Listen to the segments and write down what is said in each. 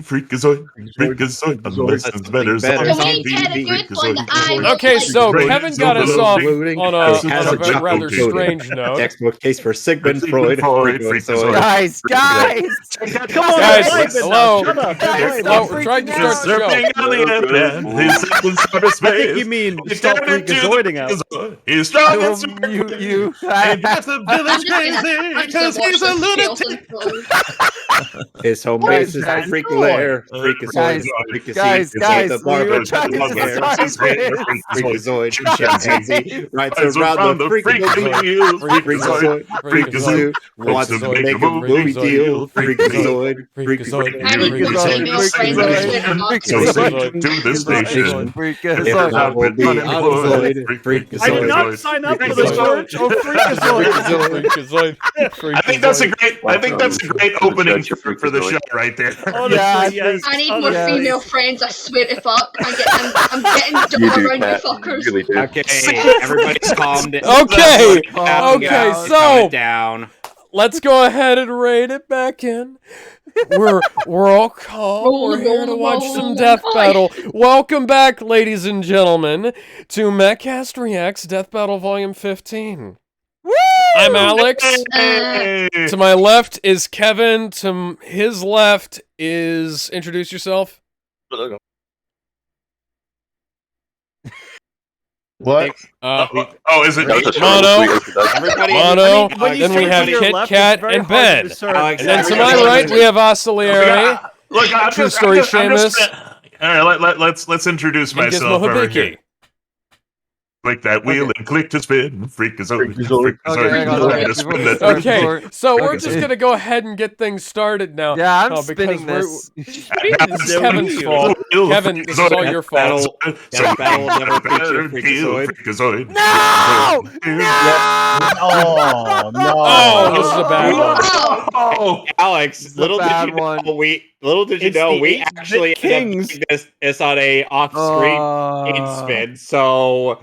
Freakazoid, unless it's better. Can we get a good one? Okay, so Kevin got us off on a rather strange note. Textbook case for Sigmund Freud. Guys, come on, guys, hello. We're trying to start the show. I think you mean stop freakazoiding out. He's strong and you. And the village crazy because he's a lunatic. His home base is a freak lair. Freakazoid. Guys, we were trying to Freakazoid. Chimpanzee rides around the Freakazoid. Wants to make a movie deal. Freakazoid. To the station. I did not sign up for the search of Freakazoid. I think that's a great opening for the show right there. Yes. I need more female friends, I swear to fuck. I'm getting dumb around you fuckers. Really do. Okay, everybody's calmed down. Okay, so down. Let's go ahead and raid it back in. We're all calm. We're here to watch some death battle. Welcome back, ladies and gentlemen, to Mehcast Reacts Death Battle Volume 15. Woo! I'm Alex. To my left is Kevin. To his left is... Introduce yourself. What? Is it Mono? Then we have Kit Kat and Ben. And then to my right we have Asalieri. True Story Seamus. Alright, let's introduce myself over here. Click that wheel and click to spin. Freakazoid. Okay, so we're just gonna go ahead and get things started now. Yeah, I'm spinning this. It's Kevin's fault. Kevin, this is all your fault. Freakazoid. No! Oh, no! Oh, this is a bad one. Alex, little did you know, we actually ended up this on a off-screen spin, so...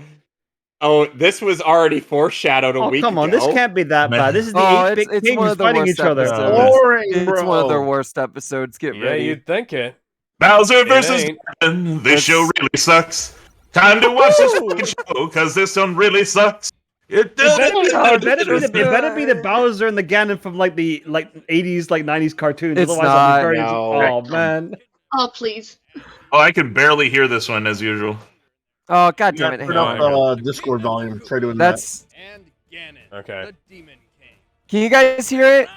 Oh, this was already foreshadowed a week ago. Come on, this can't be that bad. This is the 8-bit kings fighting each other. It's one of the worst episodes. Get ready. Yeah, you'd think it. Bowser versus Ganon. This show really sucks. Time to watch this fucking show, because this one really sucks. It better be the Bowser and the Ganon from the 80s, 90s cartoons. It's otherwise not. I'll be very oh man. Oh please. Oh, I can barely hear this one as usual. Oh, god damn it. Turn up Discord volume. Try doing that. Okay. Can you guys hear it?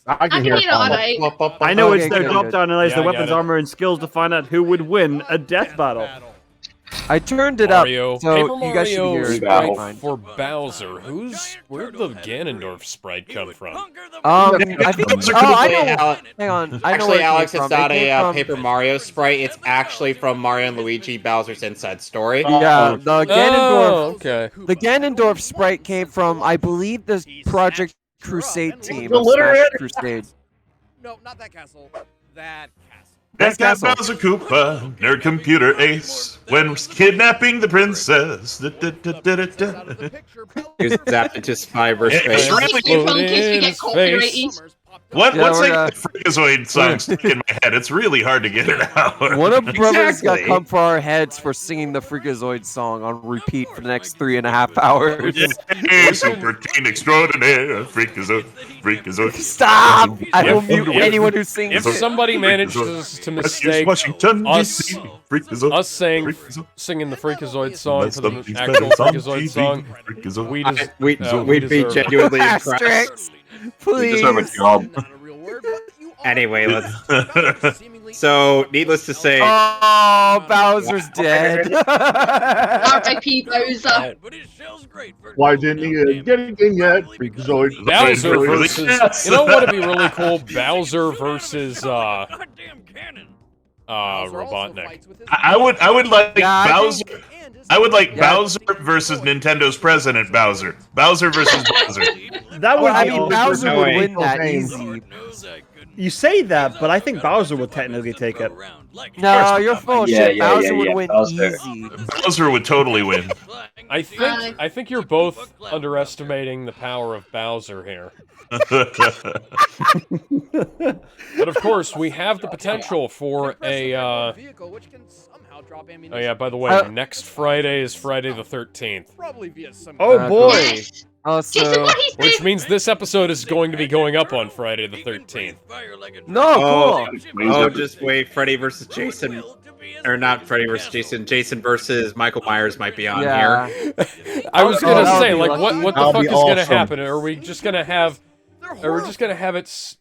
I can hear it. Alright. I know it's their good, job good. to analyze the Yeah, I weapons, get it. armor, and skills to find out who would win a death battle. I turned it Mario. up, so Paper you guys should Mario hear it. sprite Fine. for Bowser. Where'd the Ganondorf sprite come from? I think. Bowser Oh, I couldn't know. play Hang on. I know Actually, where it Alex, came it's from. not It came a from- Paper Mario sprite. It's actually from Mario and Luigi Bowser's Inside Story. Yeah, the Ganondorf. Oh, okay. The Ganondorf sprite came from, I believe, the Project Crusade team. The Of Smash literate- Crusade. No, not that castle. That castle. That's got Castle. Bowser Koopa, nerd computer ace, when kidnapping the princess. Here's zapped into Spyverse It's face. really In case we get copyrighted. what's Yeah, we're, the Freakazoid song stuck in my head? It's really hard to get it out. One of brothers got Exactly. come for our heads for singing the Freakazoid song on repeat for the next 3.5 hours. Yeah, Super Teen Extraordinaire, Freakazoid. Stop! I will mute anyone who sings If it. somebody manages to mistake Washington, us- DC, Freakazoid. us singing the Freakazoid song for the actual Freakazoid song, We'd be deserve it. genuinely impressed. Asterix, please. Anyway, let's. So, needless to say, Oh, Bowser's dead. R.I.P. Bowser. Why didn't he get it in yet? Freakazoid. Bowser Freakazoid. versus... You know what would be really cool? Bowser versus, Robotnik. I would like Yeah, I Bowser. I would like Bowser versus Nintendo's president Bowser. Bowser versus Bowser. That would I be mean, awesome. Bowser No would way. win that Okay. easy. You say that, but I think Bowser would technically take it. No, you're full of shit. Bowser would win Bowser. easy. Bowser would totally win. I think you're both underestimating the power of Bowser here. But of course, we have the potential for a. Oh yeah, by the way, next Friday is Friday the 13th. Oh boy! Yes. Also, Which means this episode is going to be going up on Friday the 13th. no, cool. Oh, just wait. Freddy versus Jason. Or not Freddy versus Jason. Jason versus Michael Myers might be on Yeah. here. I was gonna that would say, be like, lucky. what the That'll fuck be is gonna awesome. happen? Are we just gonna have it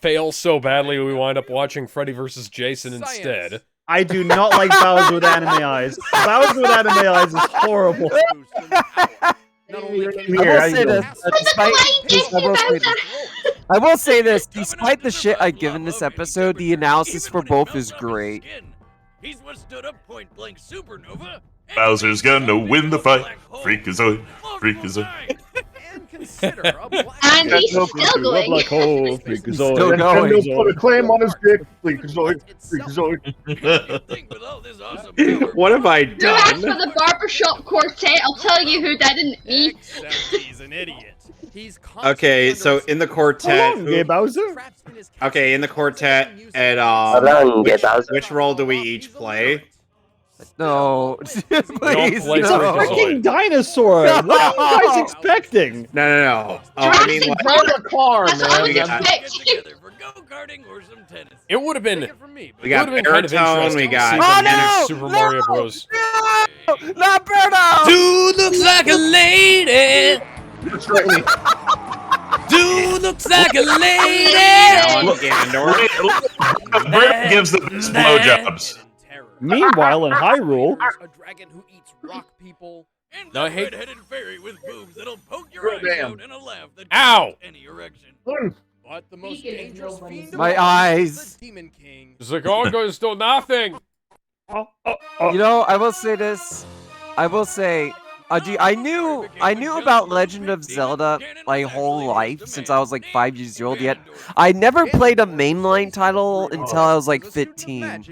fail so badly we wind up watching Freddy versus Jason instead? I do not like Bowser with anime eyes. Bowser with anime eyes is horrible. I will say this, despite the shit I give in this episode, the analysis for both is great. He's what stood up point blank supernova. Bowser's gonna win the fight. Freakazoid. Freakazoid. And consider a black And he's still going. Black hole, Freakazoid. Still And going. Nintendo put a claim on his dick. Freakazoid. Freakazoid. thing with all this awesome power. What have I You asked for done? the barbershop quartet, I'll tell you who didn't. Me. Except he's an idiot. He's Okay, so in the quartet. Gay Bowser? Okay, in the quartet, and which role do we each play? No, please, play no. Freakazoid. Freaking dinosaur! What are you guys expecting? No. Oh, I mean, like, Drive a car, That's all man. you expect. for go-karting or some tennis. It would have been. Take it from me, we got It would've been kind of baritone, we interesting got. to Oh, see no! them Super Mario Bros. No! Not Birdo! Dude looks like a lady. Dude looks like a lady. Ganondorf. Bird gives the best blowjobs. Meanwhile, in Hyrule, a dragon who eats rock people. And No, I the hate- red-headed fairy with boobs that'll poke your eyes damn. out and a laugh that Ow! any erection. Mm. But the most dangerous fiend of My all eyes. is the Demon King. Zagongo's do nothing. You know, I will say this. I will say, I knew about Legend of Zelda my whole life since I was like 5 years old. Yet I never played a mainline title until I was like 15.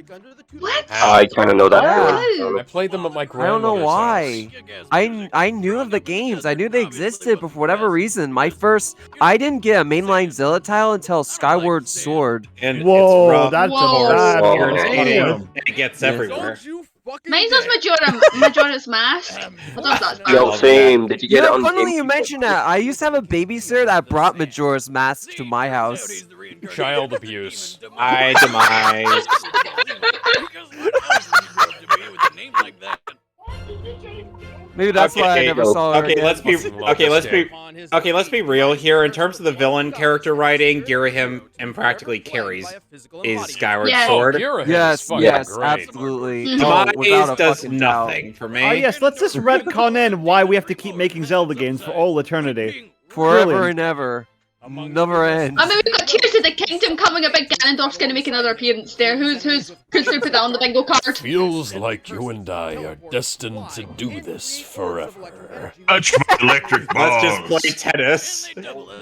What? I kind of know that. Oh. I played them at my I don't know grandmother's why. house. I knew of the games. I knew they existed, but for whatever reason, I didn't get a mainline Zelda title until Skyward Sword. And whoa, it's rough. that's Whoa. a bad Whoa. Irritating, game. and it gets everywhere. Mine's was Majora's Mask. I thought that's bad. Yo, same. Did you You get it know, on funnily GameCube? you mentioned that. I used to have a babysitter that brought Majora's Mask to my house. Child abuse. I demise. Maybe that's why I Okay, never saw her. Okay, again. let's be let's be real here. In terms of the villain character writing, Girahim practically carries is Skyward Yeah. Sword. Girahim Yes, is fucking yes, great. absolutely. Mhm. Oh, Demise without a does fucking doubt. nothing for me. Ah, yes, let's just retcon in why we have to keep making Zelda games for all eternity. Forever Brilliant. and ever. Never ends. I mean, we've got Tears of the Kingdom coming up, and Ganondorf's going to make another appearance there. Who's put that on the bingo card? Feels like you and I are destined to do this forever. Touch my electric balls. Let's just play tennis.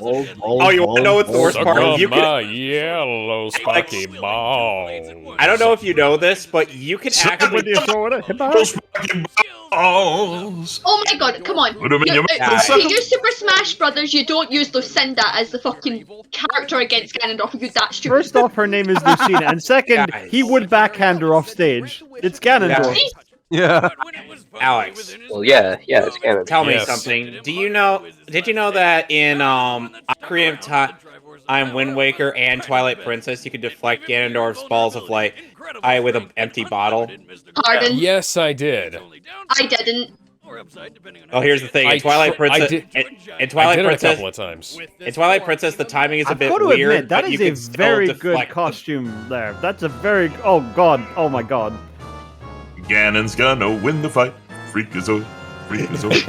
Balls, Oh, you want to know what the worst Suck part on is? You my can. yellow spiky balls. I don't know if you know this, but you can With actually. your sword, hit back. Those fucking balls. Oh my god, come on. Put 'em in your mouth and suck To 'em. use Super Smash Brothers, you don't use Lucinda as the fucking character against Ganondorf. You that stupid. First off, her name is Lucina, and second, Guys. he would backhand her off stage. It's Ganondorf. Yeah. Alex. Well, yeah, it's canon. Tell me Yes. something. Did you know that in Ocarina of Time, Wind Waker, and Twilight Princess, you could deflect Ganondorf's balls of light with an empty bottle? Pardon. Yes, I did. I didn't. Oh, here's the thing. I In Twilight tr- I Princess, did- in I Twilight did it a Princess, couple of times. in Twilight Princess, the timing is a I've bit got to weird, admit, that but you is can a still very good deflect them. costume there. That's a very... Oh god, oh my god. Ganon's gonna win the fight. Freakazoid. Freakazoid.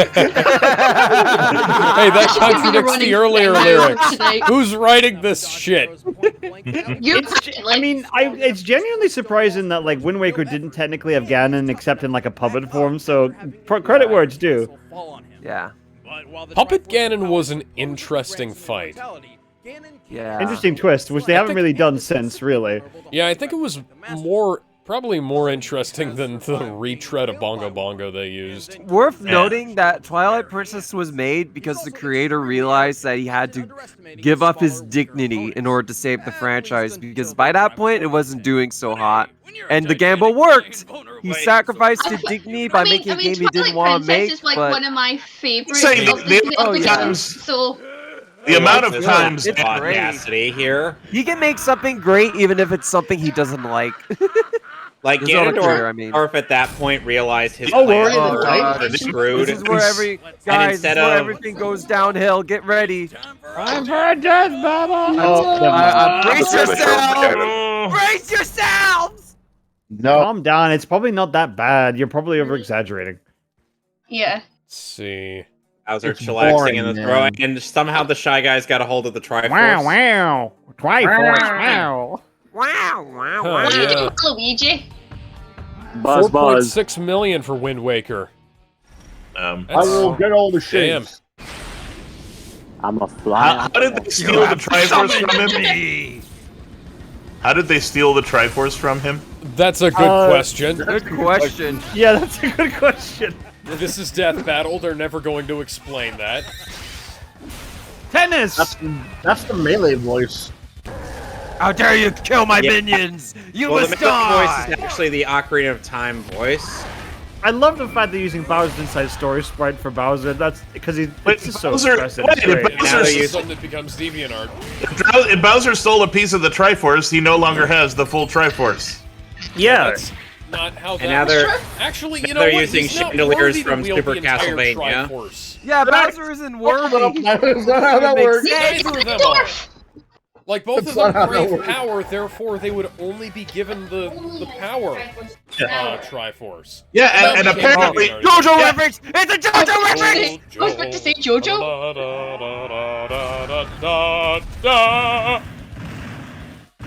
Hey, that This is gonna be contradicts running the earlier thing lyrics. tonight. Who's writing this shit? You're I mean, it's genuinely surprising that like Wind Waker didn't technically have Ganon except in like a puppet form. So credit where it's due. Yeah. Puppet Ganon was an interesting fight. Yeah. Interesting twist, which they haven't really done since, really. Yeah, I think it was probably more interesting than the retread of Bongo Bongo they used. Worth noting that Twilight Princess was made because the creator realized that he had to give up his dignity in order to save the franchise, because by that point it wasn't doing so hot. And the gamble worked! He sacrificed his dignity by making a game he didn't want to make, is like but... one of my favorites Saying of the games, so... The amount of times it's audacity here. He can make something great even if it's something he doesn't like. Like Ganondorf at that point realized his plans were screwed. This is where everything goes downhill. Get ready. I'm for a death battle! Brace yourself! Brace yourselves! No. Calm down. It's probably not that bad. You're probably over-exaggerating. Yeah. Let's see. Bowser chillaxing in the throwing, and somehow the Shy Guys got a hold of the Triforce. Wow. Triforce, wow. What are you doing, Luigi? Buzz. 4.6 million for Wind Waker. I will get all the shapes. Damn. I'm a fly. How did they steal the Triforce from him? How did they steal the Triforce from him? That's a good question. Good question. Yeah, that's a good question. This is Death Battle. They're never going to explain that. Tennis! That's the melee voice. How dare you kill my minions! You Well, the must Mehtly die! voice is actually the Ocarina of Time voice. I love the fact they're using Bowser's Inside Story sprite for Bowser. That's because it's just so Bowser- expressive. wait, It's great. Bowser's- Something that becomes DeviantArt. If Bowser stole a piece of the Triforce, he no longer has the full Triforce. Yeah. That's not how that And now they're Actually, you know they're what? using He's not chandeliers worthy to from wield Super the entire Castlevania. Triforce. Yeah, Bowser isn't worthy. That's not how that works. Neither of them are. Like, both of them not how that crave works. power, therefore they would only be given the power Triforce. Yeah, and apparently... JoJo reference! It's a JoJo reference! I was about to say JoJo.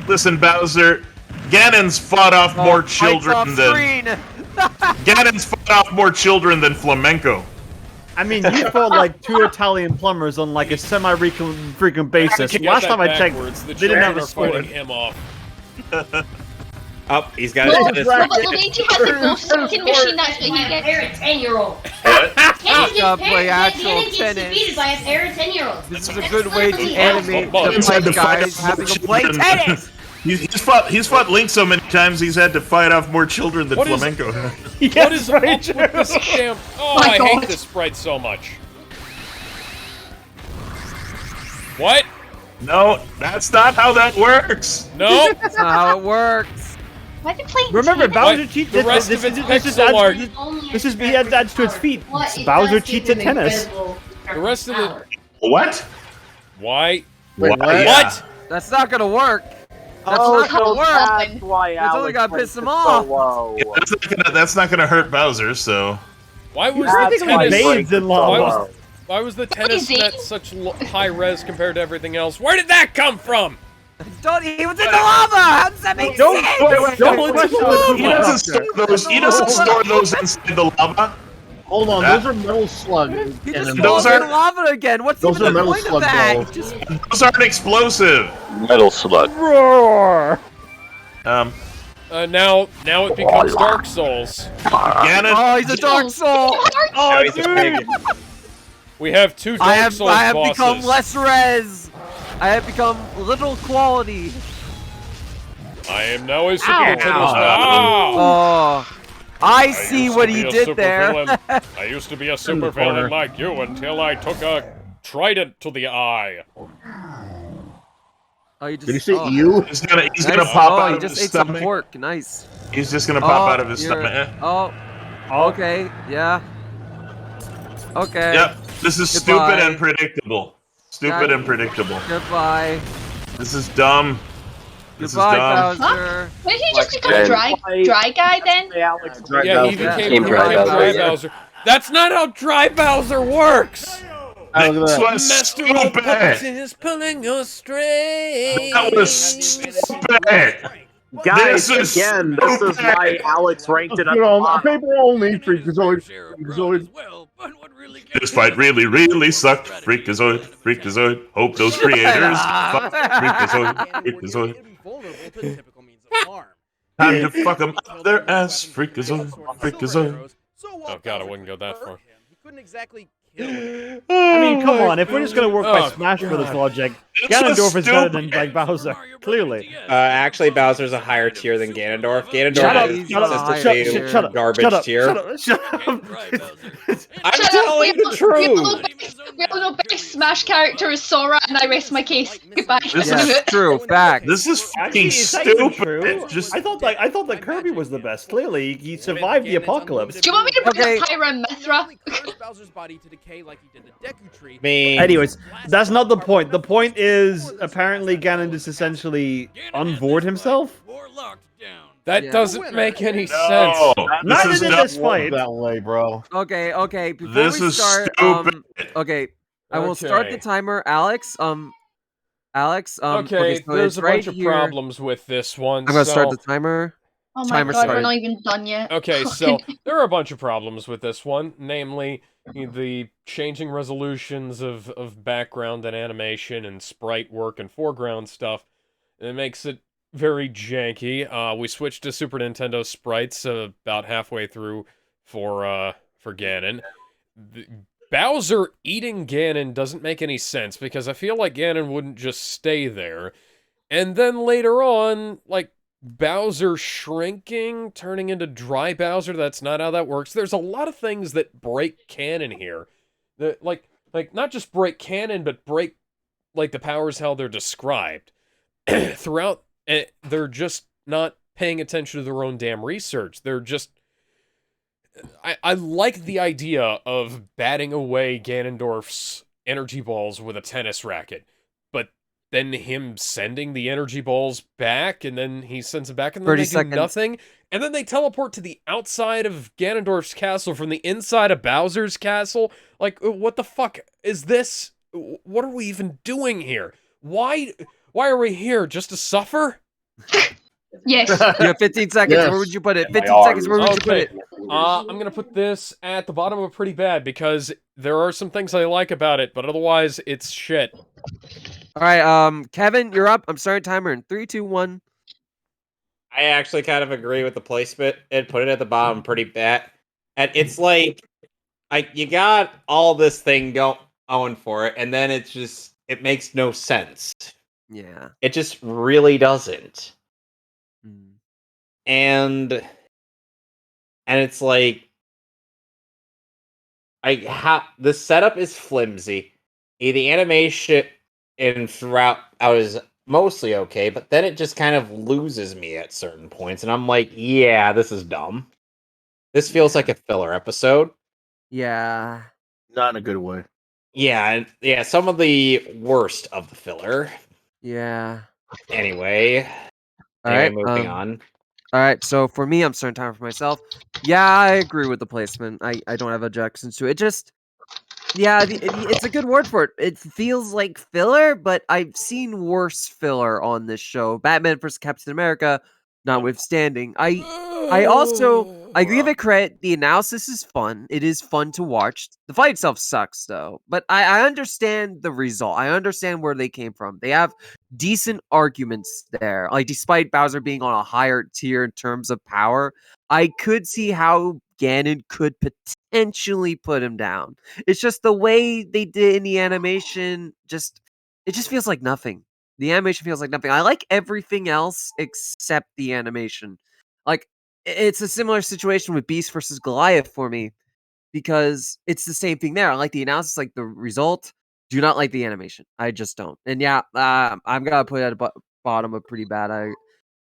Listen, Bowser, Ganon's fought off more children than... Ganon's fought off more children than flamenco. I mean, you fought like 2 Italian plumbers on like a semi-frequent basis. Last time I checked, they didn't have a sword. Him off. Oh, he's got Well, his but Luigi has a ghost sucking machine that's what he gets. Pair of 10-year-old. Gotta play actual tennis. Defeated by a pair of 10-year-olds. This is a good way to animate the fight guys having to play tennis! He's fought Link so many times he's had to fight off more children than flamenco. What is up with this damn... Oh, I hate this sprite so much. What? No, that's not how that works. No. That's not how it works. Why are they playing Remember, Bowser What? cheats. The rest of it's pixel art. This is he adds to its feet. Bowser cheats at tennis. The rest of it... What? Why? Wait, What? That's not gonna work. That's Oh, not gonna so work. that's why It's only Alex gonna ranked piss him it so off. low. Yeah, that's not gonna hurt Bowser, so... Why was That's the why he tennis... ranked it so low. Why was the tennis net such high res compared to everything else? Where did that come from? Don't. He was in the lava. How does that make sense? He doesn't store those inside the lava. Hold on, those are metal slugs. He just And falls those in are- lava again. What's those even are the metal point of slug that? balls. Just Those aren't explosive. Metal slug. Roar! Now it becomes Dark Souls. Ganon. oh, he's a Dark Soul. Now he's a pig. We have 2 Dark Souls I have bosses. become less res. I have become little quality. I am now a super tennis player. Oh, I see used what to he be a did super there. villain. I used to be a super villain like you until I took a trident to the eye. Oh, you just, Did you say oh. you? He's gonna Nice. pop oh, out he of just his ate some stomach. pork. Nice. He's just gonna pop Oh, out of his you're- stomach. Oh, okay, yeah. Okay. Yep, this is Goodbye. stupid and predictable. Stupid and predictable. Goodbye. This is dumb. This Goodbye, is dumb. Bowser. What did he just become dry guy then? Alex Yeah, he became Dry Bowser. That's not how Dry Bowser works! This was Master of Puppets stupid. is pulling us straight. That was stupid. Guys, This is again, this is stupid. why Alex ranked it up. You know, paper only, Freakazoid. Freakazoid. Well, but what really This fight really, really sucked. Freakazoid, Freakazoid. Hope those creators. Fuck Freakazoid, Freakazoid. Time to fuck them up their ass. Freakazoid, Freakazoid. Oh god, I wouldn't go that far. He couldn't exactly kill him. I mean, come on. If we're just gonna work by Oh, Smash Brothers God. logic, It's Ganondorf so is better than stupid. like Bowser. Clearly. Actually, Bowser's a higher tier than Ganondorf. Ganondorf Shut up, is shut up, consistently shut up, shut up, garbage shut up, tier. shut up, shut up. I'm Shut up, telling we the truth. We all know best Smash character is Sora, and I rest my case. Goodbye. This Yes, is true. Fact. This is fucking Is that even stupid. true? It's just I thought that Kirby was the best. Clearly, he survived the apocalypse. Do you want me to bring Okay. up Pyra and Mithra? Bowser's body to decay like he did the Deku Tree. Anyways, that's not the point. The point is apparently Ganon just essentially unboard himself. That Yeah. doesn't make any no. sense. Neither This is did not. this fight. That way, bro. Okay. Before This we is start, stupid. okay, I will start the Okay. timer. Alex, Okay, so there's it's a right bunch of here. problems with this one. I'm gonna start so- the timer. Oh my Timer god, started. we're not even done yet. Okay, so there are a bunch of problems with this one, namely the changing resolutions of background and animation and sprite work and foreground stuff. It makes it very janky. We switched to Super Nintendo sprites about halfway through for Ganon. Bowser eating Ganon doesn't make any sense because I feel like Ganon wouldn't just stay there. And then later on, like, Bowser shrinking, turning into dry Bowser, that's not how that works. There's a lot of things that break canon here. That, like not just break canon, but break, like, the powers how they're described. Throughout, they're just not paying attention to their own damn research. They're just... I like the idea of batting away Ganondorf's energy balls with a tennis racket, but then him sending the energy balls back, and then he sends them back, and then 30 they seconds. do nothing, and then they teleport to the outside of Ganondorf's castle from the inside of Bowser's castle. Like, what the fuck is this? What are we even doing here? Why are we here? Just to suffer? Yes. You have 15 seconds. Yes. Where would you put it? 15 My seconds. Where would you put Okay. it? I'm gonna put this at the bottom of Pretty Bad because there are some things I like about it, but otherwise it's shit. All right, Kevin, you're up. I'm starting timer in 3, 2, 1. I actually kind of agree with the placement and put it at the bottom pretty bad. And it's like you got all this thing going for it, and then it makes no sense. Yeah. It just really doesn't. Mm. And it's like the setup is flimsy. The animation and throughout I was mostly okay, but then it just kind of loses me at certain points, and I'm like, yeah, this is dumb. This feels like a filler episode. Yeah. Not in a good way. Yeah, some of the worst of the filler. Yeah. Anyway, All right. moving on. All right. So for me, I'm starting timer for myself. Yeah, I agree with the placement. I don't have objections to it. Just yeah, it's a good word for it. It feels like filler, but I've seen worse filler on this show. Batman vs. Captain America, notwithstanding. I give it credit. The analysis is fun. It is fun to watch. The fight itself sucks, though. But I understand the result. I understand where they came from. They have decent arguments there. Like, despite Bowser being on a higher tier in terms of power, I could see how Ganon could potentially put him down. It's just the way they did in the animation. It just feels like nothing. The animation feels like nothing. I like everything else except the animation. Like, it's a similar situation with Beast versus Goliath for me, because it's the same thing there. I like the analysis, like the result. Do not like the animation. I just don't. And yeah, I'm gonna put it at the bottom of Pretty Bad. I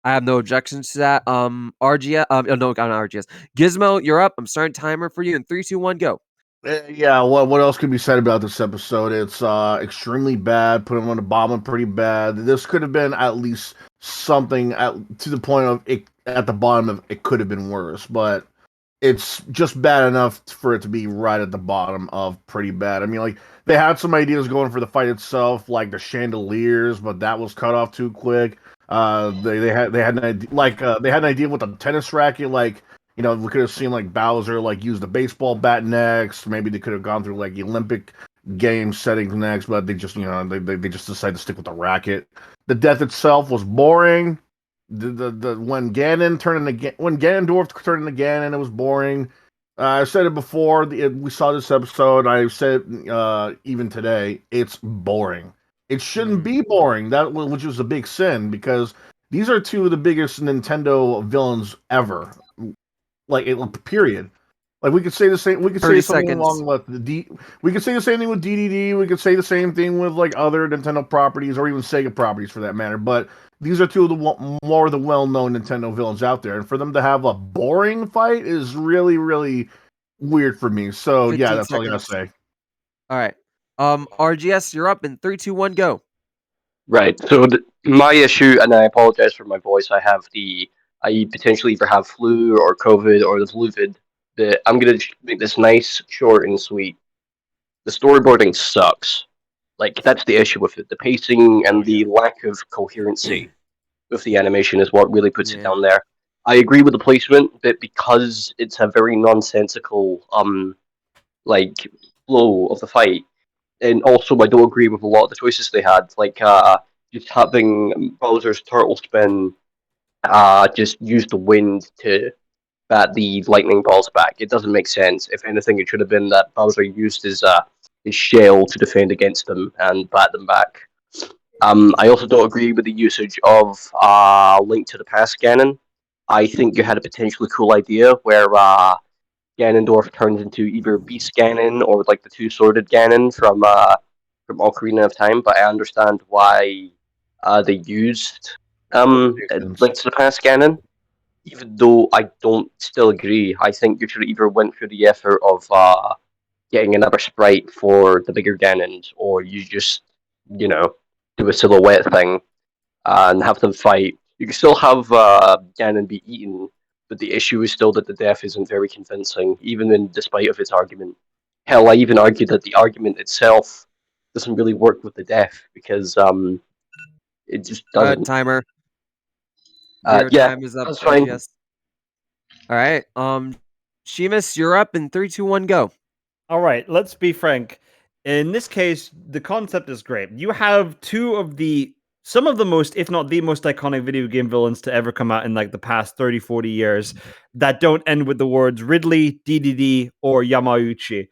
have no objections to that. RGS. No, not RGS. Gizmo, you're up. I'm starting timer for you in 3, 2, 1, go. Yeah, what else can be said about this episode? It's extremely bad. Put him on the bottom, pretty bad. This could have been at least something to the point of it at the bottom of it could have been worse, but it's just bad enough for it to be right at the bottom of pretty bad. I mean, like, they had some ideas going for the fight itself, like the chandeliers, but that was cut off too quick. They had an idea, like they had an idea with the tennis racket, like You know, we could have seen like Bowser like use the baseball bat next. Maybe they could have gone through like the Olympic game settings next, but they just they just decided to stick with the racket. The death itself was boring. The when Ganondorf turned into Ganon, it was boring. I said it before. We saw this episode. I said even today, it's boring. It shouldn't be boring. Which was a big sin because these are two of the biggest Nintendo villains ever. Like period. Like we could say the same. We could say something along with we could say the same thing with DDD. We could say the same thing with like other Nintendo properties or even Sega properties for that matter. But these are two of the more of the well-known Nintendo villains out there, and for them to have a boring fight is really, really weird for me. So yeah, that's all I gotta say. All right, RGS, you're up in 3, 2, 1, go. Right. So my issue, and I apologize for my voice. I potentially either have flu or COVID or the fluvid. I'm gonna make this nice, short, and sweet. The storyboarding sucks. Like that's the issue with it. The pacing and the lack of coherency with the animation is what really puts it down there. I agree with the placement, but because it's a very nonsensical like flow of the fight, and also I don't agree with a lot of the choices they had, like just having Bowser's turtle spin just use the wind to bat the lightning balls back. It doesn't make sense. If anything, it should have been that Bowser used his shell to defend against them and bat them back. I also don't agree with the usage of Link to the Past Ganon. I think you had a potentially cool idea where Ganondorf turns into either Beast Ganon or like the two-sworded Ganon from Ocarina of Time, but I understand why they used Link to the Past Ganon. Even though I don't still agree, I think you should either went through the effort of getting another sprite for the bigger Ganon, or you just, do a silhouette thing and have them fight. You can still have Ganon be eaten, but the issue is still that the death isn't very convincing, despite of its argument. Hell, I even argue that the argument itself doesn't really work with the death because it just doesn't. Timer. Yeah, time is up. That's fine. Yes. All right. Seamus, you're up in 3, 2, 1, go. All right. Let's be frank. In this case, the concept is great. You have some of the most, if not the most iconic video game villains to ever come out in like the past 30, 40 years that don't end with the words Ridley, DDD, or Yamauchi.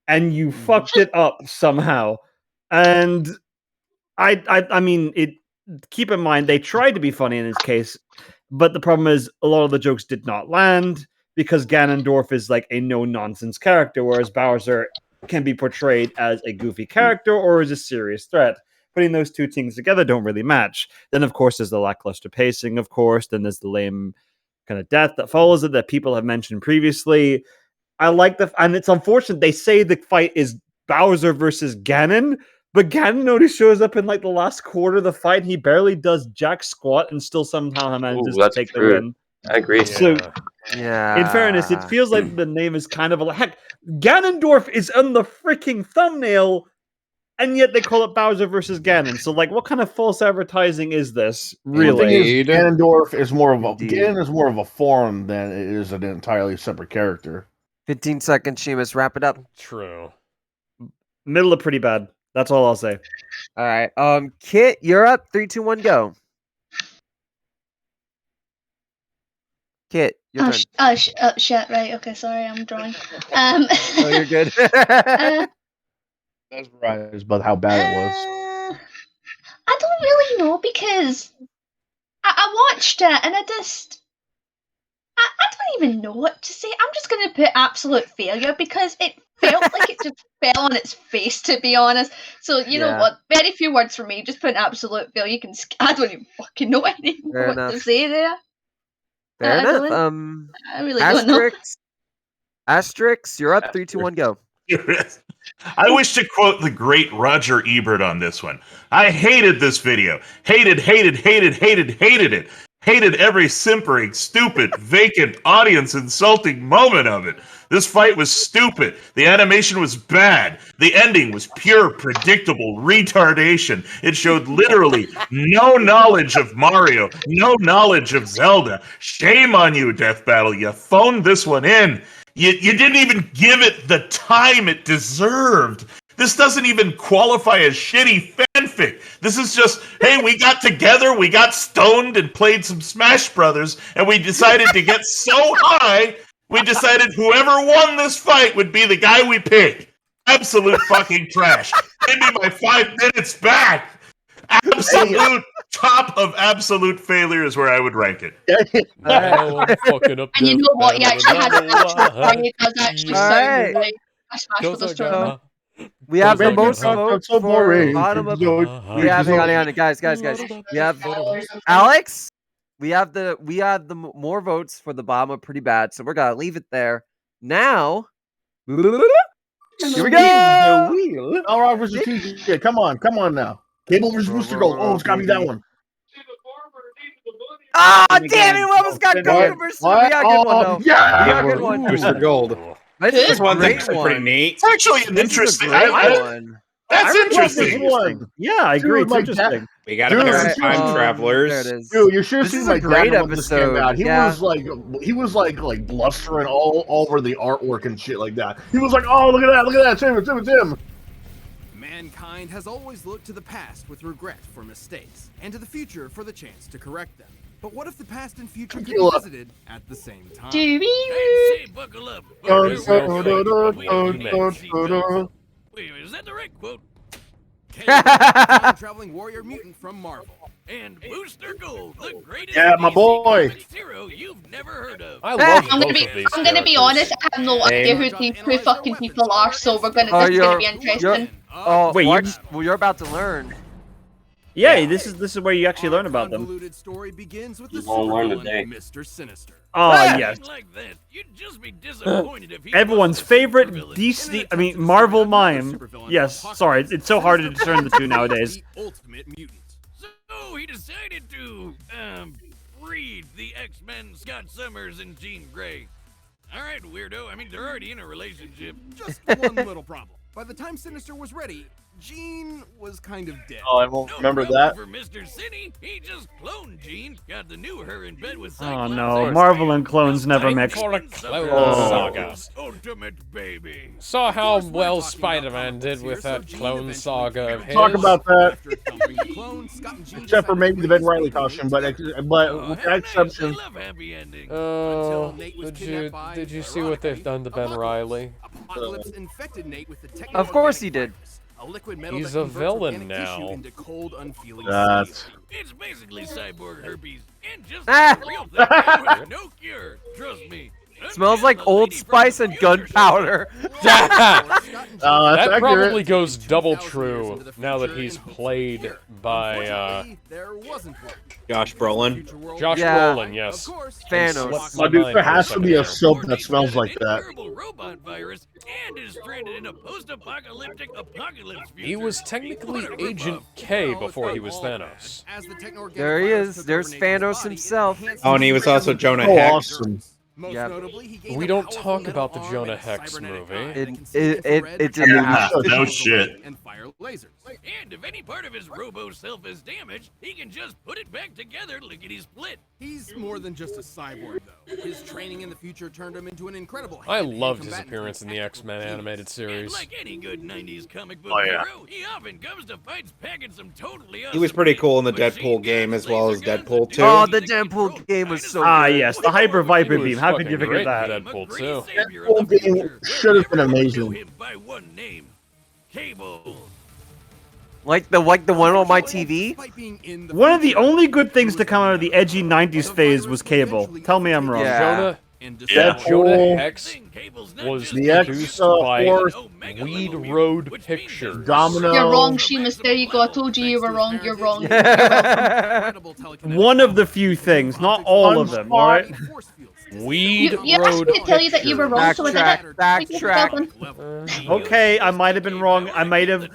And you fucked it up somehow. And I mean, keep in mind, they tried to be funny in this case, but the problem is a lot of the jokes did not land because Ganondorf is like a no-nonsense character, whereas Bowser can be portrayed as a goofy character or as a serious threat. Putting those two things together don't really match. Then, of course, there's the lackluster pacing, of course. Then there's the lame kind of death that follows it that people have mentioned previously. I like and it's unfortunate they say the fight is Bowser versus Ganon, but Ganon only shows up in like the last quarter of the fight. He barely does jack squat and still somehow manages to take the win. I agree. So, yeah. In fairness, it feels like the name is kind of heck. Ganondorf is on the freaking thumbnail, and yet they call it Bowser versus Ganon. So, like, what kind of false advertising is this? Really, Ganondorf is more of a form than it is an entirely separate character. 15 seconds, Seamus. Wrap it up. True. Middle of pretty bad. That's all I'll say. All right. Kit, you're up. 3, 2, 1, go. Kit, your turn. Shit. Right. Okay. Sorry, I'm drawing. Oh, you're good. That's right. It's about how bad it was. I don't really know because I watched it and I don't even know what to say. I'm just going to put absolute failure because it felt like it just fell on its face, to be honest. So, you know what? Very few words for me. Just put an absolute failure. I don't even fucking know anymore what to say there. Fair enough. I really don't know. Asterix, you're up. 3, 2, 1, go. I wish to quote the great Roger Ebert on this one. I hated this video. Hated it. Hated every simpering, stupid, vacant, audience-insulting moment of it. This fight was stupid. The animation was bad. The ending was pure, predictable retardation. It showed literally no knowledge of Mario, no knowledge of Zelda. Shame on you, Death Battle. You phoned this one in. You didn't even give it the time it deserved. This doesn't even qualify as shitty fanfic. This is just, hey, we got together, we got stoned and played some Smash Brothers, and we decided to get so high, we decided whoever won this fight would be the guy we picked. Absolute fucking trash. Give me my 5 minutes back. Absolute top of absolute failure is where I would rank it. And you know what? He actually had a it does actually sound like a Smash Brothers tournament. We have the most votes for bottom of. We have hang on, guys. We have Alex. We have the more votes for the bottom of Pretty Bad, so we're gonna leave it there. Now, here we go. All right, versus TJ. Come on now. Cable versus Rooster Gold. Oh, it's gotta be that one. Ah, damn it! We almost got Gold versus. We got a good one though. Yeah, we got a good one. Rooster Gold. This one's actually pretty neat. It's actually an interesting one. That's interesting. Yeah, I agree. It's interesting. We got a pair of time travelers. There it is. Dude, you should have seen my great dad when this came out. episode. He was like blustering all over the artwork and shit like that. He was like, "Oh, look at that, Tim." Mankind has always looked to the past with regret for mistakes, and to the future for the chance to correct them. But what if the past and future could be visited at the same time? Hey, say, buckle up. Wait, is that the right quote? Time-traveling warrior mutant from Marvel. And Booster Gold, the greatest my boy. hero you've never heard of. I love I'm gonna be honest. I have no idea who these two fucking people are, so we're gonna. This is gonna be interesting. Wait, you're about to learn. Yeah, this is where you actually learn about them. Story begins with the won't learn today. Mr. Sinister. Oh yes. Like that, you'd just be disappointed if he Everyone's favorite DC, Marvel mime. Yes, sorry, it's so hard to discern the two nowadays. The ultimate mutant. So he decided to breed the X-Men Scott Summers and Jean Grey. All right, weirdo. I mean, they're already in a relationship. Just one little problem. By the time Sinister was ready, Jean was kind of dead. Oh, I won't remember that. For Mr. City, he just cloned Jean. Got the new her in bed with Oh Cyclops. no, Marvel and clones never mix. For a clone Oh. saga. Ultimate baby. Saw how well Spider-Man did with that clone saga of his. Talk about that. After dumping the clone, Scott and Jean Except for maybe the Ben decided Riley to costume, but with Happy that endings, exception. I love happy endings. Oh, Nate was did you kidnapped by, see what they've done to Ben Riley? Apocalypse infected Nate with the Of course he did. a liquid metal He's that a converts villain organic tissue now. into cold, unfeeling That's- steel. It's basically cyborg herpes and just Ah. a real thing with no cure. Trust me. Smells like Old Spice and gunpowder. That's That accurate. probably goes double true now that he's played by Unfortunately, there wasn't one. Josh Brolin. Future world- Josh Yeah. Brolin, yes. Of course, Thanos. Slipped Oh, my dude, mind there for has to be a second soap that smells like that. Incurable robot virus and is stranded in a post-apocalyptic apocalypse future. He was technically Agent K before he was Thanos. as the techno-organic There he virus is. took There's over Nathan's Thanos body, himself. enhanced Oh, and he was also his Jonah Oh, Hex. awesome. Most Yep. notably, he gave We a don't powerful talk about the arm Jonah and Hex cybernetic movie. eye that It- can see it- infrared, it didn't happen. No shit. and fire lasers. And if any part of his robo-self is damaged, he can just put it back together lickety-split. He's more than just a cyborg, though. His training in the future turned him into an incredible I hand-to-hand loved his combatant appearance in the against X-Men actual animated genius. And series. like any good 90s comic book Oh, yeah. hero, he often comes to fights packing some totally He was pretty cool in the machine Deadpool game guns, as well as laser guns, Deadpool and 2. Oh, the Deadpool game was so Ah, good. yes, the Hyper Viper He Beam. was How could you fucking forget great that? in Deadpool 2. Deadpool game should have been amazing. By one name, Cable. Like the one on my TV. Despite being in the One of the future, only good things to come out of the edgy 90s phase was Cable. Tell me I'm wrong. Yeah. Jonah, and Yeah. destroy Jonah Deadpool. Hex was The X, produced by Horse, Weed Road Pictures. Domino. You're wrong, Seamus. There you go. I told you were wrong. You're wrong. You're welcome. One of the few things, not all of them. All right. Weed You asked Road me to tell you that you were wrong, so I did it. Backtrack. Okay, I might have been wrong. I might have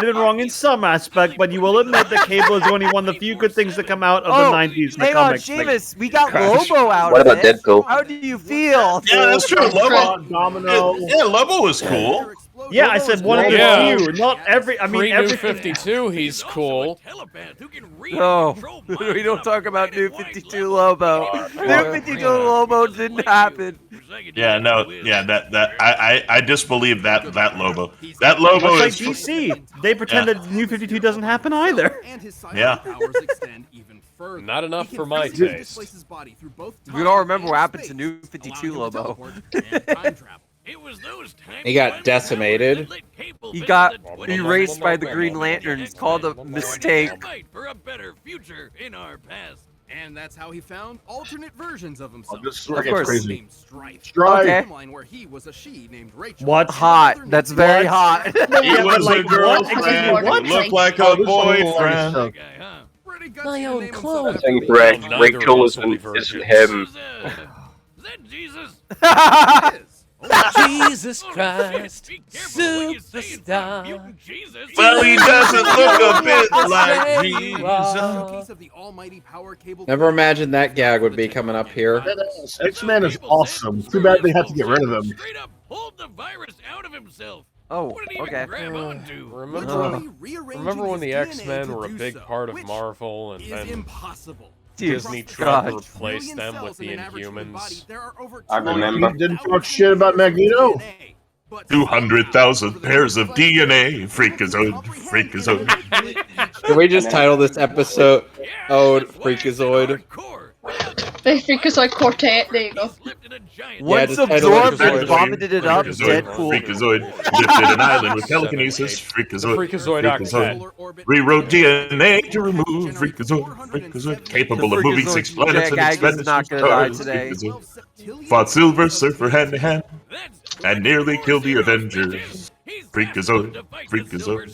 been wrong in some aspect, but you will admit that Cable is only one of the few good things that come out of the 90s in the Hang on, comics. Seamus, we got Crash. Lobo out What of about this. Deadpool? How do you feel? Yeah, that's true. Lobo. Domino. Yeah, Lobo was cool. Yeah, I said one of the Yeah. few, not every. I mean, Pre-New every 52, he's cool. No, we don't talk about New 52 Lobo. New 52 Lobo didn't happen. Yeah, no, yeah, I disbelieve that Lobo. That Lobo Much like is DC, they pretend that New 52 doesn't happen either. Yeah. Not enough for my taste. We don't remember what happened to New 52 Lobo. He got decimated. He got erased by the Green Lantern. It's called a mistake. For a better future in our past. And that's how he found alternate versions of himself. This story Of gets course. crazy. Named Strife. Strife. Okay. Timeline where he was a she named Rachel. What? Hot. That's very hot. He Yeah, was but like, a girlfriend what? who looked like Oh, a this is all boyfriend. stuff. Pretty gutsy My to own name himself clothes. I think after Neither of Rachel us will be isn't virgins. him. Is that Jesus? Jesus Christ, superstar. Well, he doesn't look a bit like There Jesus. you are. Case of the almighty power cable. Never imagined that gag would be coming up here. X-Men is awesome. Too bad they had to get rid of him. Straight up pulled the virus out of himself. Oh, What did he even okay. grab onto? Remember when the X-Men were a big part of Marvel, and Is then impossible. Disney tried to replace them with the Inhumans? I remember. You didn't talk shit about Magneto. 200,000 pairs of DNA. Freakazoid. Freakazoid. Can we just title this episode Freakazoid? The Freakazoid Quartet. There you go. Once just title absorbed it and vomited it up, Freakazoid. Deadpool. Freakazoid. Lifted an island with telekinesis. The Freakazoid. Freakazoid Octet. Rewrote DNA to remove Freakazoid. Freakazoid. Capable of moving 6 planets and Jack expending is not 6 gonna die stars. today. Freakazoid. Fought Silver Surfer hand to hand and nearly killed the Avengers. Freakazoid. Freakazoid.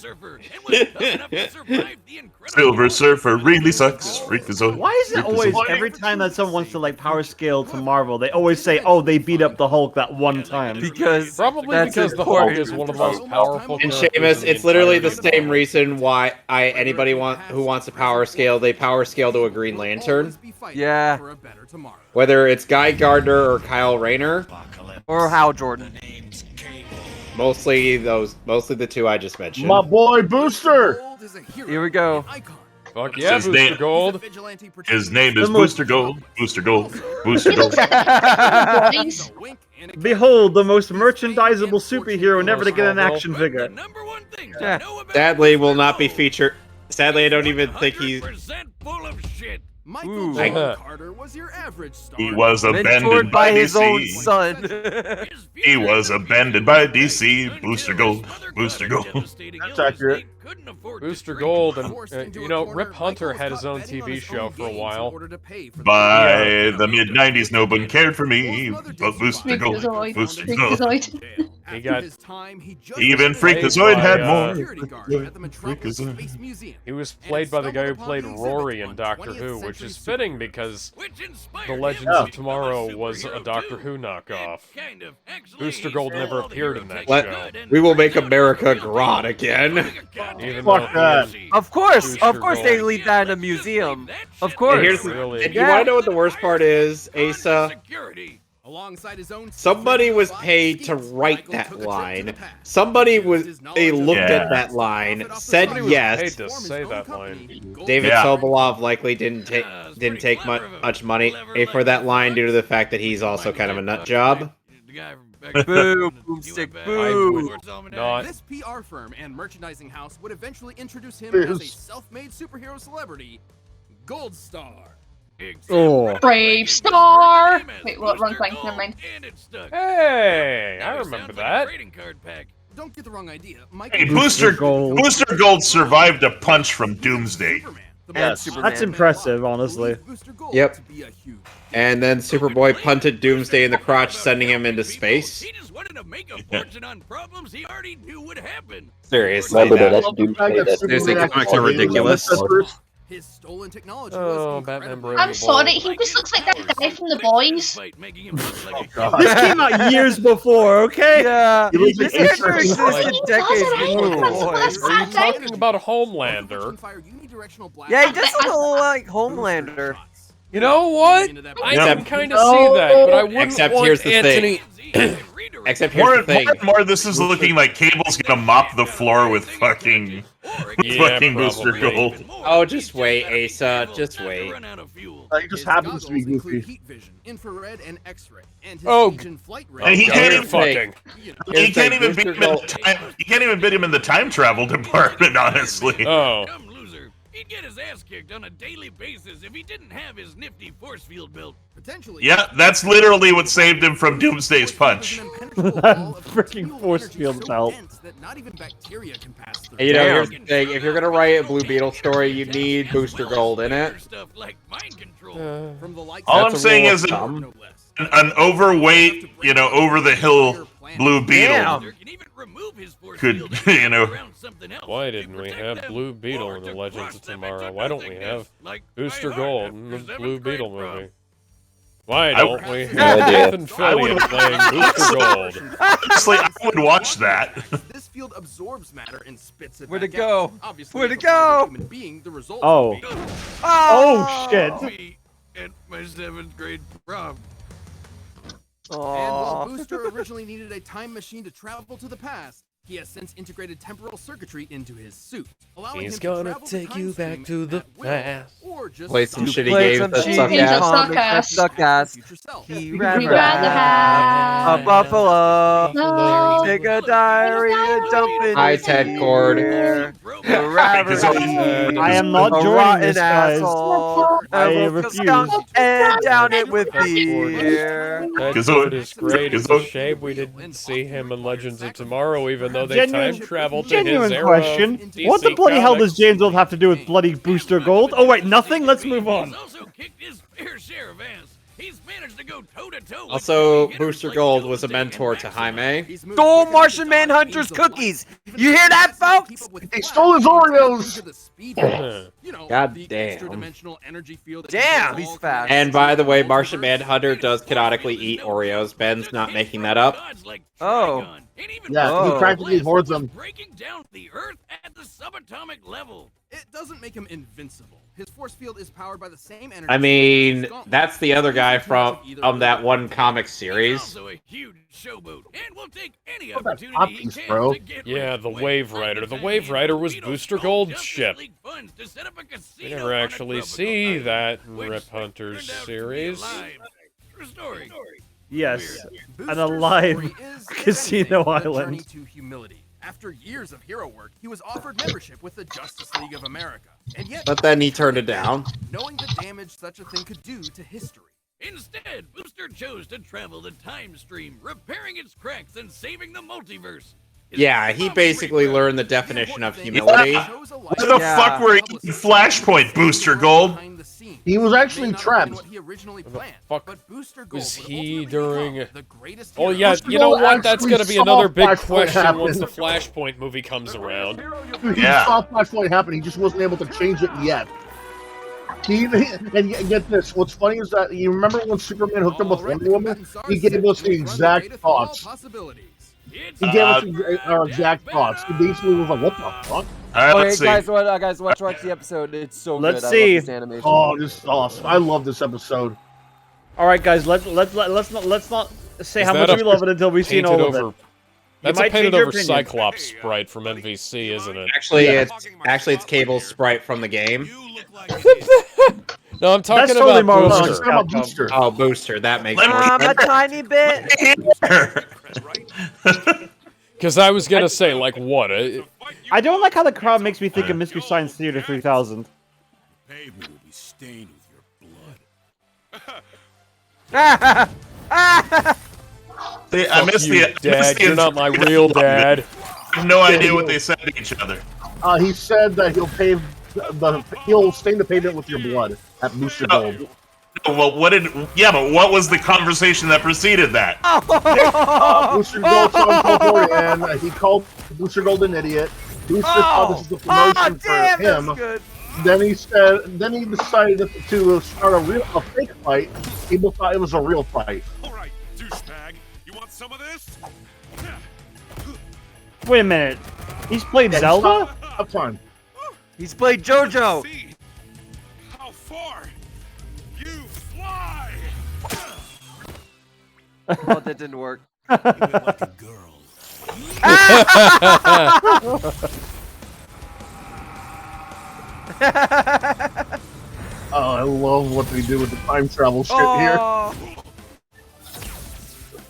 Silver Surfer really sucks. Freakazoid. Why is it always every time that someone wants to like power scale to Marvel, they always say, "Oh, they beat up the Hulk that one time." Because Probably that's because his the Hulk point. is one of the most powerful And characters Seamus, in the it's literally the entire same reason why anybody who wants a power scale, they power scale to a Green Lantern. Yeah. Whether it's Guy Gardner or Kyle Rayner. Or Hal Jordan. Mostly the two I just mentioned. My boy Booster. Here we go. Fuck yeah, His Booster name- Gold. His name is Booster Gold. Booster Gold. Booster Gold. Behold, the most merchandisable superhero never to get an action figure. Yeah. Sadly, will not be featured. Sadly, I don't even think he's. Full of shit. Michael Ooh. Jordan Carter was your average star. He was abandoned Mentored by by his own DC. son. He was abandoned by DC. Booster Gold. Booster Gold. That's accurate. Booster Gold, and you know, Rip Hunter had his own TV show for a while. By the mid '90s, no one cared for me, but Booster Gold. Freakazoid. Booster Gold. Freakazoid. He got Even Freakazoid had more. Freakazoid. He was played by the guy who played Rory in Doctor Who, which is fitting because The Legends of Tomorrow was a Doctor Who knockoff. Booster Gold never appeared in that show. We will make America grot again. Even Fuck though that. Of course Booster they Gold. leave that in a museum. Of And course. here's Really? and you want to know what the worst part is, Asa? Alongside his own Somebody was paid to write that line. Somebody they looked Yeah. at that line, said Somebody was yes. paid to say that line. David Yeah. Sobolov likely didn't take much money for that line due to the fact that he's also kind of a nut job. Boo, boomstick, boo. Not. This PR firm and merchandising house would eventually introduce him as a self-made superhero celebrity, Gold Star. Oh. Brave Star. Wait, what? Wrong thing. Never mind. Hey, I remember that. Don't get the wrong idea. Hey, Booster Gold survived a punch from Doomsday. Yes. That's impressive, honestly. Yep. And then Superboy punted Doomsday in the crotch, sending him into space. He just wanted to make a fortune on problems he already knew would happen. Seriously, Remember that. that Doomsday. Seriously, comics are ridiculous. His stolen technology Oh, was Batman incredibly- I'm sorry, he just looks like that guy from The Boys. This came out years before, okay? Yeah, He looks this like character Ace existed He decades doesn't before have The a Boys. Are you talking about Homelander? Yeah, he does look a little like Homelander. You know what? I can kind of see that, but I wouldn't Except want here's the Anthony. Except More here's the thing. and more, this is looking like Cable's gonna mop the floor with fucking Booster probably. Gold. Oh, just wait, Asa. Just wait. He just happens to be goofy. Heat vision, infrared, and X-ray, and his Oh, siege and flight And he radar. can't You're even fucking. He can't even beat him in the time. He can't even beat him in the time travel department. Honestly. Oh. Dumb loser. He'd get his ass kicked on a daily basis if he didn't have his nifty force field built. Potentially. Yeah, that's literally what saved him from Doomsday's punch. Freaking force field belt. Not even bacteria can pass through. And, you know, here's the thing. If you're gonna write a Blue Beetle story, you need Booster Gold in it. From the likes All of I'm saying rule is of thumb. an overweight, over the hill Blue Beetle could, Why didn't we have Blue Beetle in the Legends of Tomorrow? Why don't we have Booster Gold in the Blue Beetle movie? Why don't we have Nathan Fillion playing Booster Gold? Honestly, I would watch that. This field absorbs matter and spits it Where'd it back go? out. Obviously, Where'd it if a private go? human being, the result Oh. would be- Oh, shit. Me at my 7th grade prom. And while Booster originally needed a time machine to travel to the past, he has since integrated temporal circuitry into his suit, allowing He's him gonna to travel the take time you back stream to the at will, past. or just Play some stop shitty Play games some that cheesy suck Games that ass. suck comics that ass. suck ass. future self. He'd We'd rather rather have have a buffalo. No. Take a diary and dump it Hi, in Ted Cord. here. A rabbit I am not a joining rotten this, guys. asshole. I A refuse. skunk and down it with beer. That dude is great. It's a shame we didn't see him in Legends of Tomorrow, even though they time traveled to his Genuine era. question. of DC What the bloody hell does Comics. James Gold have to do with bloody Booster Gold? Oh wait, nothing? Let's move on. He's also kicked his fair share of ass. He's managed to go toe-to-toe with Also, hitters Booster like Gold was a Doomsday mentor and to Maxwell. Jaime. Stole Martian Manhunter's cookies. You hear that, folks? He stole his Oreos. God the damn. extra-dimensional energy field that Damn, controls he's all fast. And by the way, Martian Manhunter does canonically eat Oreos. Ben's not making that up. Oh. Yeah, Oh. he practically hoards them. Breaking down the Earth at the subatomic level. It doesn't make him invincible. His force field is powered by the same energy. I mean, that's the other guy from that one comic series. Also a huge showboat, and we'll take any What about opportunity he Poppies, can bro? to get Yeah, rich the quick. Wave Rider. The Wave Rider was Booster Gold's Justice ship. League funds to set up a We casino never on a actually tropical see island, that in which Rip Hunter's turned out to be a series. lie. True story. Yes, Booster's an alive story is, if casino anything, the island. journey to humility. After years of hero work, he was offered membership with the Justice League of America, and yet, But then he turned it down. knowing the damage such a thing could do to history. Instead, Booster chose to travel the time stream, repairing its cracks and saving the multiverse. His Yeah, he mom basically regret- learned the definition of humility. Why the fuck were you eating Flashpoint, Booster Gold? He was actually trapped. Fuck was he during? Oh Oh yeah, Booster you know Gold what? That's actually gonna be saw another big Flashpoint question happen. once the Flashpoint movie comes around. He saw Flashpoint happen. He just wasn't able to change it yet. And get this. What's funny is that you remember when Superman hooked up with Wonder Woman? He gave us the exact thoughts. He gave us our exact thoughts. He basically was like, "What the fuck?" All right, Okay, let's see. guys, watch the episode. It's so Let's good. I see. love this animation. Oh, this is awesome. I love this episode. All right, guys, let's not say Is how that much a we love it until we've seen painted all of over- it. That's You a might painted change your over opinion. Cyclops sprite from MVC, isn't it? Actually, it's Cable's sprite from the game. No, I'm talking That's totally about Marvel's Booster. Talking about Booster. Oh, Booster. That makes more A sense. tiny bit. Because I was gonna say, like, what? I don't like how the crowd makes me think of Mystery Science Theater 3000. Baby will be stained with your blood. I missed you, the Dad. You're not my real dad. I have no idea what they said to each other. He said that he'll pave he'll stain the pavement with your blood at Booster Gold. Well, what was the conversation that preceded that? Booster Gold saw him Thor, and he called Booster Gold an idiot. Booster thought this was the promotion for him. Then he decided to start a fake fight. People thought it was a real fight. All right, douchebag, you want some of this? Wait a minute. He's played Zelda? That's fine. He's played JoJo. See how far you fly. Oh, that didn't work. You went like a girl. Oh, I love what they do with the time travel shit here.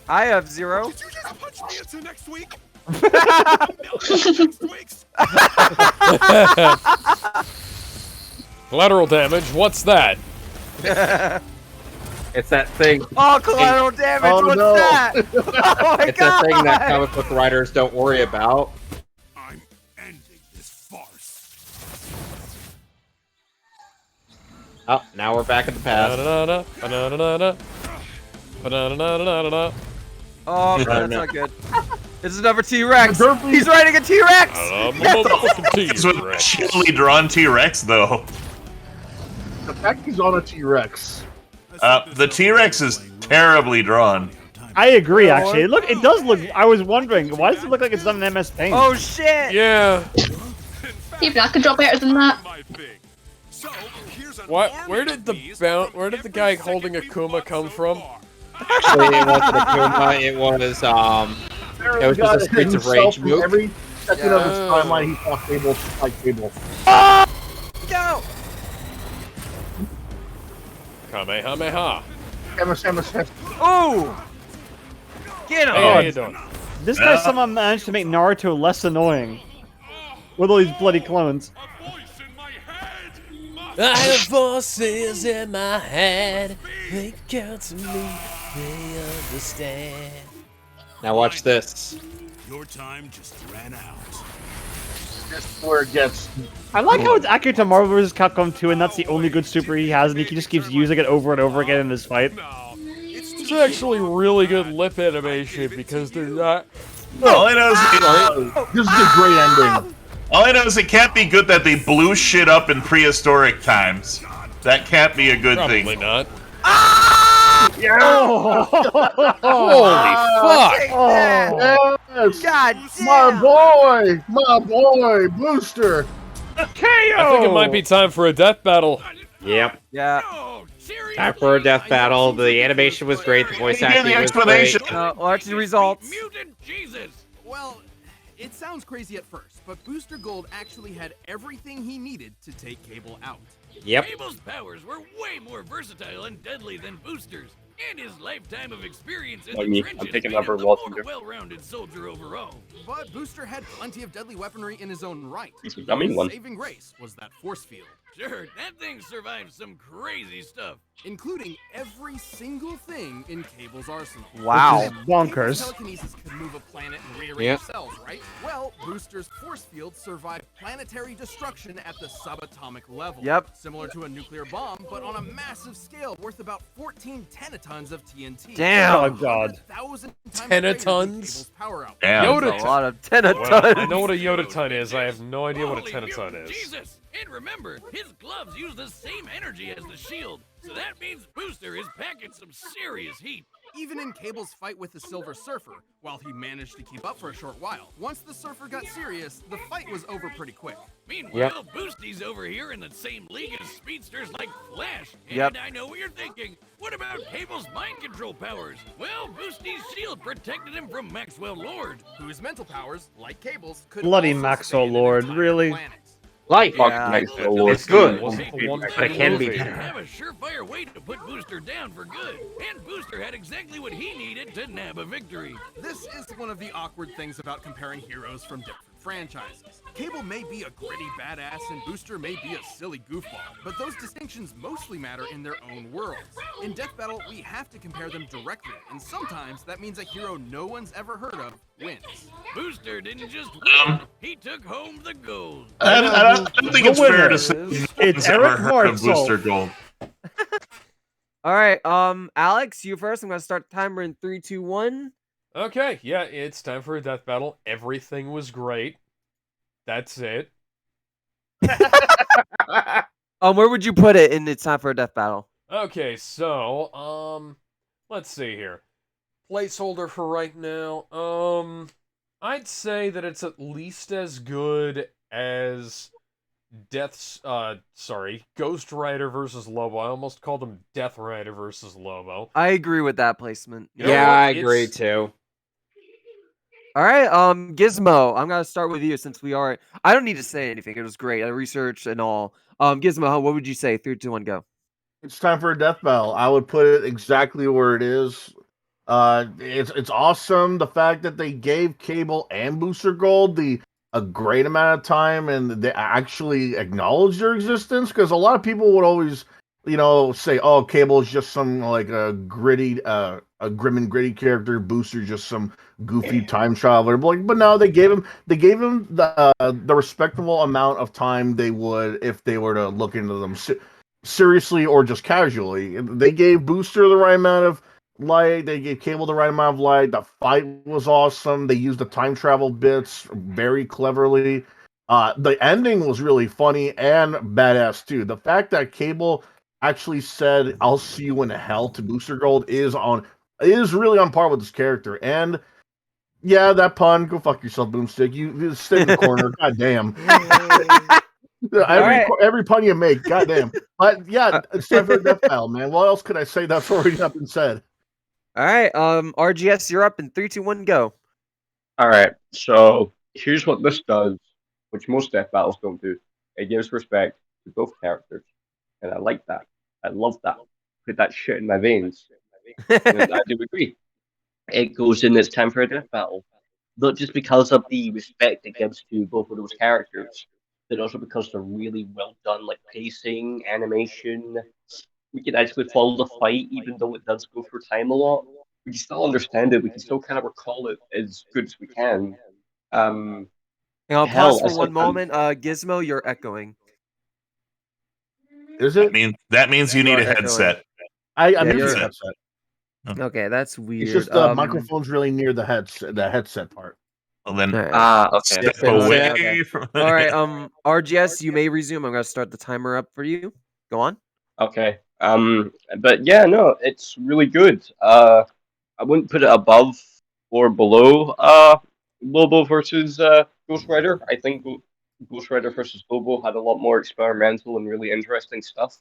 I have 0. Did you just punch me into next week? Collateral damage, what's that? It's that thing. Oh, collateral damage, Oh, what's no. that? Oh my It's god! that thing that comic book writers don't worry about. I'm ending this farce. Oh, now we're back in the past. Ba-da-da-da, ba-da-da-da-da. Ba-da-da-da-da-da. Oh, that's not good. It's another T-Rex. He's riding a T-Rex. It's with a chilly drawn T-Rex, though. The fact he's on a T-Rex. The T-Rex is terribly drawn. I agree, actually. Look, it does look. I was wondering, why does it look like it's done in MS Paint? Oh shit! Yeah. Even I could draw better than that. What? Where did the guy holding a Kuma come from? Actually, it wasn't a Kuma. It was just a Streets of Rage move. Every second of his timeline, he fought Cable to fight Cable. Go! Kamehameha. Ooh! Get him! Hey, how you doing? This guy somehow managed to make Naruto less annoying. With all these bloody clones. I have voices in my head. They count to me. They understand. Now watch this. Your time just ran out. That's where it gets. I like how it's accurate to Marvel vs. Capcom 2, and that's the only good super he has, and he just keeps using it over and over again in this fight. It's actually really good lip animation because they're not. All I know is This is a great ending. all I know is it can't be good that they blew shit up in prehistoric times. That can't be a good Probably thing. not. Oh! Holy fuck! Yes. God damn! My boy, Booster. I think it might be time for a death battle. Yep. Yeah. Time for a death battle. The animation was great. The voice acting was great. Watch the results. Mutant Jesus. Well, it sounds crazy at first, but Booster Gold actually had everything he needed to take Cable out. Yep. Cable's powers were way more versatile and deadly than Booster's, and his lifetime of experience in the trenches made him the more well-rounded soldier overall. But Booster had plenty of deadly weaponry in his own right. His saving grace was that force field. Sure, that thing survived some crazy stuff. Including every single thing in Cable's arsenal. Wow. Bonkers. Telekinesis could move a planet and rearrange cells, right? Well, Booster's force field survived planetary destruction at the subatomic level. Yep. Similar to a nuclear bomb, but on a massive scale worth about 14 tenatons of TNT. Damn. Oh god. 1,000 times Tenatons? power output. Damn. Yoda A lot of tenatons. Well, I know what a Yoda ton is. I have no idea what a Holy tenaton mutant is. Jesus! And remember, his gloves use the same energy as the shield, so that means Booster is packing some serious heat. Even in Cable's fight with the Silver Surfer, while he managed to keep up for a short while, once the Surfer got serious, the fight was over pretty quick. Meanwhile, Boosty's over here in the same league as speedsters like Flash. And Yep. I know what you're thinking. What about Cable's mind control powers? Well, Boosty's shield protected him from Maxwell Lord, whose mental powers, like Cable's, could Bloody also Maxwell span an Lord, entire really? planet. Like, Yeah. it's good, Wasn't the one but it can be movie. better. have a surefire way to put Booster down for good. And Booster had exactly what he needed to nab a victory. This is one of the awkward things about comparing heroes from different franchises. Cable may be a gritty badass and Booster may be a silly goofball, but those distinctions mostly matter in their own worlds. In Death Battle, we have to compare them directly, and sometimes that means a hero no one's ever heard of wins. Booster didn't just win, he took home the gold. I don't think it's fair to say it's ever Eric heard of Martsolf. Booster Gold. All right, Alex, you first. I'm gonna start the timer in 3, 2, 1. Okay, yeah, it's time for a death battle. Everything was great. That's it. Where would you put it in It's Time for a Death Battle? Okay, so, let's see here. Placeholder for right now. I'd say that it's at least as good as Ghost Rider versus Lobo. I almost called him Death Rider versus Lobo. I agree with that placement. You know Yeah, what? I agree too. All right, Gizmo, I'm gonna start with you since we are. I don't need to say anything. It was great. I researched and all. Gizmo, what would you say? 3, 2, 1, go. It's time for a death battle. I would put it exactly where it is. It's awesome the fact that they gave Cable and Booster Gold a great amount of time and they actually acknowledge their existence, because a lot of people would always, say, "Oh, Cable is just some like a gritty, a grim and gritty character. Booster just some goofy time traveler." But no, they gave him the respectable amount of time they would if they were to look into them seriously or just casually. They gave Booster the right amount of light. They gave Cable the right amount of light. The fight was awesome. They used the time travel bits very cleverly. The ending was really funny and badass too. The fact that Cable actually said, "I'll see you in hell" to Booster Gold is really on par with this character. And yeah, that pun, go fuck yourself, Boomstick. You stay in the corner. God damn. Every pun you make, goddamn. But yeah, it's time for a death battle, man. What else could I say that's already not been said? All right, RGS, you're up in 3, 2, 1, go. All right, so here's what this does, which most death battles don't do. It gives respect to both characters, and I like that. I love that. Put that shit in my veins. And I do agree. It goes in It's Time for a Death Battle, not just because of the respect it gives to both of those characters, but also because they're really well done, like pacing, animation. We can actually follow the fight, even though it does go through time a lot. We can still understand it. We can still kind of recall it as good as we can. Hang on, pause for one moment. Gizmo, you're echoing. Is it? That means you need a headset. I'm using a headset. Okay, that's weird. It's just the microphone's really near the headset part. Well then, okay. step away. Okay. All right, RGS, you may resume. I'm gonna start the timer up for you. Go on. Okay. But yeah, no, it's really good. I wouldn't put it above or below Lobo versus Ghost Rider. I think Ghost Rider versus Lobo had a lot more experimental and really interesting stuff.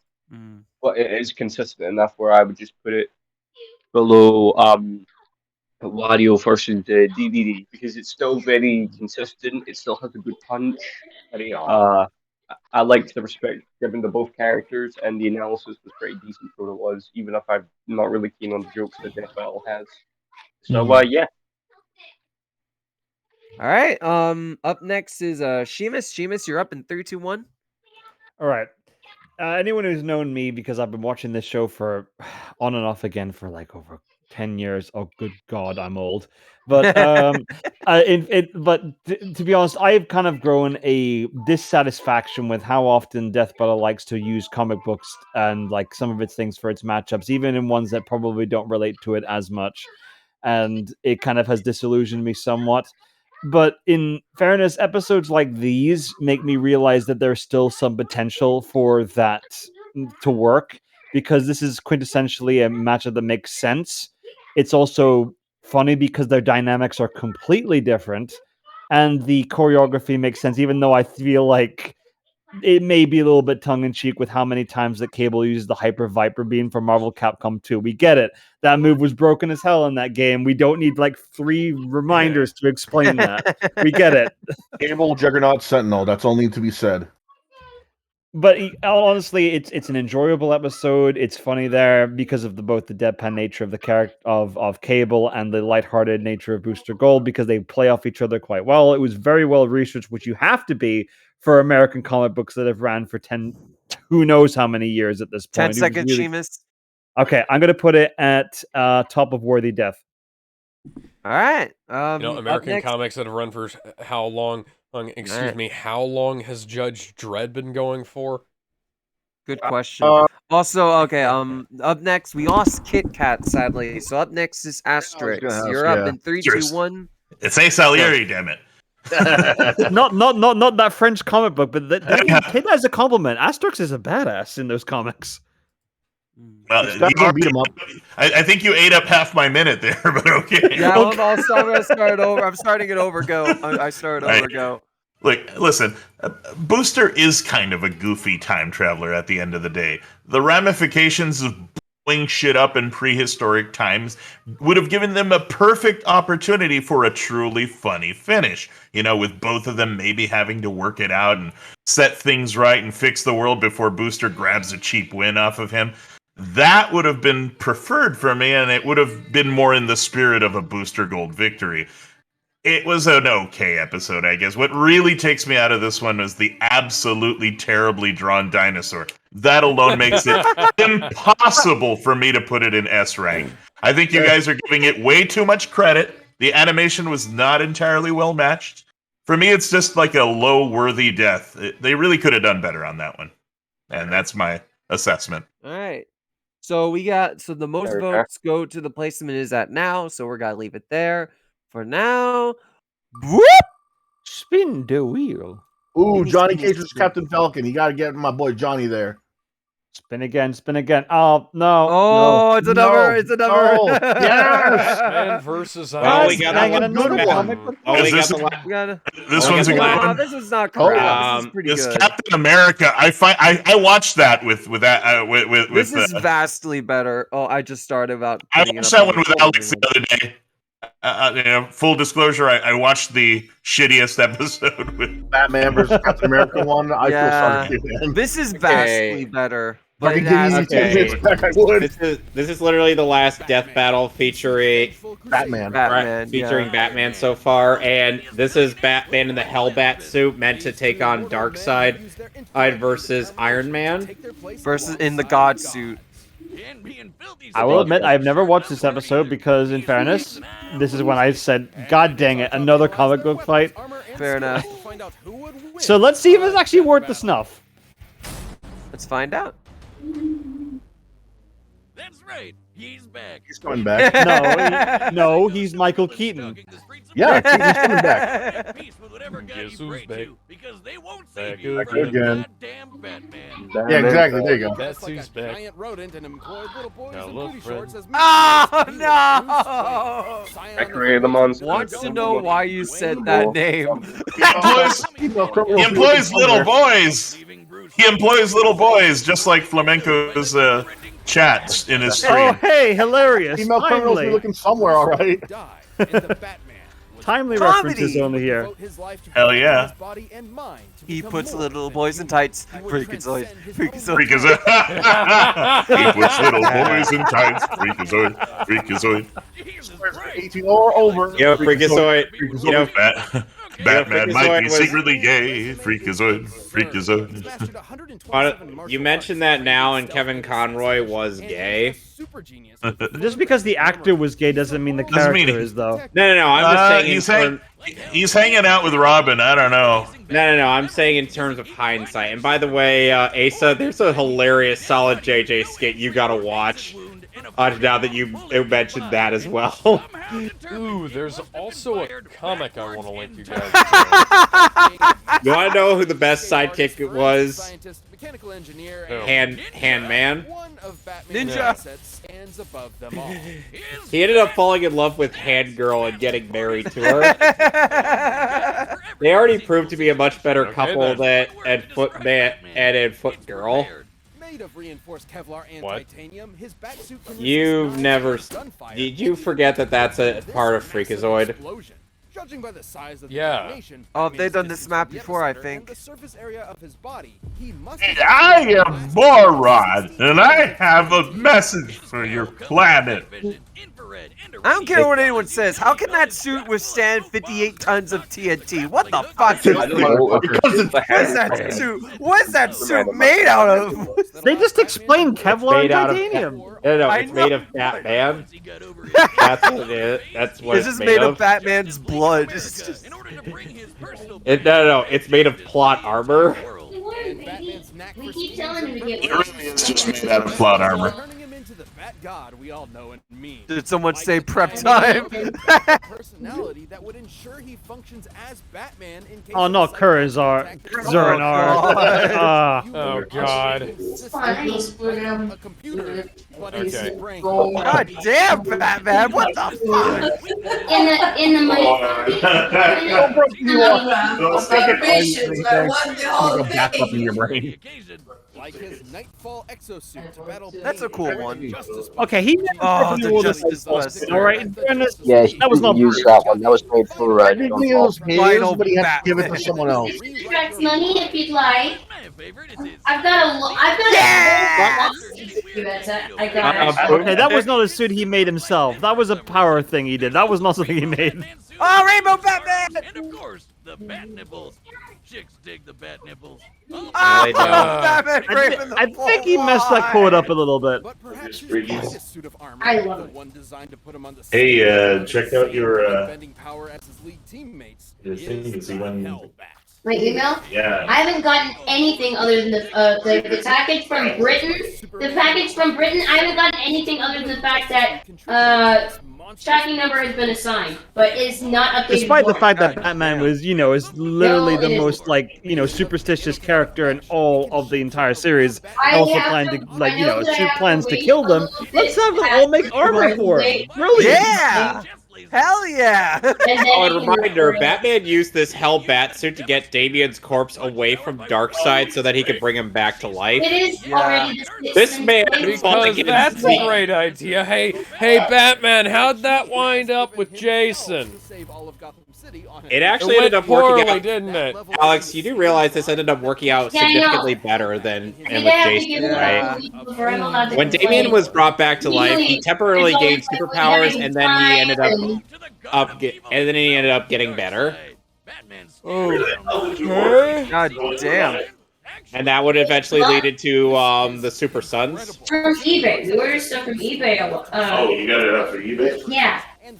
But it is consistent enough where I would just put it below Wario versus DDD, because it's still very consistent. It still has a good punch. I liked the respect given to both characters, and the analysis was pretty decent for what it was, even if I'm not really keen on the jokes that Death Battle has. So, yeah. All right. Up next is Sheamus. Sheamus, you're up in 3, 2, 1. All right. Anyone who's known me, because I've been watching this show for on and off again for like over 10 years. Oh, good God, I'm old. But to be honest, I've kind of grown a dissatisfaction with how often Death Battle likes to use comic books and like some of its things for its matchups, even in ones that probably don't relate to it as much. And it kind of has disillusioned me somewhat. But in fairness, episodes like these make me realize that there's still some potential for that to work, because this is quintessentially a matchup that makes sense. It's also funny because their dynamics are completely different, and the choreography makes sense, even though I feel like it may be a little bit tongue-in-cheek with how many times that Cable uses the Hyper Viper Beam from Marvel Capcom 2. We get it. That move was broken as hell in that game. We don't need like 3 reminders to explain that. We get it. Cable, Juggernaut, Sentinel. That's all need to be said. But honestly, it's an enjoyable episode. It's funny there because of both the deadpan nature of the character of Cable and the lighthearted nature of Booster Gold, because they play off each other quite well. It was very well researched, which you have to be for American comic books that have ran for 10, who knows how many years at this point. 10 seconds, Seamus. Okay, I'm gonna put it at top of Worthy Death. All right. American comics that have run for how long? Excuse me. How long has Judge Dredd been going for? Good question. Also, okay. Up next, we lost Kit Kat, sadly. So up next is Asterix. You're up in 3, 2, 1. It's Asalieri, damn it. not that French comic book, but take that as a compliment. Asterix is a badass in those comics. Well, I think you ate up half my minute there, but okay. Yeah, I'm gonna start over. I'm starting it over. Go. I started over. Go. Look, listen. Booster is kind of a goofy time traveler at the end of the day. The ramifications of blowing shit up in prehistoric times would have given them a perfect opportunity for a truly funny finish. You know, with both of them maybe having to work it out and set things right and fix the world before Booster grabs a cheap win off of him. That would have been preferred for me, and it would have been more in the spirit of a Booster Gold victory. It was an okay episode, I guess. What really takes me out of this one was the absolutely terribly drawn dinosaur. That alone makes it impossible for me to put it in S rank. I think you guys are giving it way too much credit. The animation was not entirely well matched. For me, it's just like a low worthy death. They really could have done better on that one. And that's my assessment. All right. So the most votes go to the placement it is at now, so we're gonna leave it there for now. Whoop! Spin the wheel. Ooh, Johnny Cage's Captain Falcon. You gotta get my boy Johnny there. Spin again, spin again. Oh no! Oh, no, it's another. It's another. No. Yes. Man versus Oh, we got another one. Oh, we got This one's a good one. This is not correct. This is pretty good. Captain America. I watched that with that This is vastly better. Oh, I just started about. I watched that one with Alex the other day. Full disclosure, I watched the shittiest episode with Batman versus Captain America one. I feel sorry for him. This is vastly better. But it This is literally the last death battle featuring Batman. Batman so far, and this is Batman in the Hellbat suit meant to take on Darkseid versus Iron Man versus in the God suit. I will admit I've never watched this episode because, in fairness, this is when I said, "God dang it, another comic book fight." Fair enough. So let's see if it's actually worth the snuff. Let's find out. That's right. He's back. He's coming back. No, he's Michael Keaton. Yeah, Keaton's coming back. Guess who's back? Because they won't save Back you again. goddamn Batman. Yeah, exactly. There you go. That's who's back. Giant rodent and employed little boys Now in look, booty friend. shorts as Oh no! I created the monster. Wants to know why you said that name. He employs little boys. He employs little boys, just like Flamenco's chats in his stream. Oh, hey, hilarious! Female criminals be looking somewhere, all right. Timely references only here. Hell yeah. He puts little boys in tights. Freakazoid. Freakazoid. He puts little boys in tights. Freakazoid. 18 or over. Yo, Freakazoid. You know, Batman might be secretly gay. Freakazoid. You mentioned that now, and Kevin Conroy was gay. Just because the actor was gay doesn't mean the character is, though. No. I'm just saying he's hanging out with Robin. I don't know. No. I'm saying in terms of hindsight. And by the way, Asa, there's a hilarious Solid JJ skit you gotta watch. Now that you mentioned that as well. Ooh, there's also a comic I want to link you guys to. You want to know who the best sidekick was? Handman. Ninja. He ended up falling in love with Hand Girl and getting married to her. They already proved to be a much better couple than Foot Girl. Made of reinforced Kevlar and titanium, his batsuit can You've never... Did you forget that that's a part of Freakazoid? Judging by the size of the Yeah. animation, Oh, they've done Batman's this map distance before, I from the think. epicenter and the surface area of his body, he must I am Moron, and I have a message for your planet. I don't care what anyone says. How can that suit withstand 58 tons of TNT? What the fuck? What is that suit made out of? They just explained Kevlar and Made out of titanium. No, I it's know. made of Batman. That's what it is. That's what It's it's just made of of. Batman's blood. No, it's made of plot armor. We keep telling him to get It really is just made out of plot armor. turning him into the Bat God we all know and mean. Did someone say prep time? Personality that would ensure he functions as Batman in case Oh, of not a Kurazar. Oh god. a computer, but Okay. his brain. God damn, Batman! What the fuck? in the money. Back up in your brain. Like his Nightfall exosuit to battle That's a cool one. Justice Okay, he never Oh, the wore Justice All Buster. right, in fairness, Yeah, he that was not didn't use that one. That was made for Technically, it was his, Final but he had to give it to Batman. someone else. Extract money if you'd like. I've got a I got Okay, that was not a suit he made himself. That was a power thing he did. That was not something he made. Oh, Rainbow Batman! And of course, the bat nipples. Chicks dig the bat nipples. Oh, I know. Batman breaking the I think he messed that quote up a little bit. But perhaps his brightest suit of armor, I love the it. one designed to put him on the Hey, same check out your, bending power as his league teammates. your thing, you can see when- Hellbat. My email? Yeah. I haven't gotten anything other than the package from Britain. The package from Britain, I haven't gotten anything other than the fact that tracking number has been assigned, but it's not updated. Despite the for- fact that Batman was, is literally No, the it is. most, superstitious character in all of the entire series, I also have planned to- to, I know that I shoot have to plans to wait kill a them. little bit Let's have them past all make armor for him. Wednesday. Brilliant. Yeah! Hell yeah! And then Oh, I and can reminder, record it. Batman used this Hellbat suit to get Damian's corpse away from Darkseid so that he could bring him back to life. It is Yeah. already This man fought Because against that's a me. great idea. Hey, Batman, how'd that wind up with Jason? To save all of Gotham City on It It actually went ended up working poorly, out. didn't it? Alex, you do realize this ended up working out Yeah, I know. significantly better than I think with I have to Jason, give it right? a week before I'm allowed to When play. Damian was brought back to life, he temporarily It's gained always superpowers, like and then he ended up and- getting better. Okay. God damn. And that would eventually lead to the Super Sons. From eBay. We ordered stuff from eBay. Oh, you got it up for eBay? Yeah. and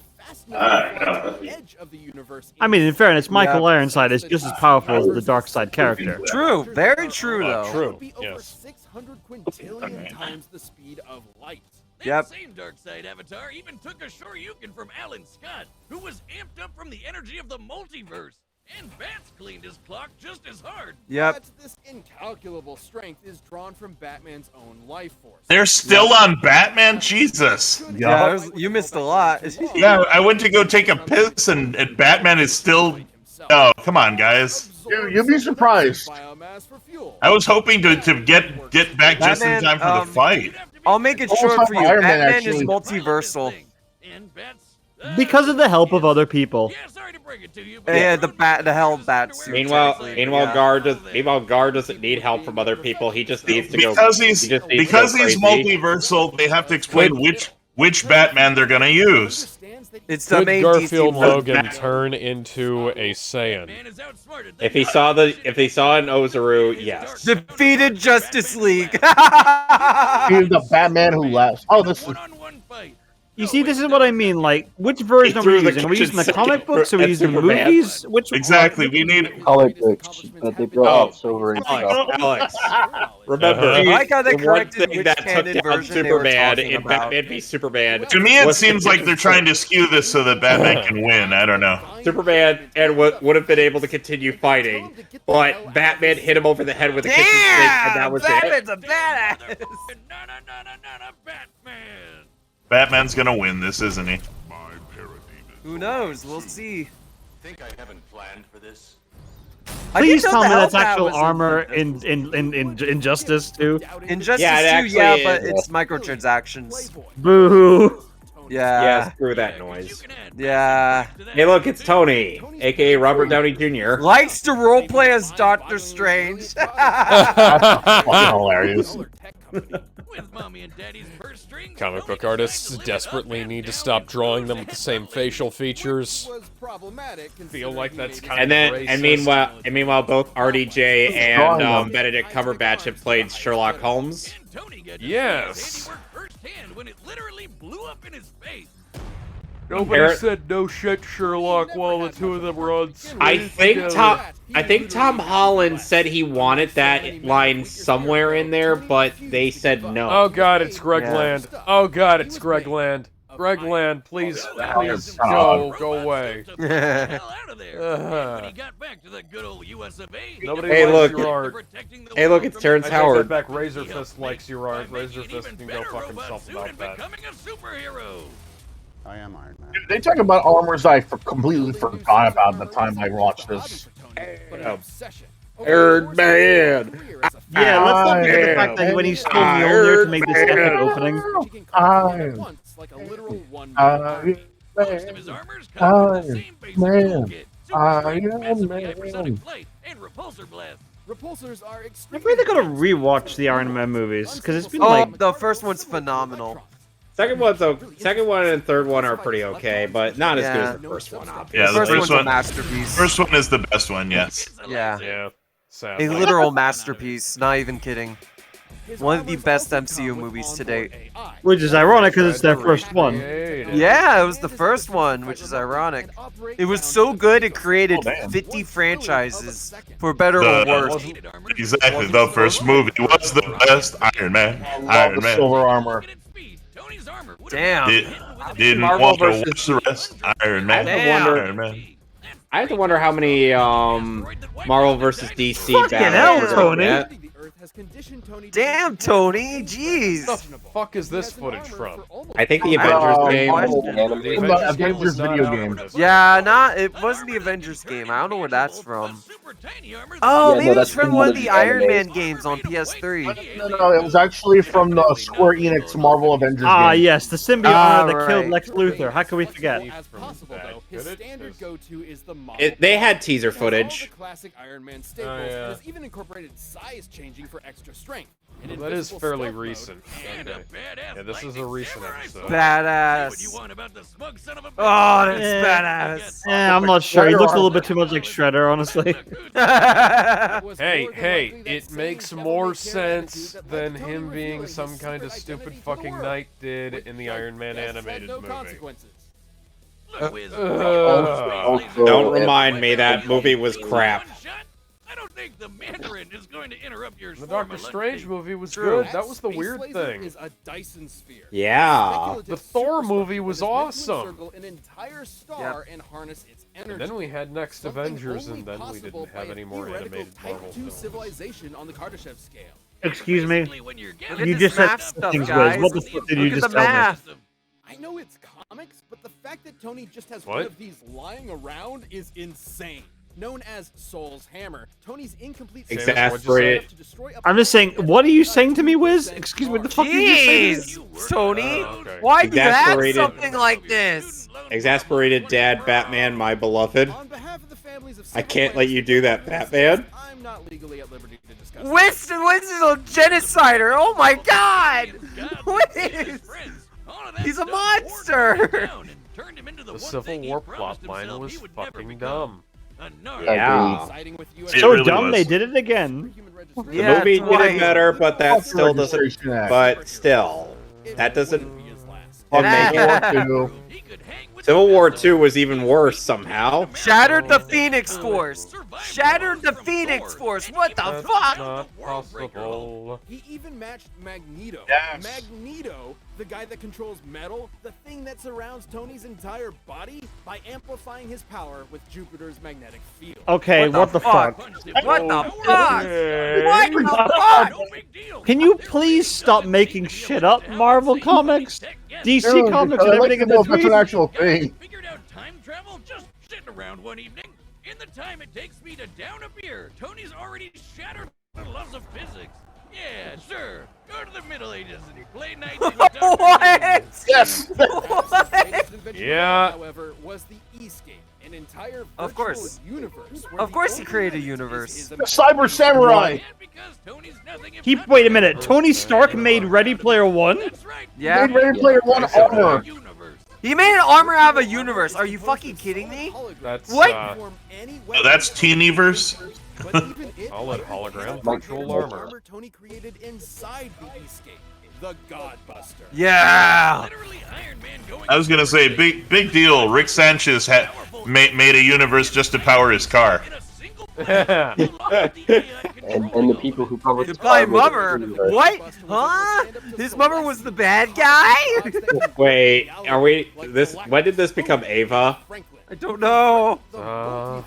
Edge of the universe. I mean, in fairness, Michael Ironside is just as powerful as the Darkseid character. True, very true though. True. Be over Yes. 600 quintillion times the speed of light. Yep. That same Darkseid avatar even took a Shoryuken from Alan Scott, who was amped up from the energy of the multiverse. And Bats cleaned his clock just as hard. Yep. But this incalculable strength is drawn from Batman's own life force. They're still on Batman? Jesus. Yeah, you missed a lot. Yeah, I went to go take a piss and Batman is still... Oh, come on, guys. Dude, you'll be surprised. Biomass for fuel. I was hoping to get back just in Batman, time for the fight. I'll make it Also, short for you. Iron Man, Batman is actually. multiversal. And Bats... Because of the help of other people. Yeah, sorry to break it to you, but... Yeah, the hell bat suit. Meanwhile, technically, meanwhile, yeah. Gar doesn't need help from other people. He just needs to go. Because he he's just needs to go crazy. multiversal, they have to explain which Batman they're gonna use. It's the Could main Garfield DC Logan turn into a Saiyan? Man is outsmarted. If he saw an Ozaru, yes. Defeated Justice League. He's the Batman who laughs. Oh, this is One-on-one fight. You see, this is what I mean. Like, which version are we using? Are we using the comic books? Are we using the Superman. movies? Which Exactly, we need... comic books, but they brought up Silver and stuff. Alex, remember, I like how they the one corrected thing which that took canon down version they were Superman talking in about. Batman v Superman. To me, it was seems like they're trying to skew this so that Batman can win. I don't know. Superman and would have been able to continue fighting, but Batman hit him over the head with a kitchen sink, and that was it. Batman's a badass. No, Batman. Batman's gonna win this, isn't he? Who knows? We'll see. Think I haven't planned for this? Please tell me that's Hellbat actual was armor in Injustice too. Injustice Yeah, it 2, actually yeah, is. but it's microtransactions. Boo! Yeah. Screw that noise. Yeah. Hey, look, it's Tony, aka Robert Downey Jr. Likes to roleplay as Doctor Strange. Fucking hilarious. Comic book artists desperately need to stop drawing them with the same facial features. Feel like that's kind of racist. And meanwhile, both RDJ and Benedict Cumberbatch have played Sherlock Holmes. Yes. Nobody said no shit, Sherlock, while the two of them were on screen. I think Tom Holland said he wanted that line somewhere in there, but they said no. Oh god, it's Greg Land. Oh god, it's Greg Land. Greg Land, please go away. Nobody Hey, likes look. your art. Hey, look, it's Terrence I take Howard. that back. Razor Fist likes your art. Razor Fist can go fuck himself about that. I am Iron Man. Dude, they talk about armors I completely forgot about the time I watched this. Iron Man. Yeah, let's not forget the fact that when he stole Mjolnir to make this epic opening. I've really got to rewatch the Iron Man movies because it's been like the first one's phenomenal. Second one and third one are pretty okay, but not as good as the first one, obviously. Yeah, the first one's one, a masterpiece. First one is the best one, yes. Yeah. Sadly. A literal masterpiece, not even kidding. One of the best MCU movies to date. which is ironic because it's their first one. Yeah, it was the first one, which is ironic. It was so good it created 50 franchises, for better or worse. Exactly, the first movie was the best Iron Man. Iron Man. Silver armor. Damn. Didn't Marvel want to versus- watch the rest. Iron Man. Iron Man. I have to wonder how many Marvel versus DC Fucking hell, battles we're Tony. gonna get. Damn, Tony, jeez. What the fuck is this footage from? I think the Avengers game. The Avengers video game. Yeah, it wasn't the Avengers game. I don't know where that's from. Oh, maybe it's from one of the Iron Man games on PS3. No, it was actually from the Square Enix Marvel Avengers Ah, game. yes, the symbiote that killed right. Lex Luthor. How can we forget? They had teaser footage. Classic Iron Man Oh, yeah. has even incorporated size changing for extra strength. That is fairly recent. Okay. Yeah, this is a recent episode. Badass. Oh, that's badass. I'm not sure. He looks a little bit too much like Shredder, honestly. Hey, it makes more sense than him being some kind of stupid fucking knight did in the Iron Man animated movie. Don't remind me that movie was crap. I don't think the Mandarin is going to interrupt your The Doctor Strange movie was True. good. That was the weird thing. Is a Dyson sphere. Yeah. The Thor movie was awesome. Circle an entire star and harness its energy. And then we had Next Something Avengers, only and then we possible didn't have by any a more theoretical animated Type Marvel 2 films. civilization on the Kardashev scale. Excuse me. Look You at just this said math stuff, things, guys. Wiz. What the fuck did you Look at just the tell me? math. I know it's comics, but the fact that Tony just has What? one of these lying around is insane. Known as Soul's Hammer, Tony's incomplete Exasperated. to destroy a I'm just saying, what are you saying to me, Wiz? Excuse me, what the fuck did you say? Jeez, Tony. Okay. Why do you have Exasperated. something like this? Exasperated dad, Batman, my beloved. On behalf of the families of I can't let you do that, Batman. I'm not legally at liberty to discuss. Winston is a genocider. Oh my god. Wiz. He's a monster. The Civil War plotline was fucking dumb. Yeah. Siding with It So really dumb was. they did it again. The Yeah, movie did twice. it better, but that still doesn't. Registration Act. But still, that doesn't. Fuck Ah. World War II. Civil War II was even worse somehow. Shattered the Phoenix Force. Shattered the Phoenix Force. What the That's fuck? not possible. He even matched Magneto. Yes. Magneto, the guy that controls metal, the thing that surrounds Tony's entire body, by amplifying his power with Jupiter's magnetic field. Okay, what the fuck? What the fuck? Okay. What the fuck? No big deal. Can you please stop making shit up, Marvel Comics? DC Dude, Comics I'd and like everything to in know if that's an between? actual thing. Figured out time travel just sitting around one evening. In the time it takes me to down a beer, Tony's already shattered the laws of physics. Yeah, sure. Go to the Middle Ages and play knights. What? Yes. What? Yeah. However, was the Escape, an entire Of course. universe. Of course he created a universe. The Cyber Samurai. Wait a minute. Tony Stark made Ready Player One? Yeah. Made Ready Player One armor. He made an armor out of a universe. Are you fucking kidding me? That's What? Oh, that's Teeniverse. solid hologram virtual armor. Tony created inside the Escape, the Godbuster. Yeah. I was gonna say, big deal. Rick Sanchez made a universe just to power his car. And the people who covered Goodbye, Mother. What? Huh? His mother was the bad guy? Wait, are we this? When did this become Ava? I don't know. Oh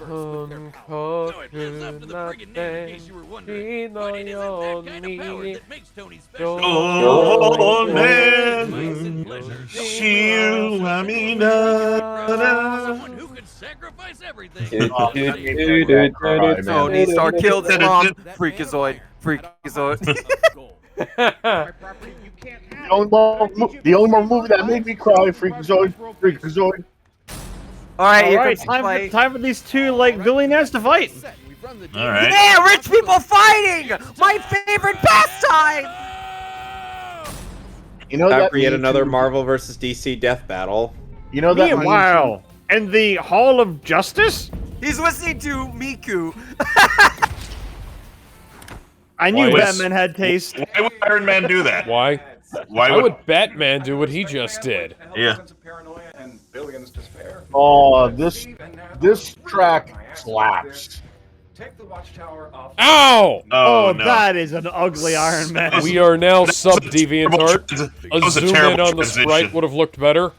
man, Tony Stark killed his mom. Freakazoid. Freakazoid. The only more movie that made me cry, Freakazoid. Freakazoid. Alright, time for these two billionaires to fight. All right. Yeah, rich people fighting! My favorite pastime! You know Time that for yet another Marvel versus DC death battle. You know that. Meanwhile, in the Hall of Justice, he's listening to Miku. I knew Batman had taste. Why would Iron Man do that? Why? Why would Batman do what he just did? Yeah. Oh, this track slaps. Ow! Oh, no. That is an ugly Iron Man. We are now sub-deviant art. That A was a zoom in terrible on the transition. sprite would have looked better.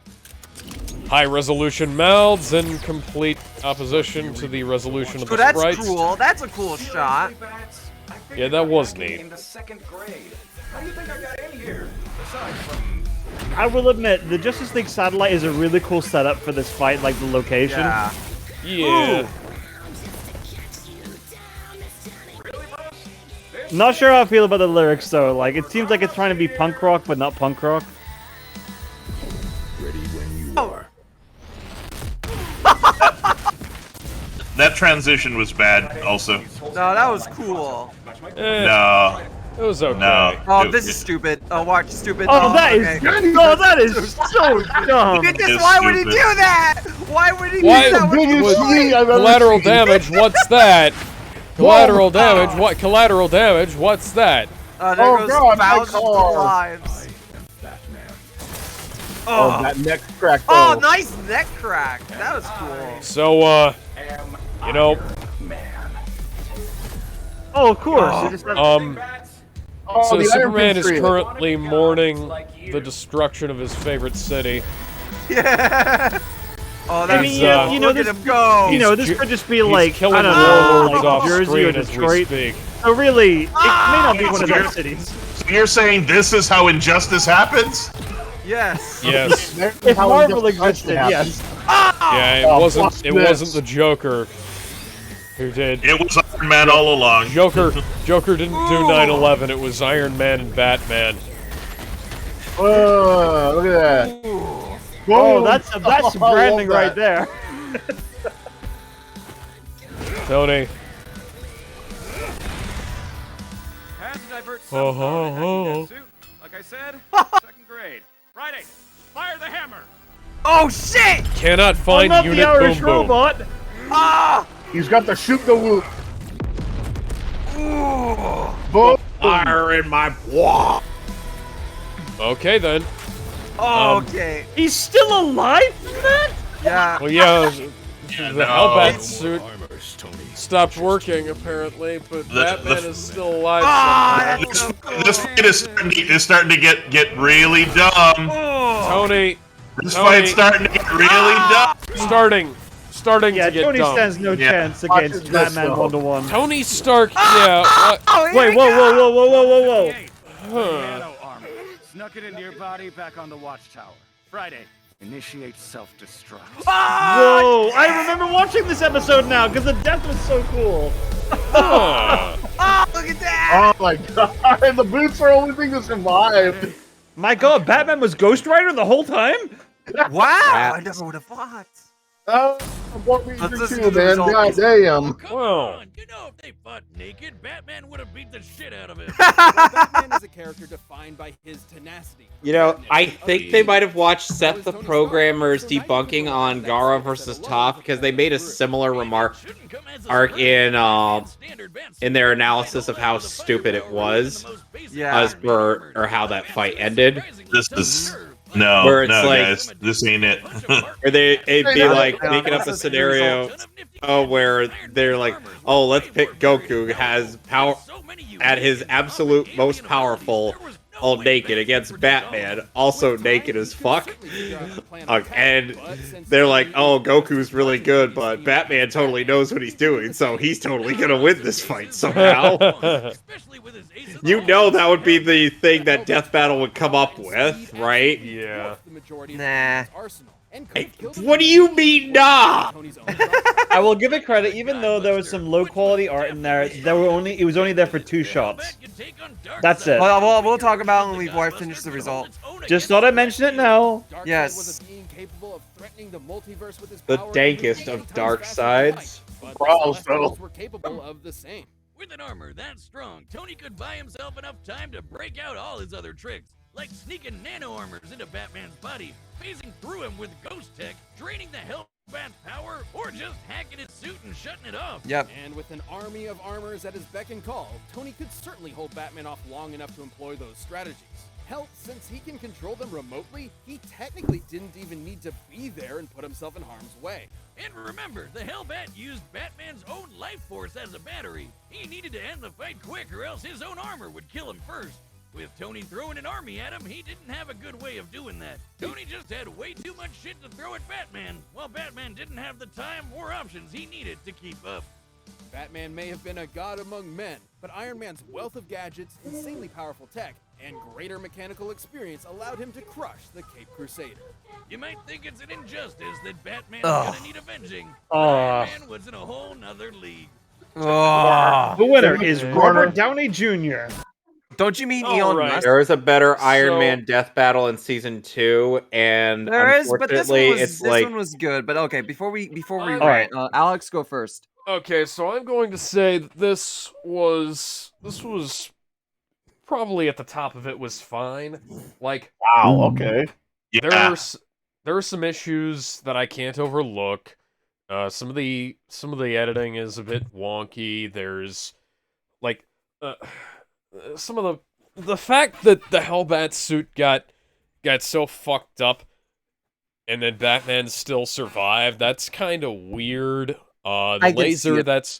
High resolution mouths in complete opposition to the resolution of the Oh, that's sprites. cool. That's a cool shot. Yeah, that was neat. I will admit, the Justice League satellite is a really cool setup for this fight, like the location. Yeah. Ooh. Not sure how I feel about the lyrics though. Like, it seems like it's trying to be punk rock, but not punk rock. That transition was bad. Also. No, that was cool. No. It was okay. No. Oh, this is stupid. Oh, watch, stupid. Oh, that okay. is no, that is so dumb. Why would he do that? Why would he do that? Collateral damage, what's that? Collateral damage, what? Collateral damage, what's that? There goes thousands of lives. Oh, that neck crack. Oh, nice neck crack. That was cool. So, you know. Oh, of course. So Superman is currently mourning the destruction of his favorite city. Yeah. Oh, that's you know, this, go. You know, this could just be like, killing I don't know, warlords off Jersey or screen as we Detroit. speak. So really, it may not be one of those cities. So you're saying this is how injustice happens? Yes. Yes. If Marvel existed, yes. Yeah, it wasn't the Joker who did. It was Iron Man all along. Joker didn't do 9/11. It was Iron Man and Batman. Whoa, look at that. Oh, that's branding right there. Tony. Had to divert Oh, oh, suit. Like I said, second grade. Friday, fire the hammer. Oh shit! Cannot find not unit the Irish boom boom. robot. Ah! He's got the shoot the whoop. Boom. Fire in my wall. Okay then. Oh, okay. He's still alive, man? Yeah. Well, yeah. The no. Hellbat suit stopped working apparently, but Batman is still alive. Ah, This fight is starting to get really dumb. Tony. This fight's starting to get really dumb. Starting to get Tony dumb. stands no chance against Batman 1-to-1. Tony Stark, yeah. Wait, whoa. Nano armor. Snuck it into your body, back on the watchtower. Friday, initiate self-destruct. Whoa, I remember watching this episode now, because the death was so cool. Oh, look at that! Oh my god, the boots are the only thing that survived. My god, Batman was Ghost Rider the whole time? Wow, I never would have thought. Oh, what we Let's do listen too, to the man. result. God damn. Come Well. on, you know if they fought naked, Batman would have beat the shit out of him. Batman is a character defined by his tenacity. You know, I think they might have watched Seth the Programmer's debunking on Gara versus Toph because they made a similar remark in their analysis of how stupid it was, as per or how that fight ended. This is no, Where it's no, like- guys, this ain't it. Or it'd be like making up a scenario, where they're like, oh, let's pick Goku, who has power at his absolute most powerful, all naked, against Batman, also naked as fuck. And they're like, oh, Goku's really good, but Batman totally knows what he's doing, so he's totally gonna win this fight somehow. You know that would be the thing that Death Battle would come up with, right? Yeah. Nah. Hey, what do you mean, nah? I will give it credit, even though there was some low quality art in there. It was only there for 2 shots. That's it. Well, we'll talk about it when we finish the result. Just thought I'd mention it now. Yes. The dankest of dark sides. Were capable of the same. With an armor that strong, Tony could buy himself enough time to break out all his other tricks, like sneaking nano armors into Batman's body, phasing through him with ghost tech, draining the Hellbat's power, or just hacking his suit and shutting it off. Yep. And with an army of armors at his beck and call, Tony could certainly hold Batman off long enough to employ those strategies. Hell, since he can control them remotely, he technically didn't even need to be there and put himself in harm's way. And remember, the Hellbat used Batman's own life force as a battery. He needed to end the fight quick or else his own armor would kill him first. With Tony throwing an army at him, he didn't have a good way of doing that. Tony just had way too much shit to throw at Batman, while Batman didn't have the time or options he needed to keep up. Batman may have been a god among men, but Iron Man's wealth of gadgets, insanely powerful tech, and greater mechanical experience allowed him to crush the Cape Crusader. You might think it's an injustice that Batman's gonna need avenging. Oh. Iron Man was in a whole nother league. Oh. The winner is Robert Downey Jr. Don't you mean All Elon right. Musk? There was a better Iron So- Man death battle in season 2, and There is, but this unfortunately, one was it's like was good. But okay, before we All rant, Alex, go first. Okay, so I'm going to say that this was probably at the top of it was fine. Like, Wow, okay. Yeah. there are some issues that I can't overlook. Some of the editing is a bit wonky. There's like some of the fact that the Hellbat suit got so fucked up and then Batman still survived. That's kind of weird. The I can see laser, it. that's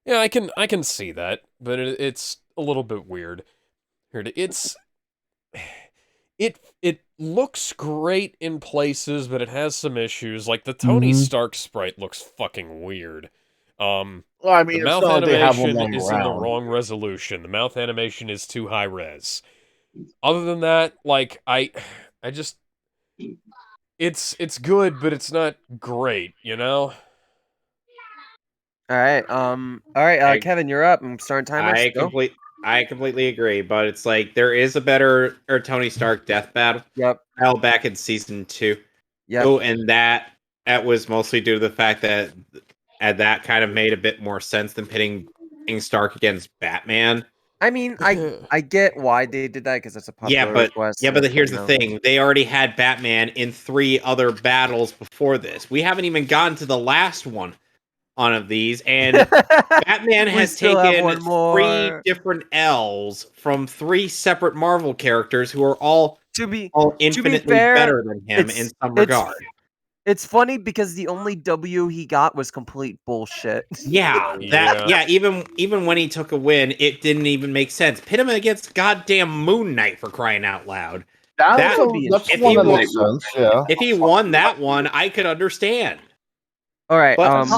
yeah, I can see that, but it's a little bit weird. It looks great in places, but it has some issues. Like the Tony Stark sprite looks fucking weird. Well, I mean, The it's mouth not like they have one animation lying is in the around. wrong resolution. The mouth animation is too high res. Other than that, like I just it's good, but it's not great, you know? All right, Kevin, you're up. I'm starting timers. Go. I completely agree, but it's like there is a better Tony Stark death battle. Yep. Back in season 2. Yep. Oh, and that was mostly due to the fact that that kind of made a bit more sense than pitting Stark against Batman. I mean, I get why they did that because it's a popular request. But here's the thing: they already had Batman in 3 other battles before this. We haven't even gotten to the last one of these, and Batman has taken 3 different L's from 3 separate Marvel characters who are all infinitely better than him in some regard. It's funny because the only W he got was complete bullshit. Even when he took a win, it didn't even make sense. Pit him against goddamn Moon Knight, for crying out loud. That's one that makes sense, yeah. If he won that one, I could understand. All right, but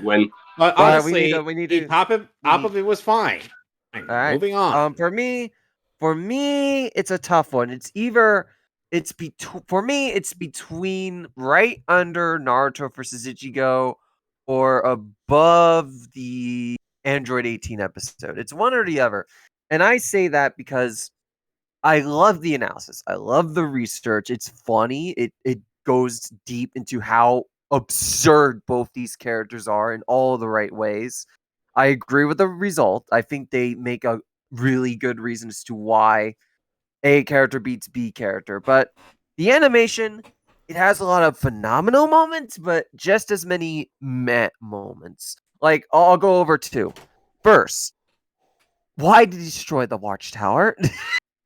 win. But honestly, we need to top of it was fine. All right. Moving on. For me, it's a tough one. It's between right under Naruto versus Ichigo or above the Android 18 episode. It's one or the other. And I say that because I love the analysis. I love the research. It's funny. It goes deep into how absurd both these characters are in all the right ways. I agree with the result. I think they make a really good reason as to why A character beats B character. But the animation, it has a lot of phenomenal moments, but just as many meh moments. Like, I'll go over two. First, why did he destroy the watchtower?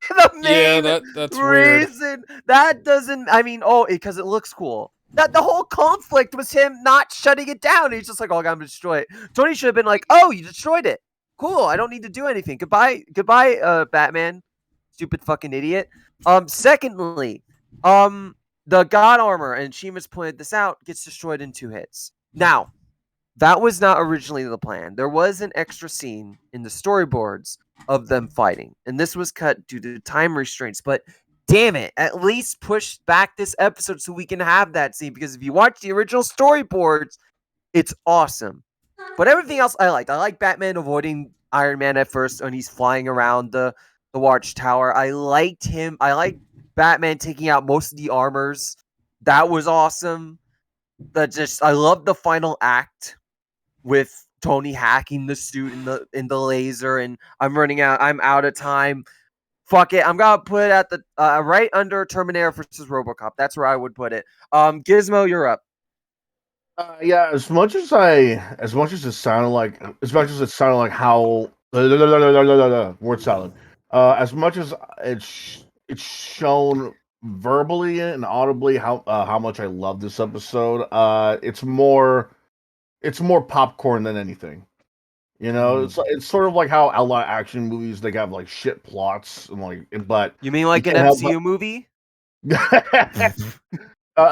The main that's weird. reason that doesn't. I mean, because it looks cool. That the whole conflict was him not shutting it down. He's just like, "Oh, I'm gonna destroy it." Tony should have been like, "Oh, you destroyed it. Cool. I don't need to do anything. Goodbye, Batman. Stupid fucking idiot." Secondly, the God armor, and Shima's pointed this out, gets destroyed in 2 hits. Now, that was not originally the plan. There was an extra scene in the storyboards of them fighting, and this was cut due to time restraints. But damn it, at least push back this episode so we can have that scene, because if you watch the original storyboards, it's awesome. But everything else I liked. I like Batman avoiding Iron Man at first when he's flying around the watchtower. I liked him. I liked Batman taking out most of the armors. That was awesome. I love the final act with Tony hacking the suit in the laser, and I'm out of time. Fuck it, I'm gonna put it at the right under Terminator versus RoboCop. That's where I would put it. Gizmo, you're up. Yeah, as much as it sounded like how word salad. As much as it's shown verbally and audibly how much I love this episode. It's more popcorn than anything. You know, it's sort of like how a lot of action movies, they have like shit plots and but you mean like an can't MCU movie?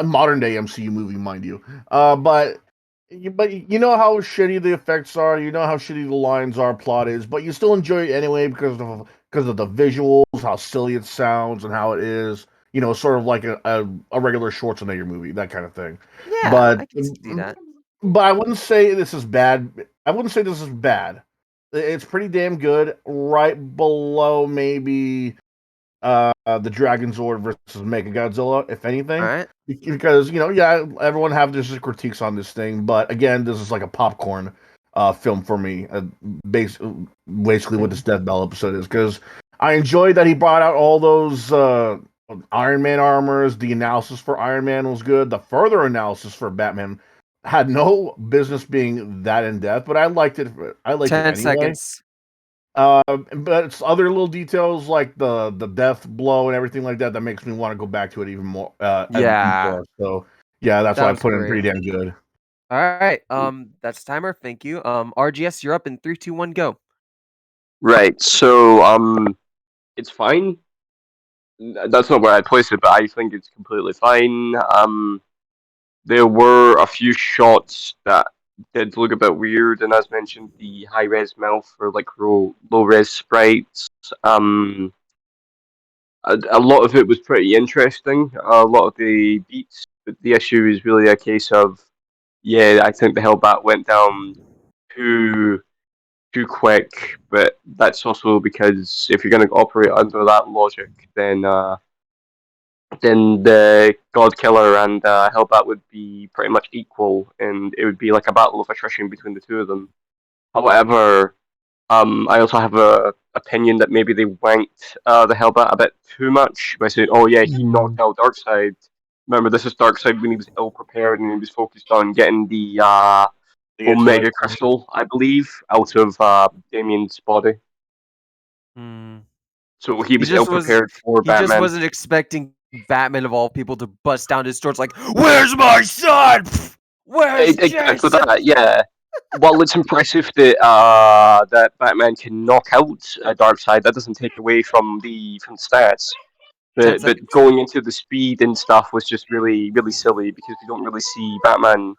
Modern day MCU movie, mind you. But you know how shitty the effects are, you know how shitty the lines are, plot is, but you still enjoy it anyway because of the visuals, how silly it sounds, and how it is. You know, sort of like a regular Schwarzenegger movie, that kind of thing. Yeah, but I can see that. But I wouldn't say this is bad. I wouldn't say this is bad. It's pretty damn good. Right below maybe the Dragon Zord versus Mechagodzilla, if anything. All right. Because everyone have their critiques on this thing, but again, this is like a popcorn film for me. Basically, what this Death Bell episode is, because I enjoyed that he brought out all those Iron Man armors. The analysis for Iron Man was good. The further analysis for Batman had no business being that in depth, but I liked it. I liked 10 it anyway. seconds. But it's other little details like the death blow and everything like that makes me want to go back to it even more. More. So yeah, that's why I put in pretty damn good. All right. That's timer. Thank you. RGS, you're up in 3, 2, 1, go. Right. So it's fine. That's not where I'd place it, but I think it's completely fine. There were a few shots that did look a bit weird, and as mentioned, the high res mouth for like low res sprites. A lot of it was pretty interesting. A lot of the beats, but the issue is really a case of, I think the Hellbat went down too quick, but that's also because if you're going to operate under that logic, then the God Killer and Hellbat would be pretty much equal, and it would be like a battle of attrition between the two of them. However, I also have a opinion that maybe they wanked the Hellbat a bit too much by saying, "Oh yeah, he knocked out Darkseid." Remember, this is Darkseid when he was ill prepared and he was focused on getting the Omega Crystal, I believe, out of Damien's body. So he was ill prepared for Batman. He just wasn't expecting Batman of all people to bust down his door. It's like, "Where's my son? Where's exactly Jason?" that? Yeah. While it's impressive that that Batman can knock out Darkseid, that doesn't take away from the stats. But going into the speed and stuff was just really, really silly because we don't really see Batman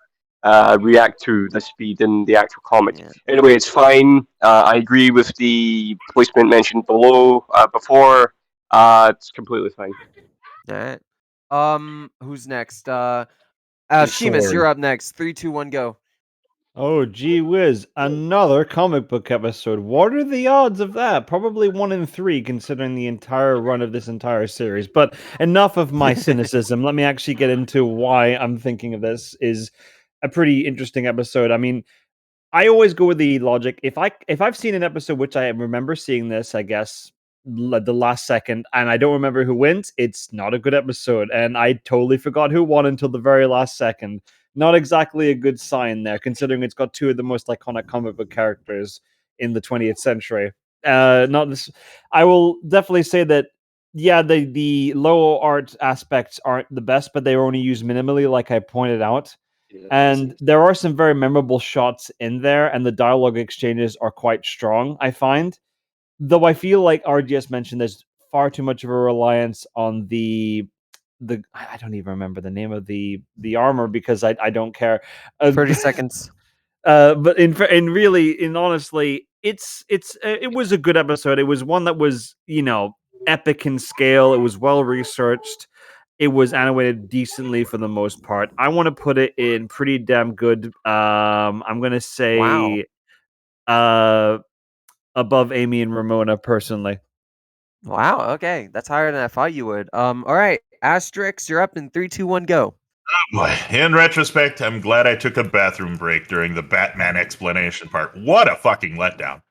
react to the speed in the actual comic. Yeah. Anyway, it's fine. I agree with the placement mentioned before. It's completely fine. All right. Who's next? Seamus, you're up next. 3, 2, 1, go. Oh, gee whiz. Another comic book episode. What are the odds of that? Probably 1 in 3, considering the entire run of this entire series. But enough of my cynicism. Let me actually get into why I'm thinking of this is a pretty interesting episode. I mean, I always go with the logic. If I've seen an episode which I remember seeing this, I guess the last second, and I don't remember who wins, it's not a good episode. And I totally forgot who won until the very last second. Not exactly a good sign there, considering it's got two of the most iconic comic book characters in the 20th century. Not this. I will definitely say that. Yeah, the low art aspects aren't the best, but they were only used minimally, like I pointed out. And there are some very memorable shots in there, and the dialogue exchanges are quite strong, I find. Though I feel like RGS mentioned there's far too much of a reliance on the I don't even remember the name of the armor because I don't care. 30 seconds. But in honestly, it was a good episode. It was one that was, epic in scale. It was well researched. It was animated decently for the most part. I want to put it in pretty damn good. I'm gonna say, above Amy and Ramona personally. Wow. Okay, that's higher than I thought you would. All right, Asterix, you're up in 3, 2, 1, go. Boy, in retrospect, I'm glad I took a bathroom break during the Batman explanation part. What a fucking letdown.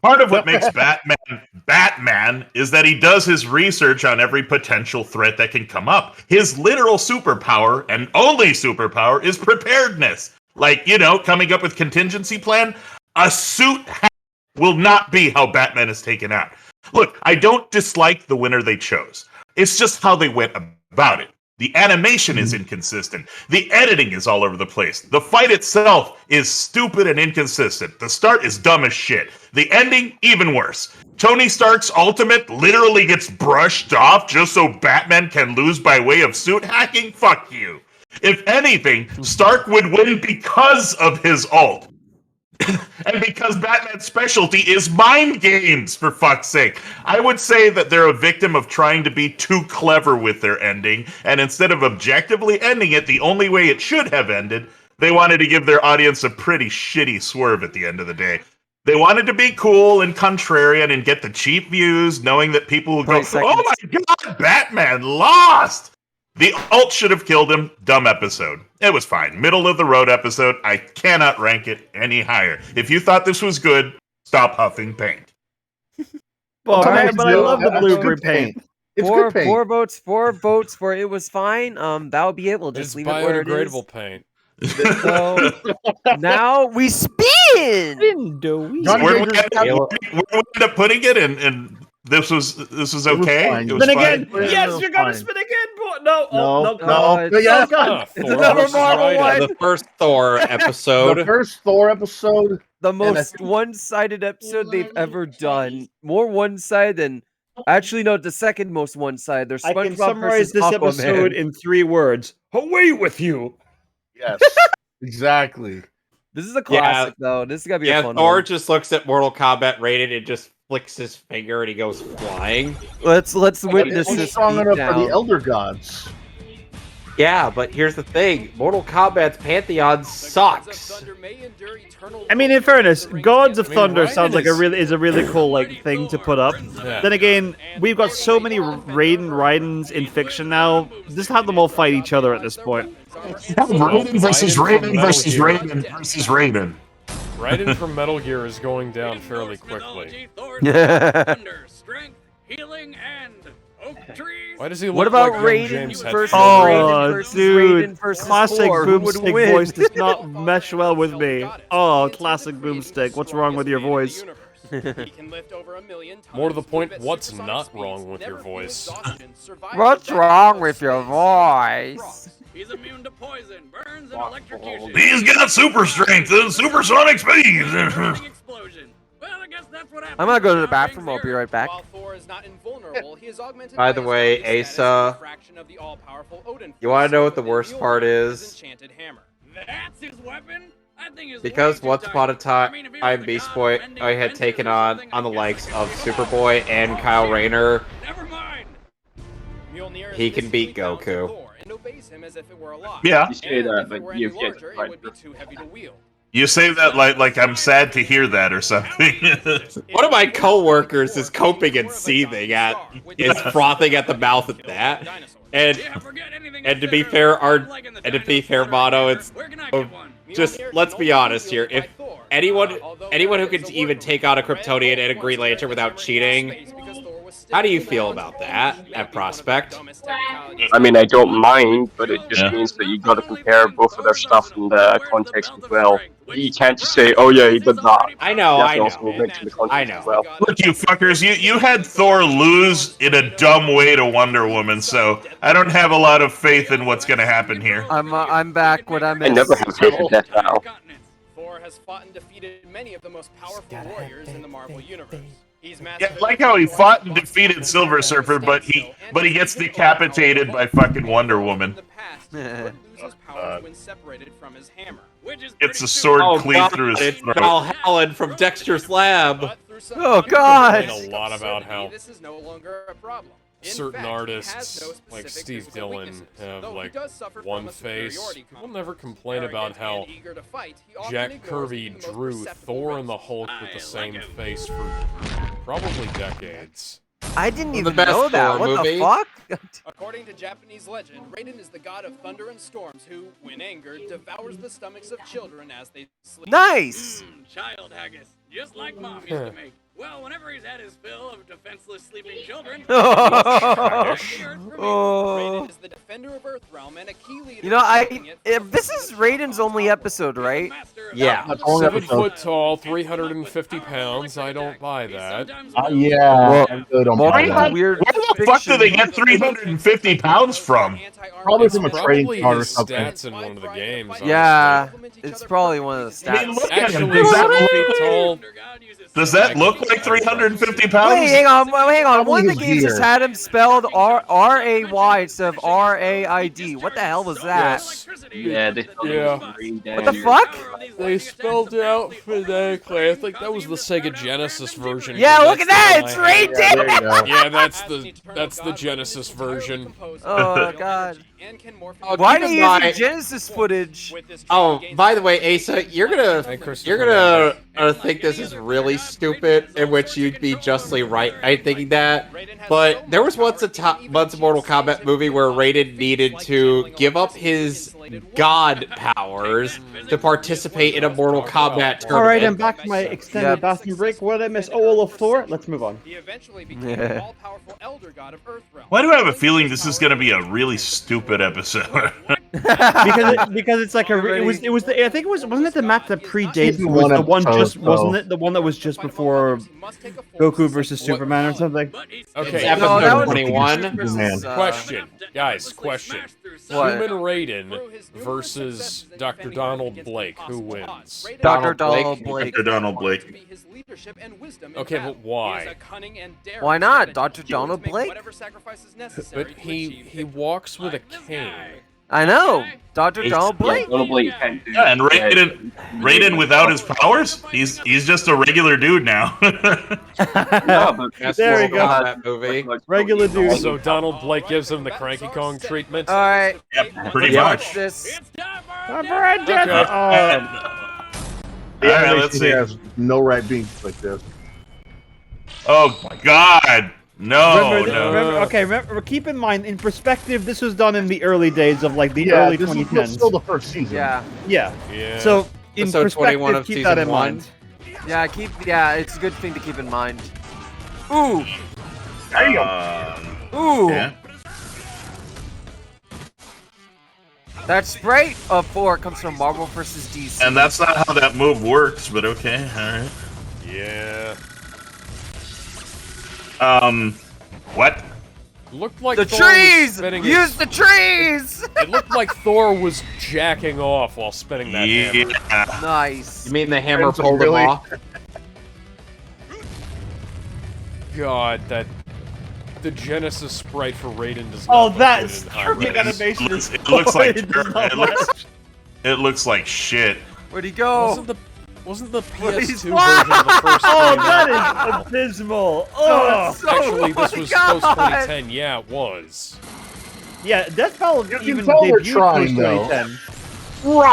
Part of what makes Batman is that he does his research on every potential threat that can come up. His literal superpower, and only superpower, is preparedness. Like, coming up with contingency plan. A suit will not be how Batman is taken out. Look, I don't dislike the winner they chose. It's just how they went about it. The animation is inconsistent. The editing is all over the place. The fight itself is stupid and inconsistent. The start is dumb as shit. The ending, even worse. Tony Stark's ultimate literally gets brushed off just so Batman can lose by way of suit hacking? Fuck you. If anything, Stark would win because of his ult. And because Batman's specialty is mind games, for fuck's sake. I would say that they're a victim of trying to be too clever with their ending, and instead of objectively ending it the only way it should have ended, they wanted to give their audience a pretty shitty swerve at the end of the day. They wanted to be cool and contrarian and get the cheap views, knowing that people will go, oh my god, Batman lost! The ult should have killed him. Dumb episode. It was fine. Middle of the road episode. I cannot rank it any higher. If you thought this was good, stop huffing paint. But I love the blueberry paint. It's good paint. 4 votes. 4 votes for it was fine. That would be it. We'll just leave it where it is. Biodegradable paint. So now we spin. Where we end up putting it, and this was okay. It was then fine. again, yes, you're gonna spin again. No. It's another Marvel one. The first Thor episode. The first Thor episode. The most one-sided episode they've ever done. More one-sided than. Actually, no, the second most one-sided. There's SpongeBob I can summarize versus this Aquaman. episode in 3 words. Away with you. Yes, exactly. This is a classic, though. This is gonna be a fun Thor one. just looks at Mortal Kombat rated and just flicks his finger and he goes flying. Let's witness It's this strong enough for beatdown. the Elder Gods. Yeah, but here's the thing: Mortal Kombat's pantheon sucks. I mean, in fairness, Gods of Thunder Raiden sounds like a really cool thing to put up. Yeah. Then again, we've got so many Raidens in fiction now. Just have them all fight each other at this point. Raiden versus Raiden versus Raiden versus Raiden. Raiden from Metal Gear is going down fairly quickly. Why does he look What about like Raiden James versus dude, Raiden versus classic Thor? Who would boomstick win? voice does not mesh well with me. Oh, classic boomstick. What's wrong with your voice? More to the point, what's not wrong with your voice? What's wrong with your voice? He's immune to poison, burns, and electrocution. He's got super strength and supersonic speed. Explosion. Well, I guess that's what happened. I'm gonna go to the bathroom. I'll be right back. By the way, Asa, you want to know what the worst part is? That's his weapon? That thing is Because way too once upon a time, if he was I'm a Beast god Boy, bending I had fences taken or on something, the I'd likes be of like, Superboy and Kyle Rayner. Never mind. He can beat Goku. Yeah. You say that, but you have yet to fight. You say that like I'm sad to hear that or something. One of my coworkers is coping and seething is frothing at the mouth at that. And to be fair, Mono, it's just let's be honest here. If anyone who can even take on a Kryptonian and a Green Lantern without cheating, how do you feel about that at Prospect? I mean, I don't mind, but it just means that you got to compare both of their stuff in the context as well. You can't just say, "Oh yeah, he did that." I know. Mention the context as well. Look, you fuckers, you had Thor lose in a dumb way to Wonder Woman, so I don't have a lot of faith in what's going to happen here. I'm back. What I missed. I never have faith in Death Battle. Thor has fought and defeated many of the most powerful warriors in the Marvel universe. Yeah, I like how he fought and defeated Silver Surfer, but he gets decapitated by fucking Wonder Woman. It's a sword cleave through his throat. Valhallan from Dexter's Lab. Oh God! A lot about how this is no longer a problem. certain artists, like Steve Dillon, have like one face. We'll never complain about how Jack Kirby drew Thor and the Hulk with the same face for probably decades. I didn't even know that. What the fuck? According to Japanese legend, Raiden is the god of thunder and storms who, when angered, devours the stomachs of children as they sleep. Nice! Child haggis, just like Mom used to make. Well, whenever he's had his fill of defenseless sleeping children, Raiden is the defender of Earthrealm and a key leader. You know, if this is Raiden's only episode, right? Yeah. 7 foot tall, 350 pounds. I don't buy that. Yeah. I really don't buy that. Where the fuck do they get 350 pounds from? Probably from a trading Probably card or his something. stats in one of the games. Yeah, it's probably one of the stats. I mean, look at him. Actually, 7 feet tall. Does that look like 350 pounds? Wait, hang on. One of the his games just gear. had him spelled R-A-Y instead of R-A-I-D. What the hell was that? Yeah, they What the fuck? They spelled it out phonetically. I think that was the Sega Genesis version. Yeah, 'cause look at that's that! the It's one I had. Raiden! There you go. Yeah, that's the Genesis version. Oh god. Oh, Why keep are in they mind- using Genesis footage? Oh, by the way, Asa, you're gonna think this is really stupid, in which you'd be justly right. I'm thinking that, but there was once a Mortal Kombat movie where Raiden needed to give up his god powers to participate in a Mortal Kombat tournament. All right, I'm back from my extended bathroom break. What did I miss? Oh, all of Thor. Let's move on. He eventually became the all-powerful elder god of Earthrealm. Why do I have a feeling this is going to be a really stupid episode? because it's like it was I think it wasn't it the match that predates the one just wasn't it the one that was just before Goku versus Superman or something? Okay, Episode that was 21. question, guys, question. What? Human Raiden versus Dr. Donald Blake. Who wins? Dr. Donald Blake. Dr. Donald Blake. Okay, but why? Why not? Dr. Donald Blake? But he walks with a cane. I know. Dr. Donald Blake? Yeah, and Raiden without his powers? He's just a regular dude now. There you go. That movie. Regular dude. So Donald Blake gives him the Cranky Kong treatment? Alright. Yep, pretty Watch much. this. Alright, let's see. Has no right being like this. Oh God, no. Remember, keep in mind, in perspective, this was done in the early days of like the Yeah, early this 2010s. is still the first season. Yeah. Yeah. Yeah. So in Episode 21 perspective, of keep that in season 1. mind. Yeah, it's a good thing to keep in mind. Ooh. Damn. Ooh. Yeah. That sprite of 4 comes from Marvel vs. DC. And that's not how that move works, but okay, alright. Yeah. What? Looked like the Thor was trees! spinning Use the trees! It looked like Thor was jacking off while spinning that hammer. Yeah. Nice. You mean the hammer Friends are pulled him really- off? God, the Genesis sprite for Raiden does Oh, not that's look good in perfect IRAS. animation. It looks like It it looks like shit. Where'd he go? Wasn't the He's- PS2 version of the first Oh, game that out? is abysmal. Oh, Oh, that's so- Actually, this oh my was God. post 2010. Yeah, it was. yeah, Death Battle You can even tell they're debuted trying, post though. 2010.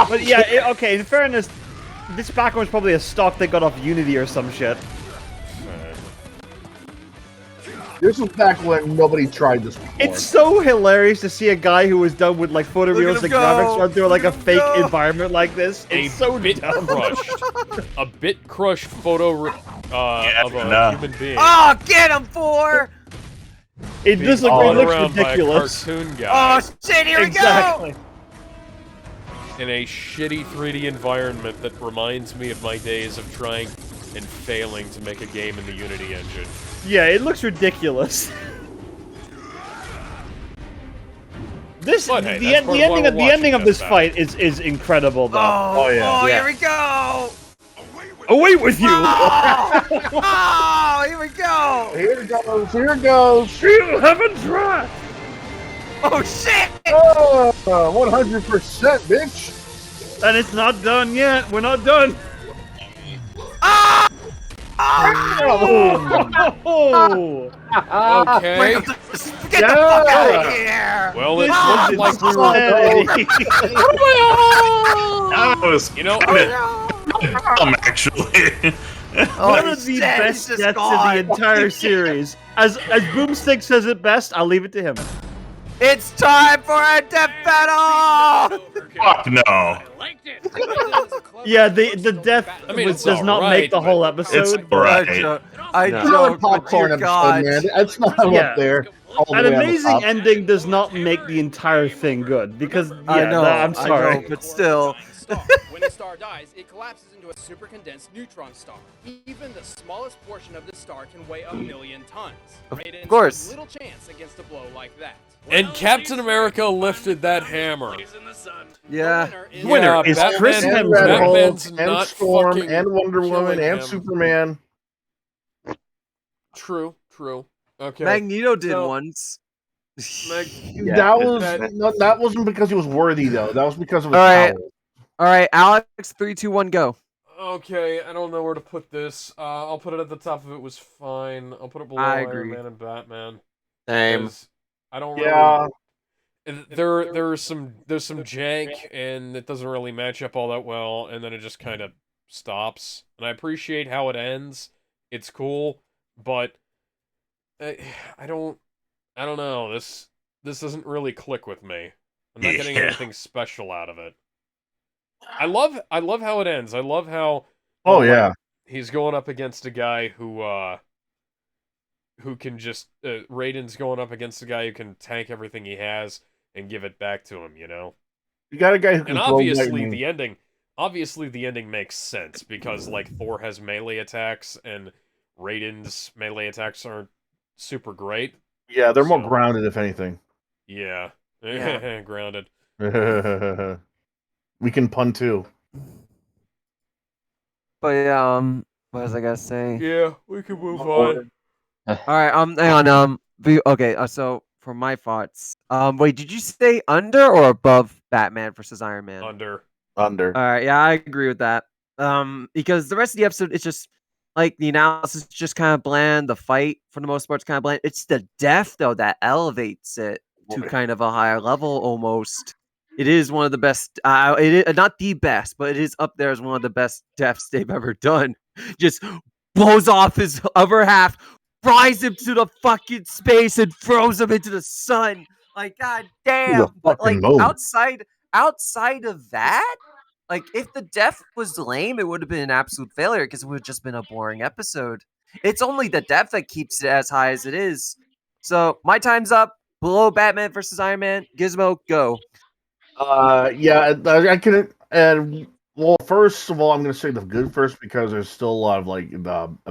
But yeah, okay. In fairness, this background is probably a stock they got off Unity or some shit. This was back when nobody tried this before. It's so hilarious to see a guy who was done with like photorealistic graphics run through like a fake environment like this. It's so bit dumb. crushed. A bit crushed photo of a human being. Oh, get him, Thor! It just looks around ridiculous. by a cartoon guy. Oh shit! Here Exactly. we go. In a shitty 3D environment that reminds me of my days of trying and failing to make a game in the Unity engine. Yeah, it looks ridiculous. This But, hey, the that's part of why ending we're of watching this this fight is incredible though. Oh, here we go. Away with you! Oh, here we go. Here goes, here goes. You haven't tried. Oh shit! Oh, 100%, bitch. And it's not done yet. We're not done. Ah! Oh! Okay. Get the fuck out of here! Well, it This looks was like we were. insanity. That was dumb, actually. One of the best deaths in the entire series. As Boomstick says it best, I'll leave it to him. It's time for a death battle! Fuck no. Yeah, the death I mean, does it's not alright, make the but whole It's episode. alright. I Another joke, but popcorn dear episode, God. man. That's not Yeah. up there. all the An way on the amazing top. ending does not make the entire thing good because I know, I'm sorry. I know, but still. When a star dies, it collapses into a super condensed neutron star. Even the smallest portion of the star can weigh 1,000,000 tons. Raiden course. stood little chance against a blow like that. And Captain America lifted that hammer. Yeah. Winner is Batman- Chris And Hemsworth. Red Hulk, Batman's and not Storm, fucking and Wonder Woman, killing and him. Superman. True. Okay. Magneto did So- once. That wasn't because he was worthy though. That was because of his Alright. power. All right, Alex, 3, 2, 1, go. Okay, I don't know where to put this. I'll put it at the top of it was fine. I'll put it below I Iron agree. Man and Batman. Same. 'Cause I don't Yeah. really. There's some jank and it doesn't really match up all that well, and then it just kind of stops. And I appreciate how it ends. It's cool, but I don't know. This doesn't really click with me. I'm not getting Yeah. anything special out of it. I love how it ends. I love how Oh yeah. he's going up against a guy who can just Raiden's going up against a guy who can tank everything he has and give it back to him, you know. You got a guy who can And throw obviously lightning. the ending makes sense because like Thor has melee attacks and Raiden's melee attacks aren't super great. Yeah, they're more So- grounded if anything. Yeah. Yeah. Grounded. We can pun too. But what was I gonna say? Yeah, we can move on. All right, hang on, okay, so for my thoughts, wait, did you say under or above Batman versus Iron Man? Under. All right, yeah, I agree with that. Because the rest of the episode, it's just like the analysis is just kind of bland. The fight, for the most part, is kind of bland. It's the death though that elevates it to kind of a higher level almost. It is one of the best. It is not the best, but it is up there as one of the best deaths they've ever done. Just blows off his other half, flies him to the fucking space, and throws him into the sun. Like, god damn! But like fucking move. outside of that, like if the death was lame, it would have been an absolute failure because it would have just been a boring episode. It's only the death that keeps it as high as it is. So my time's up. Below Batman versus Iron Man. Gizmo, go. Yeah, I can. And well, first of all, I'm going to say the good first because there's still a lot of like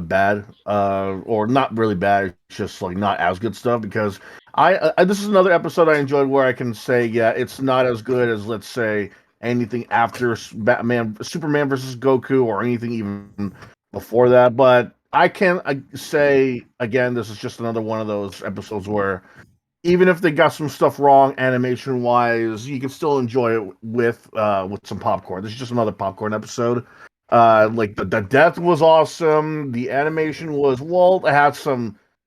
bad, or not really bad, it's just like not as good stuff. Because I this is another episode I enjoyed where I can say, yeah, it's not as good as let's say anything after Superman versus Goku, or anything even before that. But I say again, this is just another one of those episodes where, even if they got some stuff wrong animation wise, you can still enjoy it with some popcorn. This is just another popcorn episode. Like the death was awesome. The animation was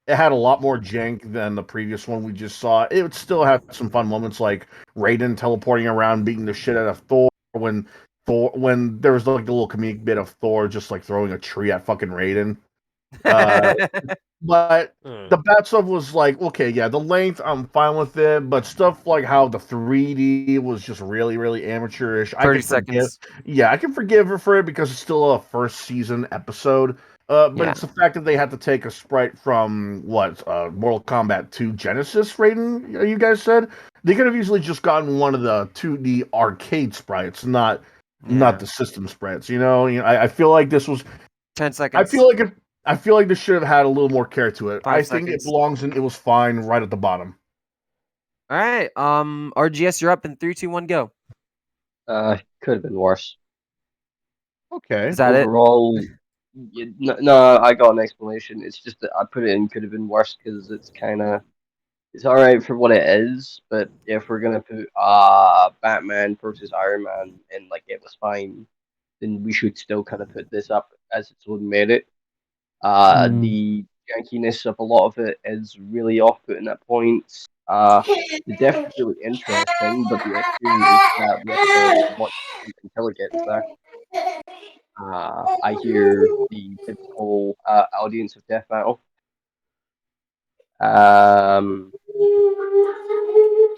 it had a lot more jank than the previous one we just saw. It still had some fun moments like Raiden teleporting around, beating the shit out of Thor when Thor, when there was like a little comedic bit of Thor just like throwing a tree at fucking Raiden. But the bat stuff was like, okay, yeah, the length, I'm fine with it, but stuff like how the 3D was just really, really amateurish. 30 seconds. I can forgive her for it because it's still a first season episode. But it's the fact that they had to take a sprite from Mortal Kombat 2 Genesis, Raiden, you guys said? They could have easily just gotten one of the 2D arcade sprites, not the system sprites. You know, I feel like this was 10 seconds. I feel like this should have had a little more care to it. 5 I think it belongs in. It was fine right at the bottom. All right. RGS, you're up in 3, 2, 1, go. Could have been worse. Okay. Is that Overall, no, I got an explanation. It's just that I put it in could have been worse because it's alright for what it is, but if we're gonna put Batman versus Iron Man and like it was fine, then we should still kind of put this up as its own merit. The jankiness of a lot of it is really off-putting at points. The death is really interesting, but the issue is that we have to watch until it gets there. I hear the typical audience of death battle.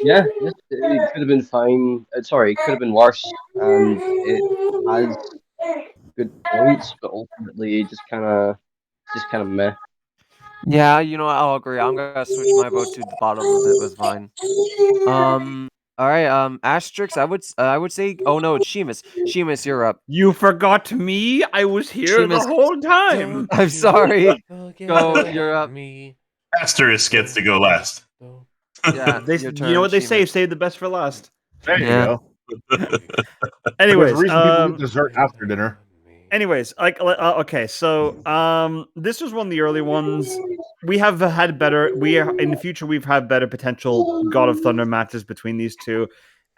Yeah, it could have been fine. Sorry, it could have been worse, and it has good points, but ultimately it just kind of meh. Yeah, you know what? I'll agree. I'm gonna switch my vote to the bottom of it was fine. All right. Asterix. I would say. Oh no, it's Sheamus. Sheamus, you're up. You forgot me. I was here the whole time. I'm sorry. Go. You're up. Asterisk gets to go last. Yeah. You know what they say? Save the best for last. There you go. Anyways, There's a reason people eat dessert after dinner. Anyways, okay, so this was one of the early ones. We have had better. In the future we've had better potential God of Thunder matches between these two,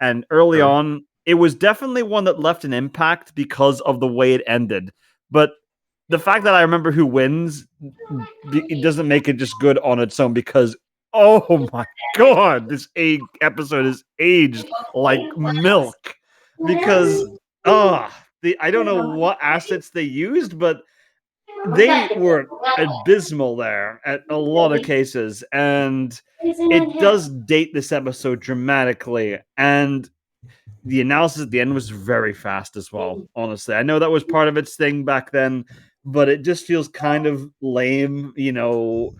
and early on it was definitely one that left an impact because of the way it ended. But the fact that I remember who wins, it doesn't make it just good on its own because oh my god, this episode is aged like milk because I don't know what assets they used, but they were abysmal there at a lot of cases, and it does date this episode dramatically, and the analysis at the end was very fast as well, honestly. I know that was part of its thing back then, but it just feels kind of lame, you know.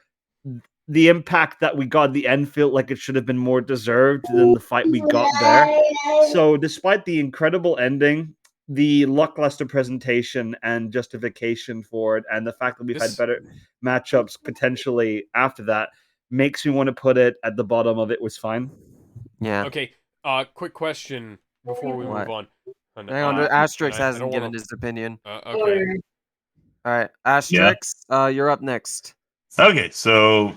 The impact that we got at the end felt like it should have been more deserved than the fight we got there. So despite the incredible ending, the lackluster presentation and justification for it, and the fact that we've had better matchups potentially after that, makes me want to put it at the bottom of it was fine. Yeah. Okay. Quick question before we move on. Hang on, Asterix hasn't given his opinion. Okay. All right, Asterix, you're up next. Okay, so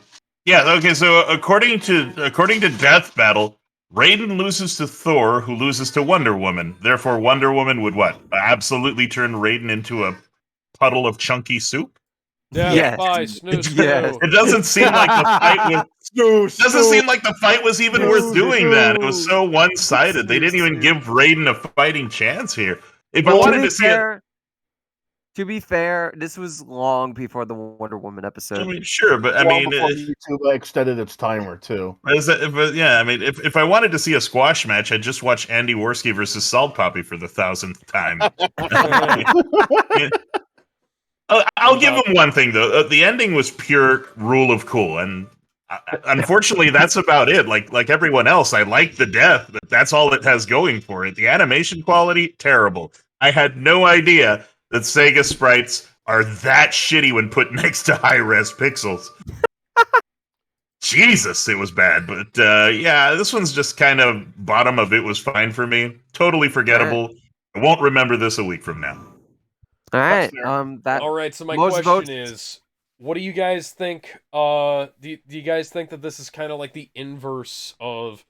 according to Death Battle, Raiden loses to Thor, who loses to Wonder Woman. Therefore, Wonder Woman would what? Absolutely turn Raiden into a puddle of chunky soup? Yeah. It doesn't seem like the fight was even worth doing that. It was so one-sided. They didn't even give Raiden a fighting chance here. If I wanted to see it. To be fair, this was long before the Wonder Woman episode. I mean, sure, but I mean, YouTube extended its timer too. If I wanted to see a squash match, I'd just watch Andy Worski versus Salt Poppy for the 1,000th time. I'll give him one thing though. The ending was pure rule of cool, and unfortunately, that's about it. Like everyone else, I like the death, but that's all it has going for it. The animation quality, terrible. I had no idea that Sega sprites are that shitty when put next to high-res pixels. Jesus, it was bad. But this one's just kind of bottom of it was fine for me. Totally forgettable. I won't remember this a week from now. All right. All right, so my question is, what do you guys think? Do you guys think that this is kind of like the inverse of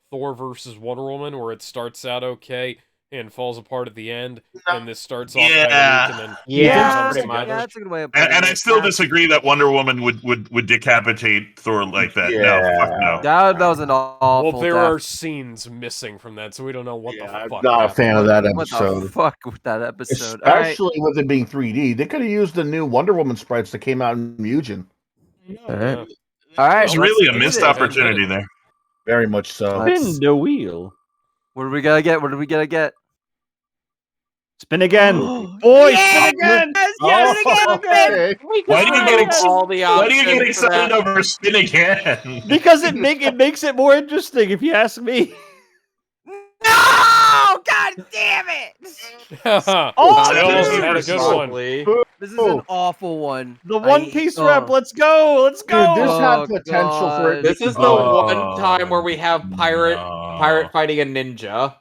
Thor versus Wonder Woman, where it starts out okay, and falls apart at the end, and this starts off Yeah. kind of weak, and then pretty much. Yeah, that's a good way of putting And I it. still disagree that Wonder Woman would decapitate Thor like that. No, fuck no. That was an awful. Well, there death. are scenes missing from that, so we don't know what the I'm fuck. not a happened. fan of that What the episode. fuck with that episode? All right. Especially with it being 3D. They could have used the new Wonder Woman sprites that came out in Mugen. All right. All right. It's really a missed opportunity there. Very much so. Spin the wheel. What are we gonna get? What are we gonna get? Spin again. Boy, spin again. Okay. Why do you get all the Why do you get options for excited that? over spin again? Because it makes it more interesting, if you ask me. No! God damn it! Oh, Oh, had a good one. This is an awful one. The One Piece rep. Let's go. Let's go. Dude, this Oh, had potential for it. This is the one time where we have pirate fighting a ninja.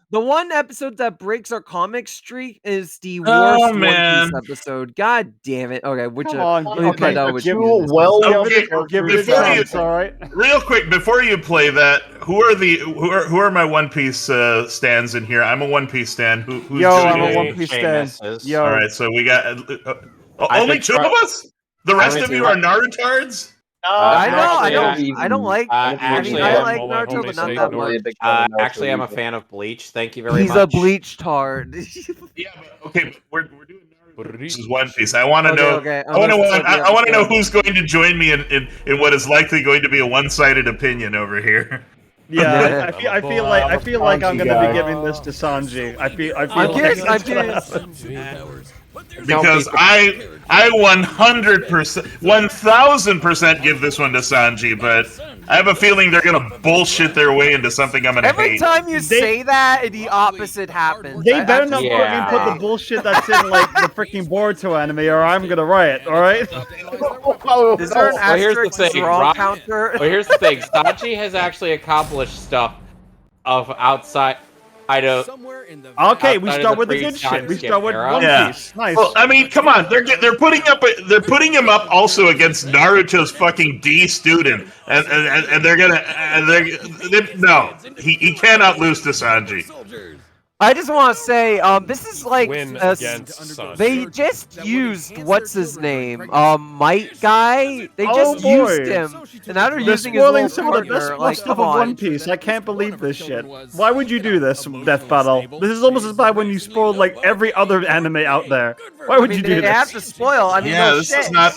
The one episode that breaks our comic streak is the worst Oh, One man. Piece episode. God damn it. Okay, which Come on. let me Okay, find out which give one it this well, is. give it a Before you- chance, all right? Real quick, before you play that, who are my One Piece stands in here? I'm a One Piece stan. Who's Yo, I'm joining a me? One Piece stan. Yo. All right, so we got I only think two of us. The rest of you are Narutards. I don't like. Actually, I I'm like all my Naruto, homies but not say that Naruto. much. Actually, I'm a fan of Bleach. Thank you very He's much. a bleached tard. Yeah, but okay, but we're doing Naruto. This is One Piece. I want to know. Okay. I want to know who's going to join me in what is likely going to be a one-sided opinion over here. Yeah, I feel like I'm gonna guy. be giving this to Sanji. I feel I'm like curious. that's I'm gonna curious. happen. Because I 100%, 1000% give this one to Sanji, but I have a feeling they're gonna bullshit their way into something I'm gonna Every hate. time you say that, the opposite happens. They better not Yeah. fucking put the bullshit that's in like the freaking Boruto anime, or I'm gonna riot. All right. Is there an Well, here's the asterisk thing, wrong Rock- counter? Well, here's the thing. Sanji has actually accomplished stuff of outside. Okay, we outside of start the with the good pre-time shit. We skip start with era. One Yeah. Piece. Nice. Well, I mean, come on, they're putting him up also against Naruto's fucking D student, and no, he cannot lose to Sanji. I just want to say, this is like Win a- against Sanji. they just used what's his name, Might guy. They just Oh, boy. used him, and now they're They're using his spoiling little some of the partner. best Like, stuff come of One on. Piece. I can't believe this shit. Why would you do this, Death Battle? This is almost as bad when you spoiled like every other anime out there. Why would I mean, you do they have this? to spoil. I mean, Yeah, no this shit. is not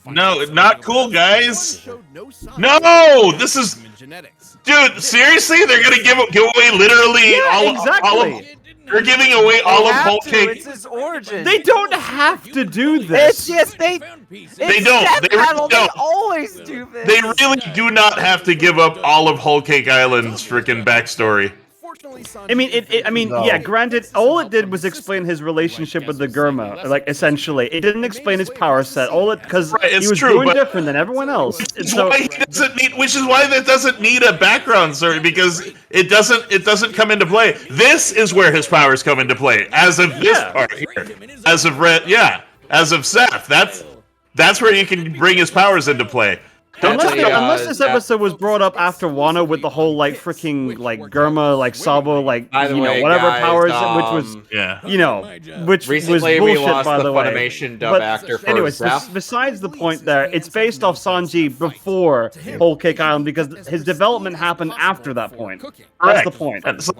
no, not cool, guys. No, this is, dude. Seriously, they're gonna give away literally all of. They're giving away all of Whole Cake. It's his origin. They don't have to do this. It's just they don't. Death They really Battle, don't. They always do this. They really do not have to give up all of Whole Cake Island's freaking backstory. I mean, yeah. Granted, all it did was explain his relationship with the Gurma, like essentially. It didn't explain his power set. All it because Right, it's he was true, doing but- different than everyone else. And Which is so, why he doesn't need. Which is why that doesn't need a background story, because it doesn't come into play. This is where his powers come into play. As of this part here, as of as of Seth, that's where you can bring his powers into play. unless this episode was brought up after Wano with the whole like freaking like Gurma, like Sabo, like By the you know way, whatever guys, powers, which was Yeah. you know, which Recently, was we bullshit lost by the the way. Funimation dub But actor for anyways, Zeph. besides the point there, it's based off Sanji before Whole Cake Island because his development happened after that point. That's Correct. the point. So,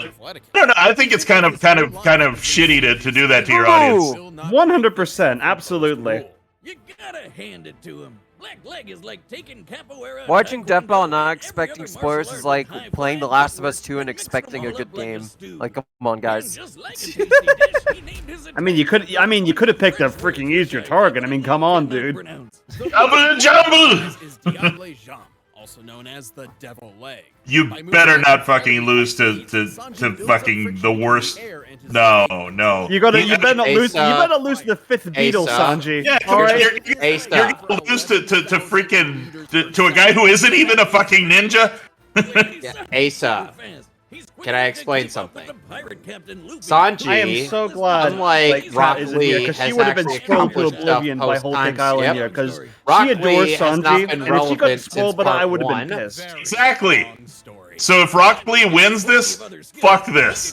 no, I think it's kind of shitty to do that to your audience. 100%, absolutely. You gotta hand it to him. Black Leg is like taking capoeira. Watching Death Battle and not expecting spoilers is like playing The Last of Us 2 and expecting a good game. Like, come on, guys. I mean, you could have picked a freaking easier target. I mean, come on, dude. Double jumble! Also known as the Devil Leg. You better not fucking lose to fucking the worst. No. You better not lose. You better not lose to the fifth Beetle, Sanji. Yeah, all right. you're gonna lose to freaking to a guy who isn't even a fucking ninja. Asa, can I explain something? Sanji, I am so glad unlike Kat Rock isn't here Lee, because she has would have been actually spoiled to accomplished stuff oblivion by Whole Cake post-time Island skip. here because Rock she adores Lee has not Sanji, been and if she got relevant spoiled, since but I part would have been one. pissed. Exactly. So if Rock Lee wins this, fuck this.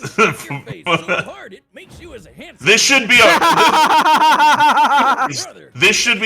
This should be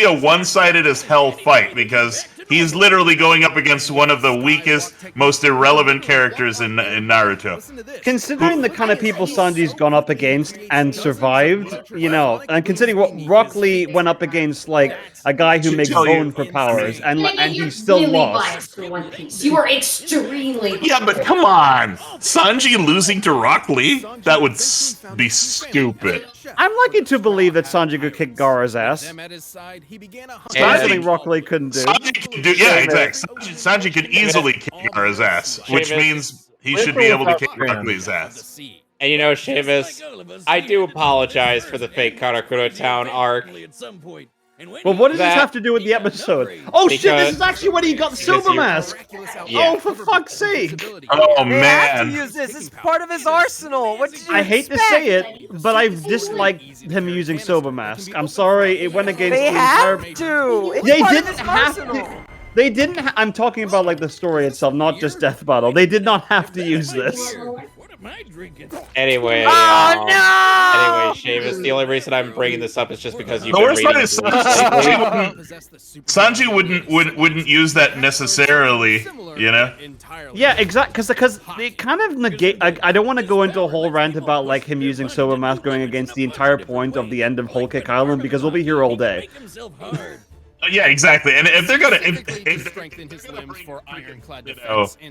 a one-sided as hell fight because he's literally going up against one of the weakest, most irrelevant characters in Naruto. Considering the kind of people Sanji's gone up against and survived, and considering what Rock Lee went up against, like a guy who makes bone for powers, and he still really lost. biased for One Piece. You are extremely. Yeah, but come on, Sanji losing to Rock Lee? That would be stupid. I'm lucky to believe that Sanji could kick Gaara's ass. Something Rock Lee couldn't do. Sanji could do, yeah, exactly. Sanji could easily kick Gaara's ass, which means he should be able to kick Rock Lee's ass. And Seamus, I do apologize for the fake Karakura Town arc. Well, what does this have to do with the episode? Oh shit, this is actually when he got the silver mask! Yeah. Oh, for fuck's sake! Oh They have to man. use this. It's part of his arsenal. What did you I hate to say it, but I've disliked him using silver mask. I'm sorry, it went against They the have entire... to. It's They part of didn't his have arsenal. to. They didn't. I'm talking about like the story itself, not just Death Battle. They did not have to use this. Anyway, Oh no! Anyway, Seamus, the only reason I'm bringing this up is just because you've The been worst reading part is the Sanji wouldn't use that necessarily, Yeah, exactly. Because they kind of negate. I don't want to go into a whole rant about like him using silver mask going against the entire point of the end of Whole Cake Island because we'll be here all day. Yeah, exactly. And if they're gonna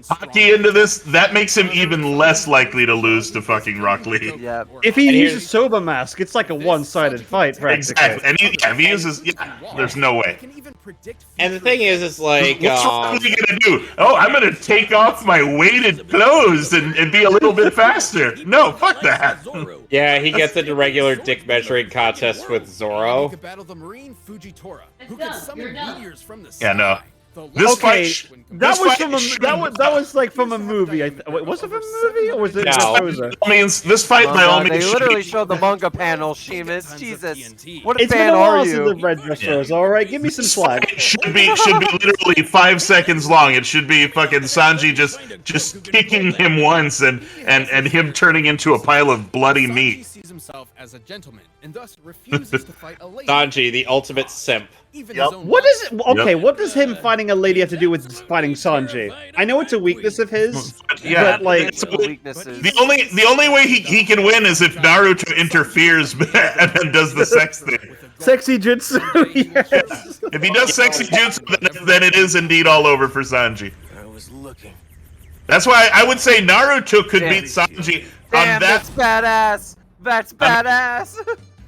hockey into this, that makes him even less likely to lose to fucking Rock Lee. Yeah. If he uses Soba Mask, it's like a one-sided fight, practically. Exactly. And if he uses, there's no way. And the thing is like, what's Rock Lee gonna do? Oh, I'm gonna take off my weighted clothes and be a little bit faster. No, fuck that. Yeah, he gets into regular dick measuring contests with Zoro. Yeah, no. This fight. That was like from a movie. Wait, was it from a movie or was it? No. Means this fight by all means. They literally showed the manga panel, Seamus. Jesus, what a It's fan been a are while since you? the Red Dress Stores. All right, give me some slack. It should be literally 5 seconds long. It should be fucking Sanji just kicking him once and him turning into a pile of bloody meat. Sees himself as a gentleman and thus refuses to fight a lady. Sanji, the ultimate simp. What is it? Okay, what does him fighting a lady have to do with fighting Sanji? I know it's a weakness of his, Yeah, but like the only way he can win is if Naruto interferes and then does the sex thing. Sexy jutsu. Yes. If he does sexy jutsu, then it is indeed all over for Sanji. I was looking. That's why I would say Naruto could beat Sanji on Damn, that. that's badass. That's badass.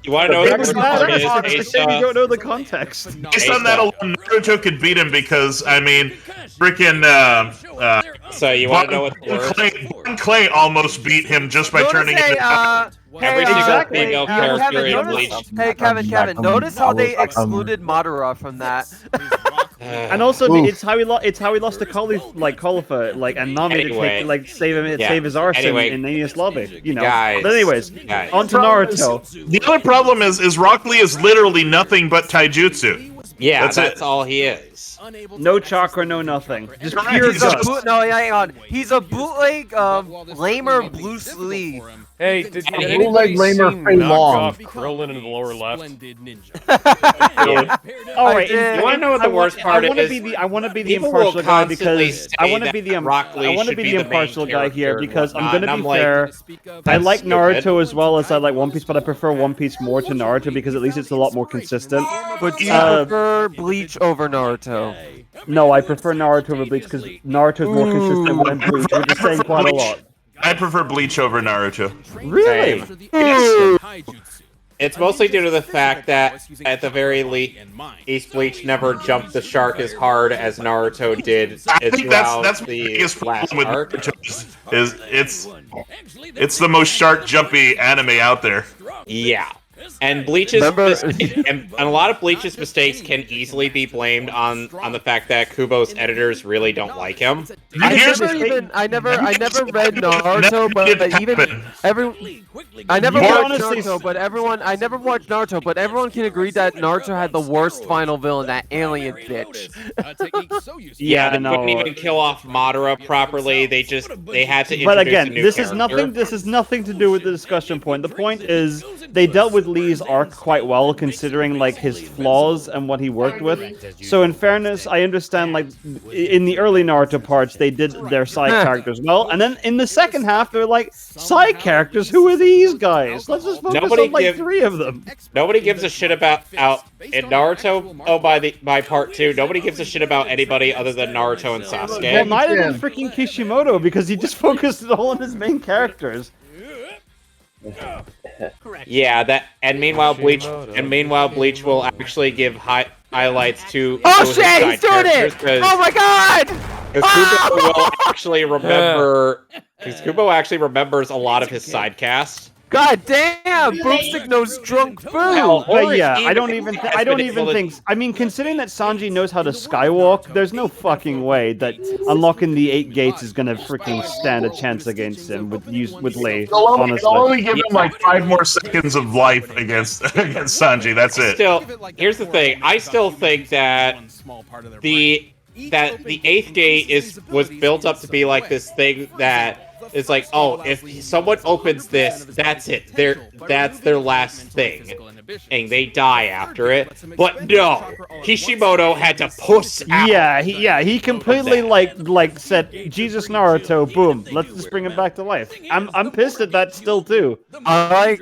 You want to know what It's the worst part is? badass, it's saying you don't know the context. Based on that alone, Naruto could beat him because I mean, freaking. So you want to know what the worst? Clay almost beat him just by turning into. Every single female character in Kevin, Bleach. Hey, Kevin, notice how they excluded Madara from that. And also, it's how he lost to Caulifla, like, and Nami to like save his arse in Aeneas Lobby, Guys, But anyways, on to Naruto. The other problem is Rock Lee is literally nothing but taijutsu. Yeah, That's that's all he is. No chakra, no nothing. Just pure He's dust. Hang on. He's a bootleg, lamer Bruce Lee. Hey, did bootleg anybody lamer see Fei Long. knockoff Krillin in the lower left? All right, You want to know what the worst part is? I want to be the People will impartial guy constantly because say I want to be that the Rock Lee I want to should be be the the main impartial guy here character because and I'm going to whatnot, be and I'm fair. I that's like stupid. Naruto as well as I like One Piece, but I prefer One Piece more to Naruto because at least it's a lot more consistent. But you prefer Bleach over Naruto. No, I prefer Naruto over Bleach because Naruto is more consistent than Bleach. We're just saying quite a lot. I prefer Bleach over Naruto. Really? It's mostly due to the fact that, at the very least, Bleach never jumped the shark as hard as Naruto did I think that's the the biggest last problem with arc. Naruto is it's the most shark jumpy anime out there. Yeah. And Bleach's and a lot of Bleach's mistakes can easily be blamed on the fact that Kubo's editors really don't like him. I never read Naruto, but I never watched Naruto, but everyone can agree that Naruto had the worst final villain, that alien bitch. Yeah, they couldn't even kill off Madara properly. They had to. But again, a new this character. is nothing to do with the discussion point. The point is they dealt with Lee's arc quite well, considering like his flaws and what he worked with. So in fairness, I understand like in the early Naruto parts they did their side characters well, and then in the second half they're like, side characters, who are these guys? Let's just focus on like 3 of them. Nobody gives a shit about in Naruto. Oh, by part 2, nobody gives a shit about anybody other than Naruto and Sasuke. Well, neither did freaking Kishimoto, because he just focused it all on his main characters. Yeah, and meanwhile Bleach will actually give highlights to Oh shit, he's doing it! Oh my god! Because Kubo will actually remember. Because Kubo actually remembers a lot of his side casts. God damn! Boomstick knows drunk food. But yeah, I don't even think. I mean, considering that Sanji knows how to skywalk, there's no fucking way that unlocking the 8 gates is gonna freaking stand a chance against him with Lee. Honestly, They'll only give him like 5 more seconds of life against Sanji. That's it. Still, here's the thing. I still think that the 8th gate was built up to be like this thing that. It's like, oh, if someone opens this, that's it. That's their last thing, and they die after it. But no, Kishimoto had to push out. Yeah, he completely like said, Jesus Naruto, boom, let's just bring him back to life. I'm pissed at that still too. I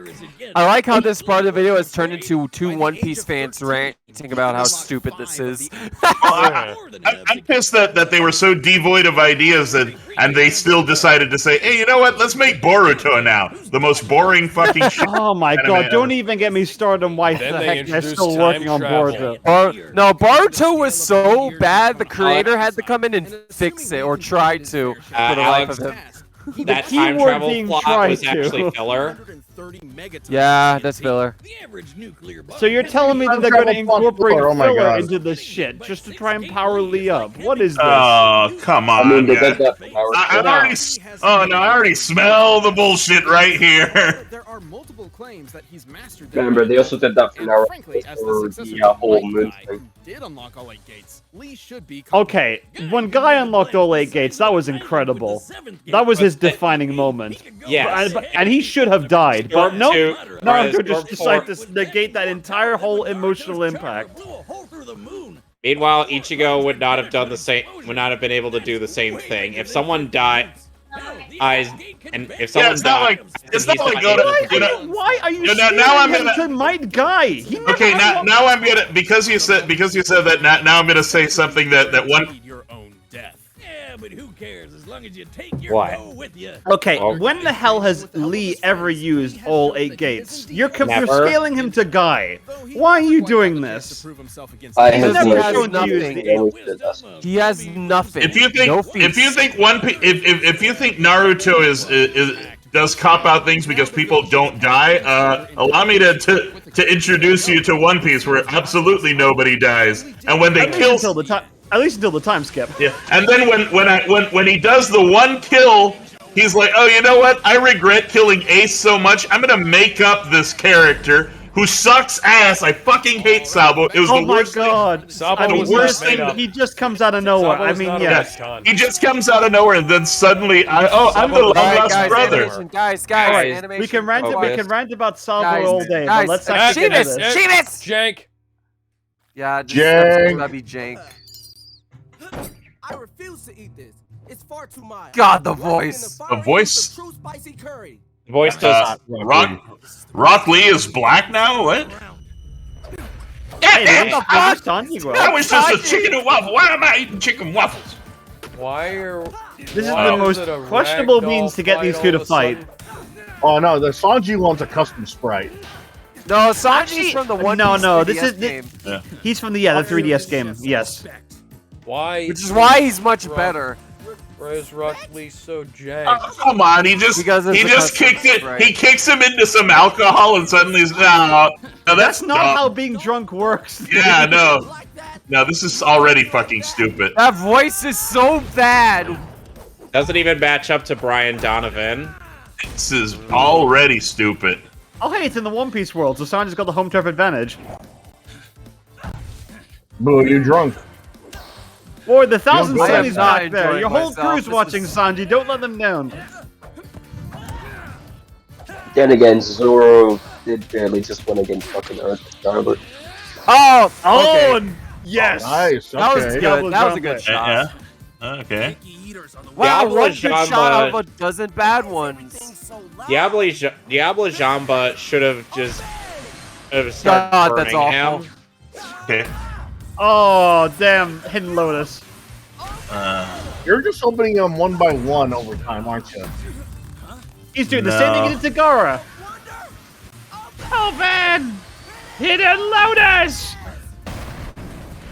like how this part of the video has turned into 2 One Piece fans ranting about how stupid this is. I'm pissed that they were so devoid of ideas and they still decided to say, hey, you know what? Let's make Boruto now. The most boring fucking shit. Oh my god, don't even get me started on why the heck they're still working on Boruto. No, Boruto was so bad, the creator had to come in and fix it, or try to, for the life of him. That time travel plot was actually filler. Yeah, that's filler. So you're telling me that they're going to incorporate filler into this shit just to try and power Lee up? What is this? Oh, come on. I mean, I already smell the bullshit right here. There are multiple claims that he's mastered. Remember, they also did that for the whole moon thing. Did unlock all 8 gates. Lee should be. Okay, when Guy unlocked all 8 gates, that was incredible. That was his defining moment. Yeah, and he should have died. But no, Naruto just decided to negate that entire whole emotional impact. Meanwhile, Ichigo would not have done the same. Would not have been able to do the same thing if someone died. And if someone died, it's not like go to. Why are you now I'm gonna to might Guy? Okay, now I'm gonna because you said that. Now I'm gonna say something that one. But who cares as long as you take your bow with you. Okay, when the hell has Lee ever used all 8 gates? You're scaling him to Guy. Why are you doing this? He has nothing. If you think Naruto does cop out things because people don't die, allow me to introduce you to One Piece, where absolutely nobody dies, and when they kill. At least until the time skip. Yeah, and then when he does the one kill, he's like, oh, you know what? I regret killing Ace so much. I'm gonna make up this character who sucks ass. I fucking hate Sabo. It was the worst thing. Oh my god. The worst thing. He just comes out of nowhere. I mean, yes. He just comes out of nowhere, and then suddenly, I'm the lost brother. Guys, we can rant about Sabo all day, but let's actually get into this. Jank. Yeah, that'd be Jank. I refuse to eat this. It's far too mild. God, the voice. The voice. True spicy curry. The voice does. Rock Lee is black now. What? That was just a chicken and waffle. Why am I eating chicken waffles? Why are? This is the most questionable means to get these 2 to fight. Oh no, the Sanji wants a custom sprite. No, Sanji's from the One Piece 3DS game. He's from the 3DS game. Yes. Why? Which is why he's much better. Why is Rock Lee so jacked? Oh, come on, he just kicked it. Right. He kicks him into some alcohol, and suddenly he's no, That's not how being drunk works. Yeah, no, this is already fucking stupid. That voice is so bad. Doesn't even match up to Brian Donovan. This is already stupid. Oh, hey, it's in the One Piece world, so Sanji's got the home turf advantage. Boo, you're drunk. Boy, the thousand Yo, Sunnies not back there. enjoying Your whole myself. crew's This watching, is- Sanji. Don't let them down. Then again, Zoro did barely just win against fucking Earth, Charlotte. Oh, Oh, okay. and yes. Nice. That was Okay. good. That was a good shot. Yeah. Okay. Wow, Diablo one good shot out of Jamba- a dozen bad ones. Diablo Jamba should have just started God, that's burning awful. him. Okay. Oh, damn. Hidden Lotus. You're just opening them one by one over time, aren't you? He's doing the same thing he did to Gara. Open! Hidden Lotus!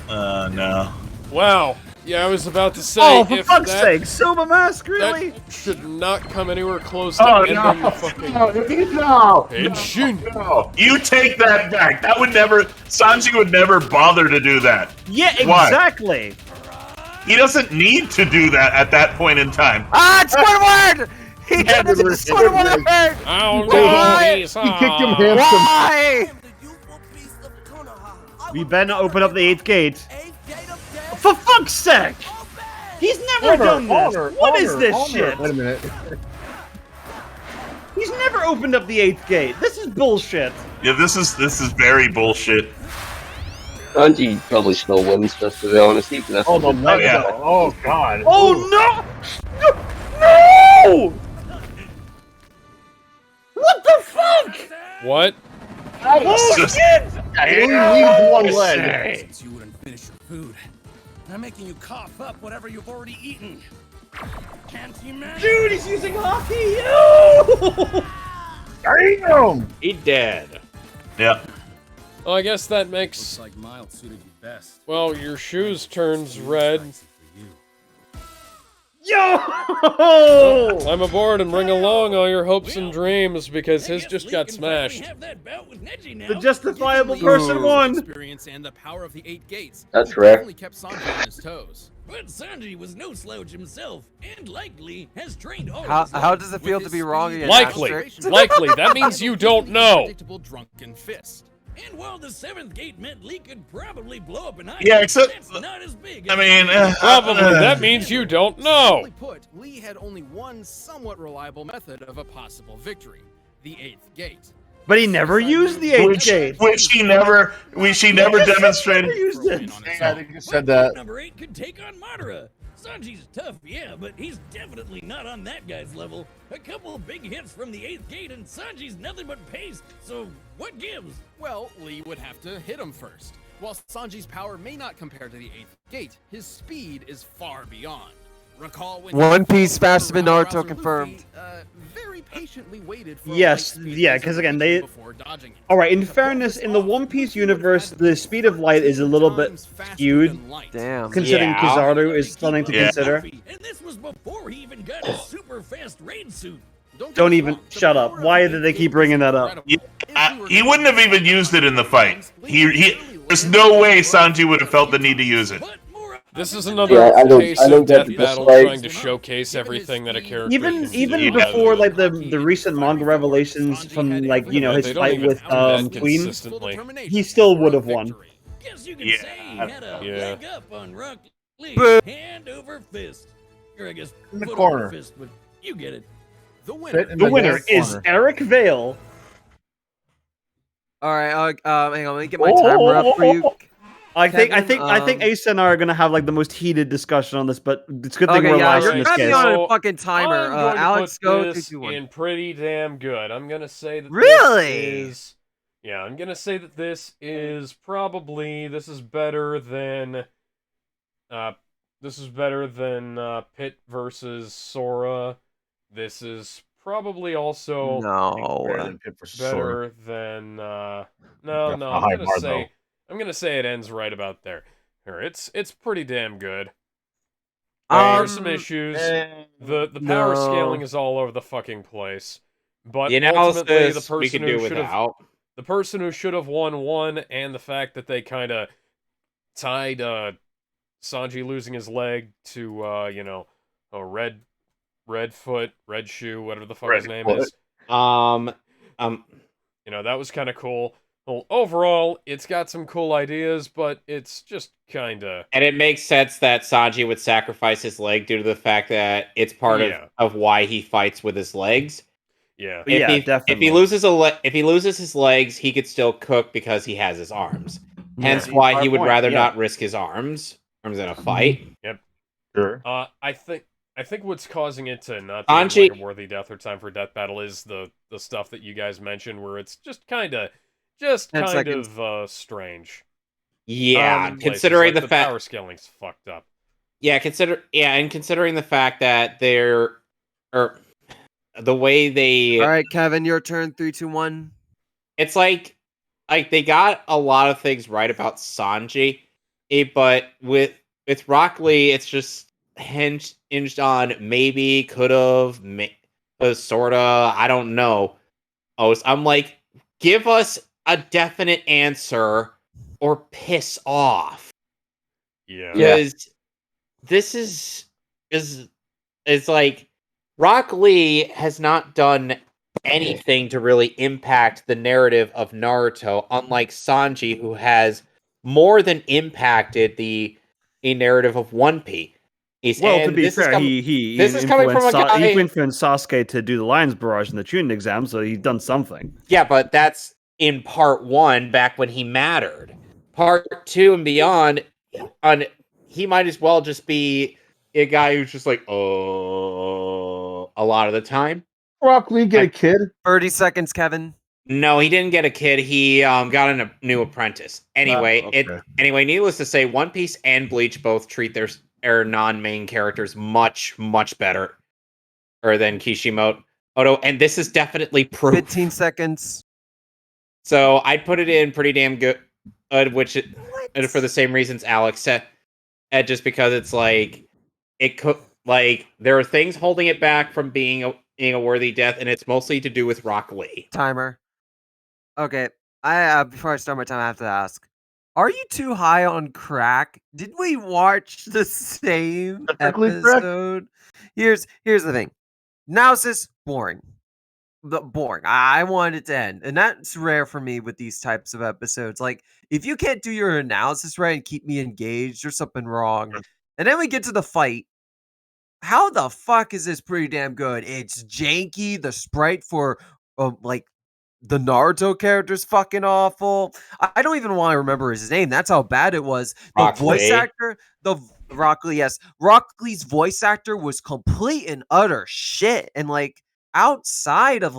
No. Wow. Yeah, I was about to say. Oh, for if fuck's that, sake. Silver Mask, really? That should not come anywhere close to Oh, ending no. the fucking. No. Henshin. No. You take that back. That would never. Sanji would never bother to do that. Yeah, Why? exactly. He doesn't need to do that at that point in time. Ah, it's Squidward! He did it to Squidward! Oh Why? no, He kicked him handsome. Why? We better not open up the 8th gate. For fuck's sake! He's never done this! What is this shit? Wait a minute. He's never opened up the 8th gate. This is bullshit. Yeah, this is very bullshit. Sanji probably still wins, just to be honest. Even if Oh, the leg. yeah. Oh, God. Oh no! No! What the fuck? What? Oh shit! He only needs one leg. Since you wouldn't finish your food, I'm making you cough up whatever you've already eaten. Can't you imagine? Dude, he's using hockey! Ew! Damn! He dead. Yeah. Well, I guess that Looks makes. like mild suited you best. Well, your shoes turns red. Yo! I'm aboard and bring along all your hopes and dreams because his just got smashed. The justifiable person won. Experience and the power of the 8 gates. That's He correct. definitely kept Sanji on his toes. But Sanji was no slouch himself, and likely has trained all How, of his how life does it with feel his to be wrong speed again? and Likely. concentration. Likely. That means you don't know. Predictable drunken fist. And while the 7th gate meant Lee could probably blow up an island, Yeah, except- that's not as big I as mean, Probably. That means you don't know. Simply put, Lee had only one somewhat reliable method of a possible victory: the 8th gate. But he never used the 8th gate. which he never demonstrated. Never used it. Yeah, I think you said that. number 8 could take on Madara. Sanji's tough, yeah, but he's definitely not on that guy's level. A couple of big hits from the 8th gate and Sanji's nothing but pace, so what gives? Well, Lee would have to hit him first. While Sanji's power may not compare to the 8th gate, his speed is far beyond. Recall when One Piece faster than Rousers Naruto Luffy, confirmed. very patiently waited for Yes, light speed yeah, because again, they. before dodging it. Alright, in fairness, in the One Piece universe, the speed of light is a little bit skewed, Damn. considering Yeah. Kizaru is something to Yeah. consider. And this was before he even got his super fast raid suit. Don't even. Shut up. Why did they keep bringing that up? He wouldn't have even used it in the fight. There's no way Sanji would have felt the need to use it. This is another Yeah, I don't- case I don't of get Death this, Battle like- trying to showcase everything that a character Even can even do. before like the recent manga revelations from like his They don't fight even with do that Queen, consistently. he still would have won. Guess you could Yeah. say he had a Yeah. leg up on Rock Lee, Boo. hand over fist. Or I guess In the foot corner. over fist, but you get it. The winner. Fit in The winner left is corner. Eric Vale. All right, hang on, let me get my timer up for you. I think Kevin, Ace and I are gonna have like the most heated discussion on this, but it's a good thing Okay, we're yeah, last you're in this having case. on So, a fucking timer. I'm going to Alex, put go. this 3, 2, 1. in pretty damn good. I'm gonna say that Really? this is, yeah, I'm gonna say that this is probably this is better than Pit versus Sora. This is probably also Better No. than Pit versus Sora. better than no. That's a I'm high gonna bar, say it ends right about there. Here, it's pretty damn good. There are some issues. The power scaling is all over the fucking place. But the ultimately, the analysis we person could do who should have without. the person who should have won, and the fact that they kind of tied Sanji losing his leg to a red foot, red shoe, whatever the fuck his name is. That was kind of cool. Well, overall, it's got some cool ideas, but it's just kind of... And it makes sense that Sanji would sacrifice his leg due to the fact that it's part of why he fights with his legs. Yeah. Definitely. If he loses his legs, he could still cook because he has his arms. Hence why he would rather not risk his arms in a fight. Yep. Sure. I think what's causing it to not be like a worthy death or time for death battle is the stuff that you guys mentioned, where it's just kind of strange. Yeah, considering the power scaling's fucked up. Yeah, considering the fact that the way they... All right, Kevin, your turn. 3, 2, 1. It's like they got a lot of things right about Sanji, but with Rock Lee, it's just hinged on maybe, could've, sorta, I don't know. I'm like, give us a definite answer or piss off. Yeah. Because this is like, Rock Lee has not done anything to really impact the narrative of Naruto, unlike Sanji, who has more than impacted the narrative of One Piece. Well, to be fair, he influenced Sasuke to do the Lions Barrage in the Chunin exam, so he's done something. Yeah, but that's in part 1, back when he mattered. Part 2 and beyond, he might as well just be a guy who's just like, a lot of the time. Rock Lee get a kid? 30 seconds, Kevin. No, he didn't get a kid. He got a new apprentice. Anyway, needless to say, One Piece and Bleach both treat their non-main characters much, much better than Kishimoto. And this is definitely proof. 15 seconds. So I'd put it in pretty damn good, for the same reasons Alex said, just because it's like, there are things holding it back from being a worthy death, and it's mostly to do with Rock Lee. Timer. Okay, before I start my time, I have to ask: are you too high on crack? Did we watch the same episode? Here's the thing: analysis boring. Boring. I wanted it to end, and that's rare for me with these types of episodes. Like, if you can't do your analysis right and keep me engaged, there's something wrong. And then we get to the fight. How the fuck is this pretty damn good? It's janky. The sprite for the Naruto character's fucking awful. I don't even want to remember his name. That's how bad it was. The voice actor, Rock Lee, yes. Rock Lee's voice actor was complete and utter shit. And outside of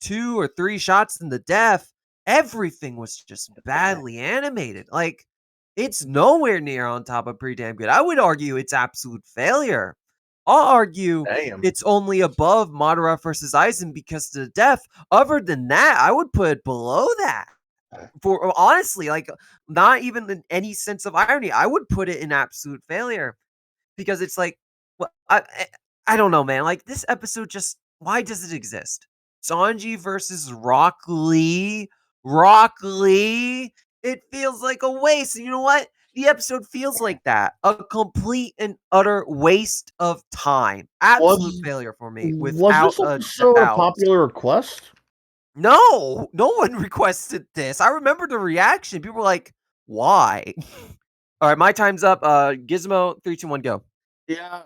2 or 3 shots in the death, everything was just badly animated. It's nowhere near on top of pretty damn good. I would argue it's absolute failure. I'll argue it's only above Madara versus Aizen because of the death. Other than that, I would put it below that. For honestly, not even in any sense of irony, I would put it in absolute failure because it's I don't know, man. This episode just, why does it exist? Sanji versus Rock Lee. It feels like a waste. And you know what? The episode feels like that. A complete and utter waste of time. Absolute failure for me. Was this episode a popular request? No one requested this. I remember the reaction. People were like, why? All right, my time's up. Gizmo, 3, 2, 1, go. Yeah,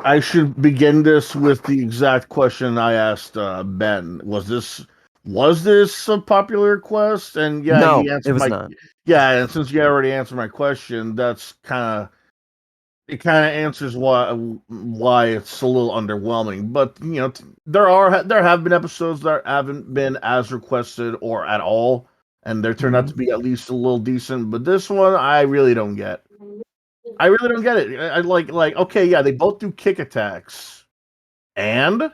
I should begin this with the exact question I asked Ben. Was this a popular request? And yeah, no, he answered it was not. Yeah, and since you already answered my question, that's kind of answers why it's a little underwhelming. But there have been episodes that haven't been as requested or at all, and they turned out to be at least a little decent. But this one, I really don't get. I really don't get it. I like okay, yeah, they both do kick attacks, and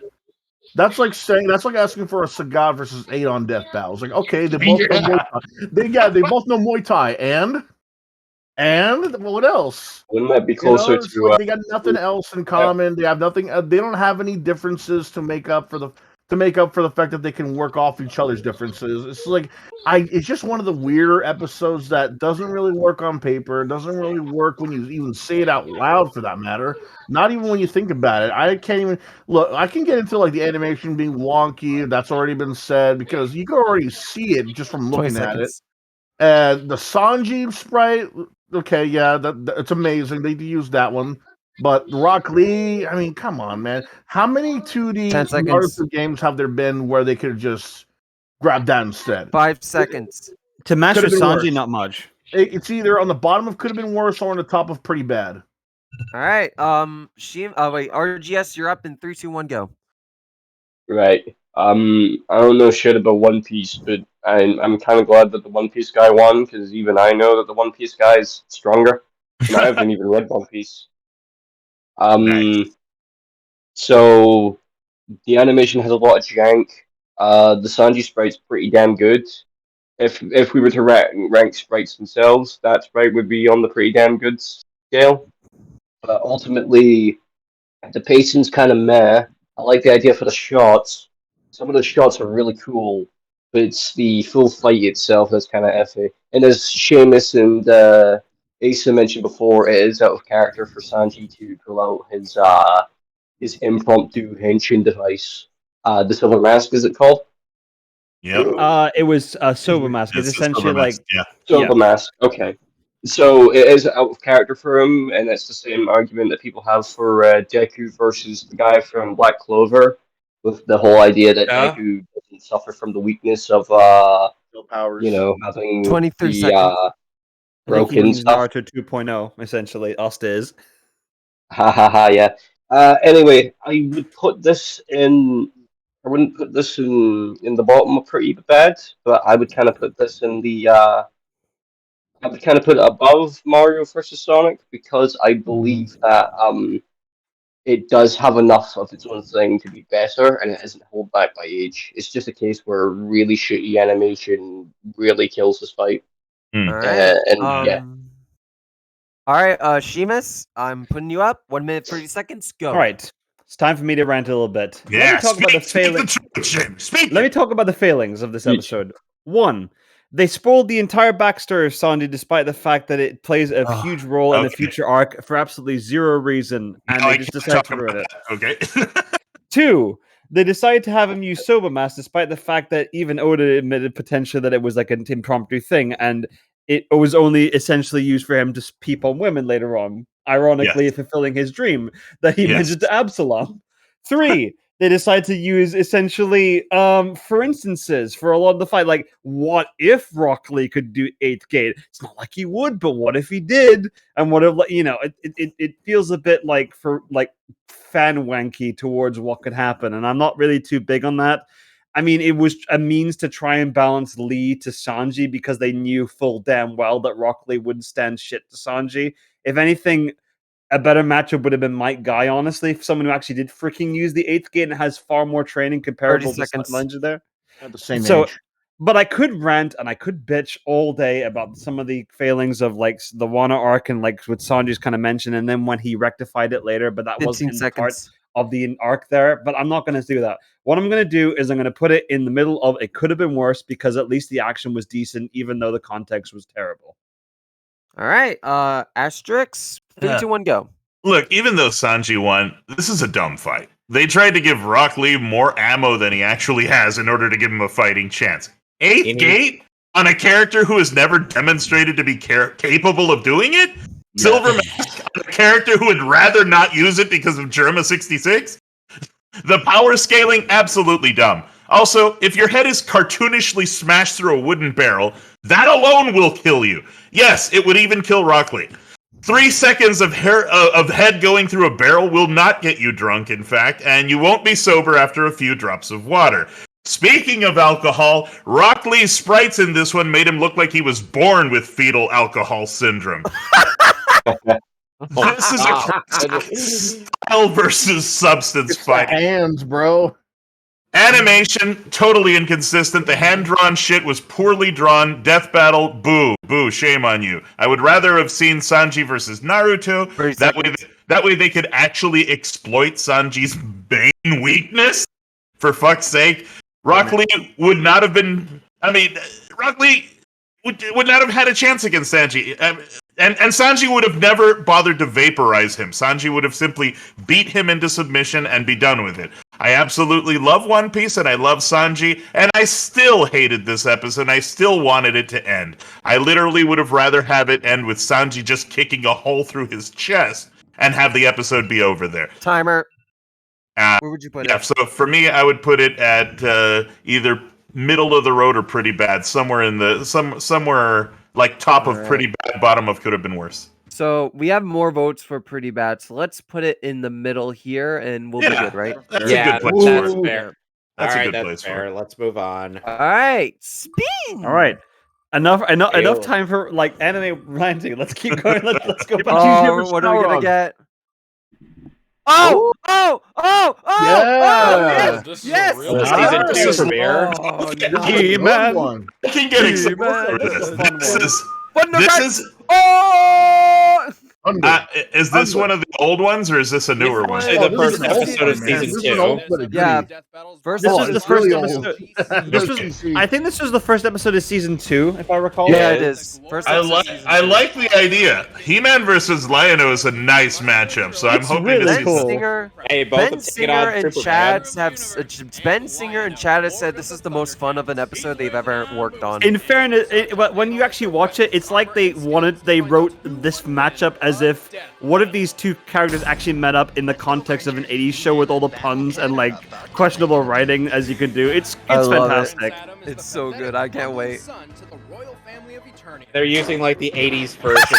that's like asking for a Sagat versus 8 on death battle. It's like, okay, they both know Muay Thai. They both know Muay Thai, and And what else? Wouldn't that be closer it's to? like they got nothing else in common. They have nothing. They don't have any differences to make up for the fact that they can work off each other's differences. It's like it's just one of the weirder episodes that doesn't really work on paper. It doesn't really work when you even say it out loud, for that matter. Not even when you think about it. I can't even look. I can get into like the animation being wonky. That's already been said because you can already see it just from looking at it. And the Sanji sprite, okay, yeah, that it's amazing. They use that one. But Rock Lee, I mean, come on, man. How many 2D Naruto games have there been where they could just grab that instead? 5 seconds. To match Could've with been Sanji, worse. not much. It's either on the bottom of could have been worse or on the top of pretty bad. All right. Wait, RGS, you're up in 3, 2, 1, go. Right. I don't know shit about One Piece, but I'm kind of glad that the One Piece guy won, because even I know that the One Piece guy is stronger, and I haven't even read One Piece. So the animation has a lot of jank. The Sanji sprite's pretty damn good. If we were to rank sprites themselves, that sprite would be on the pretty damn good scale. But ultimately, the pacing's kind of meh. I like the idea for the shots. Some of the shots are really cool, but it's the full fight itself that's kind of effy. And as Seamus and Asa mentioned before, it is out of character for Sanji to pull out his impromptu henshin device. The Silver Mask, is it called? Yeah. It was a Silver Mask. It's essentially like Silver Mask. Okay. So it is out of character for him, and it's the same argument that people have for Deku versus the guy from Black Clover, with the whole idea that Deku doesn't suffer from the weakness of having 23 the I think he broken means stuff. Naruto 2.0, essentially. Upstairs. Ha ha ha! Yeah. Anyway, I would put this in. I wouldn't put this in the bottom of pretty bad, but I would kind of put this in the. I would kind of put it above Mario vs. Sonic, because I believe that it does have enough of its own thing to be better, and it isn't held back by age. It's just a case where really shitty animation really kills this fight. All right. Yeah. All right, Seamus, I'm putting you up. 1 minute, 30 seconds. Go. All right. It's time for me to rant a little bit. Yeah, Let me talk about the failings. Let me talk about the failings of this episode. 1. They spoiled the entire backstory of Sanji, despite the fact that it plays a huge role in the future arc for absolutely zero reason, and they just decided to ruin it. Okay. 2. They decided to have him use Sober Mask, despite the fact that even Oda admitted potentially that it was like an impromptu thing, and it was only essentially used for him to peep on women later on, ironically fulfilling his dream that he mentioned to Absalom. 3. They decided to use essentially, for instances, for a lot of the fight, like, what if Rock Lee could do 8th gate? It's not like he would, but what if he did? And what if, it feels a bit like fan wanky towards what could happen, and I'm not really too big on that. I mean, it was a means to try and balance Lee to Sanji because they knew full damn well that Rock Lee wouldn't stand shit to Sanji. If anything, a better matchup would have been Mike Guy, honestly, someone who actually did freaking use the 8th gate and has far more training comparable to Sanji there. At the same age. But I could rant and I could bitch all day about some of the failings of like the Wano arc and like what Sanji's kind of mentioned, and then when he rectified it later, but that wasn't part of the arc there. But I'm not going to do that. What I'm going to do is I'm going to put it in the middle of it could have been worse, because at least the action was decent, even though the context was terrible. All right, Asterix, 3, 2, 1, go. Look, even though Sanji won, this is a dumb fight. They tried to give Rock Lee more ammo than he actually has in order to give him a fighting chance. 8th gate on a character who has never demonstrated to be capable of doing it? Yeah. Silver Mask on a character who would rather not use it because of Germa 66? The power scaling, absolutely dumb. Also, if your head is cartoonishly smashed through a wooden barrel, that alone will kill you. Yes, it would even kill Rock Lee. 3 seconds of head going through a barrel will not get you drunk, in fact, and you won't be sober after a few drops of water. Speaking of alcohol, Rock Lee's sprites in this one made him look like he was born with fetal alcohol syndrome. This is a style versus substance fight. Hands, bro. Animation, totally inconsistent. The hand-drawn shit was poorly drawn. Death battle, boo. Boo, shame on you. I would rather have seen Sanji versus Naruto. That way they could actually exploit Sanji's main weakness. For fuck's sake. Rock Lee would not have been... Rock Lee would not have had a chance against Sanji. And Sanji would have never bothered to vaporize him. Sanji would have simply beat him into submission and be done with it. I absolutely love One Piece and I love Sanji, and I still hated this episode, and I still wanted it to end. I literally would have rather have it end with Sanji just kicking a hole through his chest and have the episode be over there. Timer. Where would you put it? So for me, I would put it at either middle of the road or pretty bad, somewhere in the somewhere like top of pretty bad, bottom of could have been worse. So we have more votes for pretty bad. So let's put it in the middle here, and we'll be good, right? That's a good place for it. Fair. That's All a right, good place for it. Let's move on. All right, spin. All right. Enough time for like anime ranting. Let's keep going. Let's go back. Oh, what are we gonna get? Oh! Yeah. Yes! Season 2 premiere. He-Man. I can get excited for this. Is this one of the old ones or is this a newer one? The first episode of season 2. Yeah. This was the first episode. I think this was the first episode of season 2, if I recall. Yeah, it is. I like the idea. He-Man versus Lion-O is a nice matchup, so I'm hoping to see Singer, hey, both Ben Singer and Chad have Ben Singer and Chad have said this is the most fun of an episode they've ever worked on. In fairness, when you actually watch it, it's like they wrote this matchup as if what if these two characters actually met up in the context of an 80s show with all the puns and like questionable writing as you can do. It's fantastic. It's so good. I can't wait. They're using like the 80s version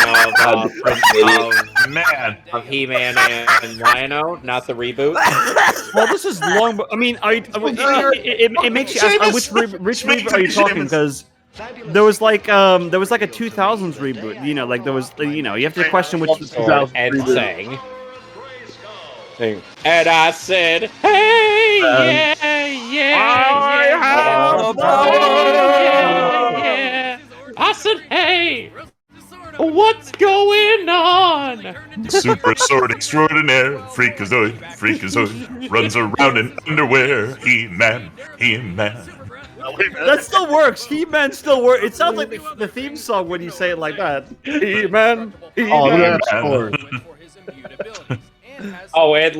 of He-Man and Lion-O, not the reboot. Well, this is long. I mean, it makes you ask which reboot are you talking? Because there was like a 2000s reboot. You know, like there was you have to question which 2000s reboot. And I said, hey, yeah. I said, hey, what's going on? Super sword extraordinaire, Freakazoid, runs around in underwear. He-Man. That still works. He-Man still works. It sounds like the theme song when you say it like that. He-Man. Oh, and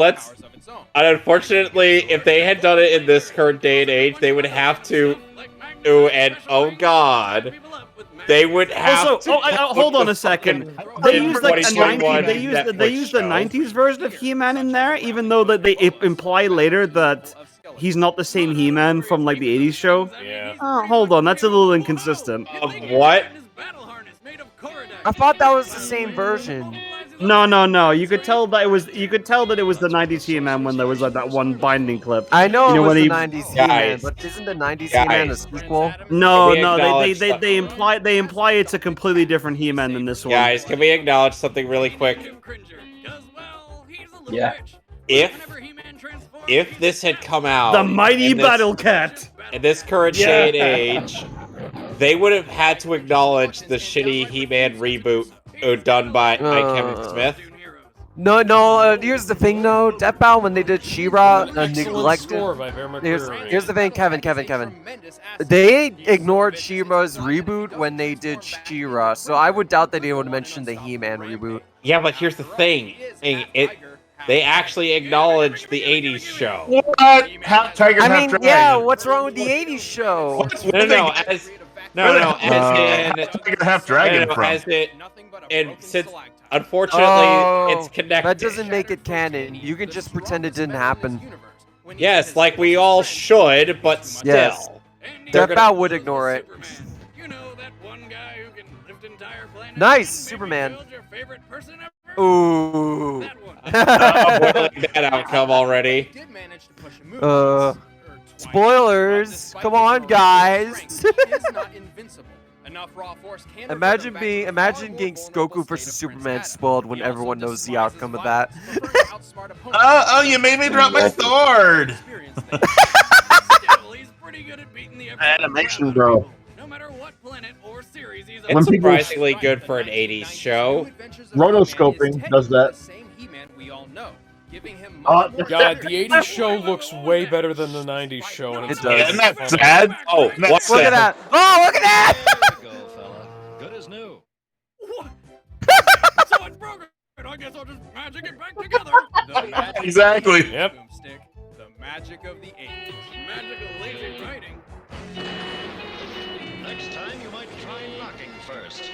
unfortunately, if they had done it in this current day and age, they would have to and oh god, they would have to. Hold on a second. They used like a 90s. They used the 90s version of He-Man in there, even though that they imply later that he's not the same He-Man from like the 80s show. Yeah. Hold on, that's a little inconsistent. Of what? I thought that was the same version. No. You could tell that it was. You could tell that it was the 90s He-Man when there was like that one binding clip. I know it was the 90s He-Man, but isn't the 90s He-Man a sequel? No. They imply it's a completely different He-Man than this one. Guys, can we acknowledge something really quick? Yeah. If this had come out, the mighty Battle Cat in this current day and age, they would have had to acknowledge the shitty He-Man reboot done by Kevin Smith. No. Here's the thing, though. Death Battle, when they did She-Ra, neglected. Here's the thing, Kevin. They ignored She-Ra's reboot when they did She-Ra, so I would doubt that they would mention the He-Man reboot. Yeah, but here's the thing. They actually acknowledged the 80s show. What? Half Tiger, half Dragon. Yeah, what's wrong with the 80s show? Tiger, half Dragon and since unfortunately it's connected. That doesn't make it canon. You can just pretend it didn't happen. Yes, like we all should, but still. Yes. Death Battle would ignore it. Nice, Superman. Ooh. Avoiding that outcome already. Spoilers. Come on, guys. Imagine getting Goku versus Superman spoiled when everyone knows the outcome of that. Oh, you made me drop my sword. pretty good at beating the Animation, bro. no matter what planet or series he's It's surprisingly good for an 80s show. Rotoscoping does that. God, the 80s show looks way better than the 90s show. And It does. Isn't that sad? Oh, That's Look at that! Oh, look at that! Good as new. What? So it's broken. I guess I'll just magic it back together. The magic Exactly. Yep. Boomstick, the magic of the 80s. Magic of lazy writing. Next time you might try knocking first.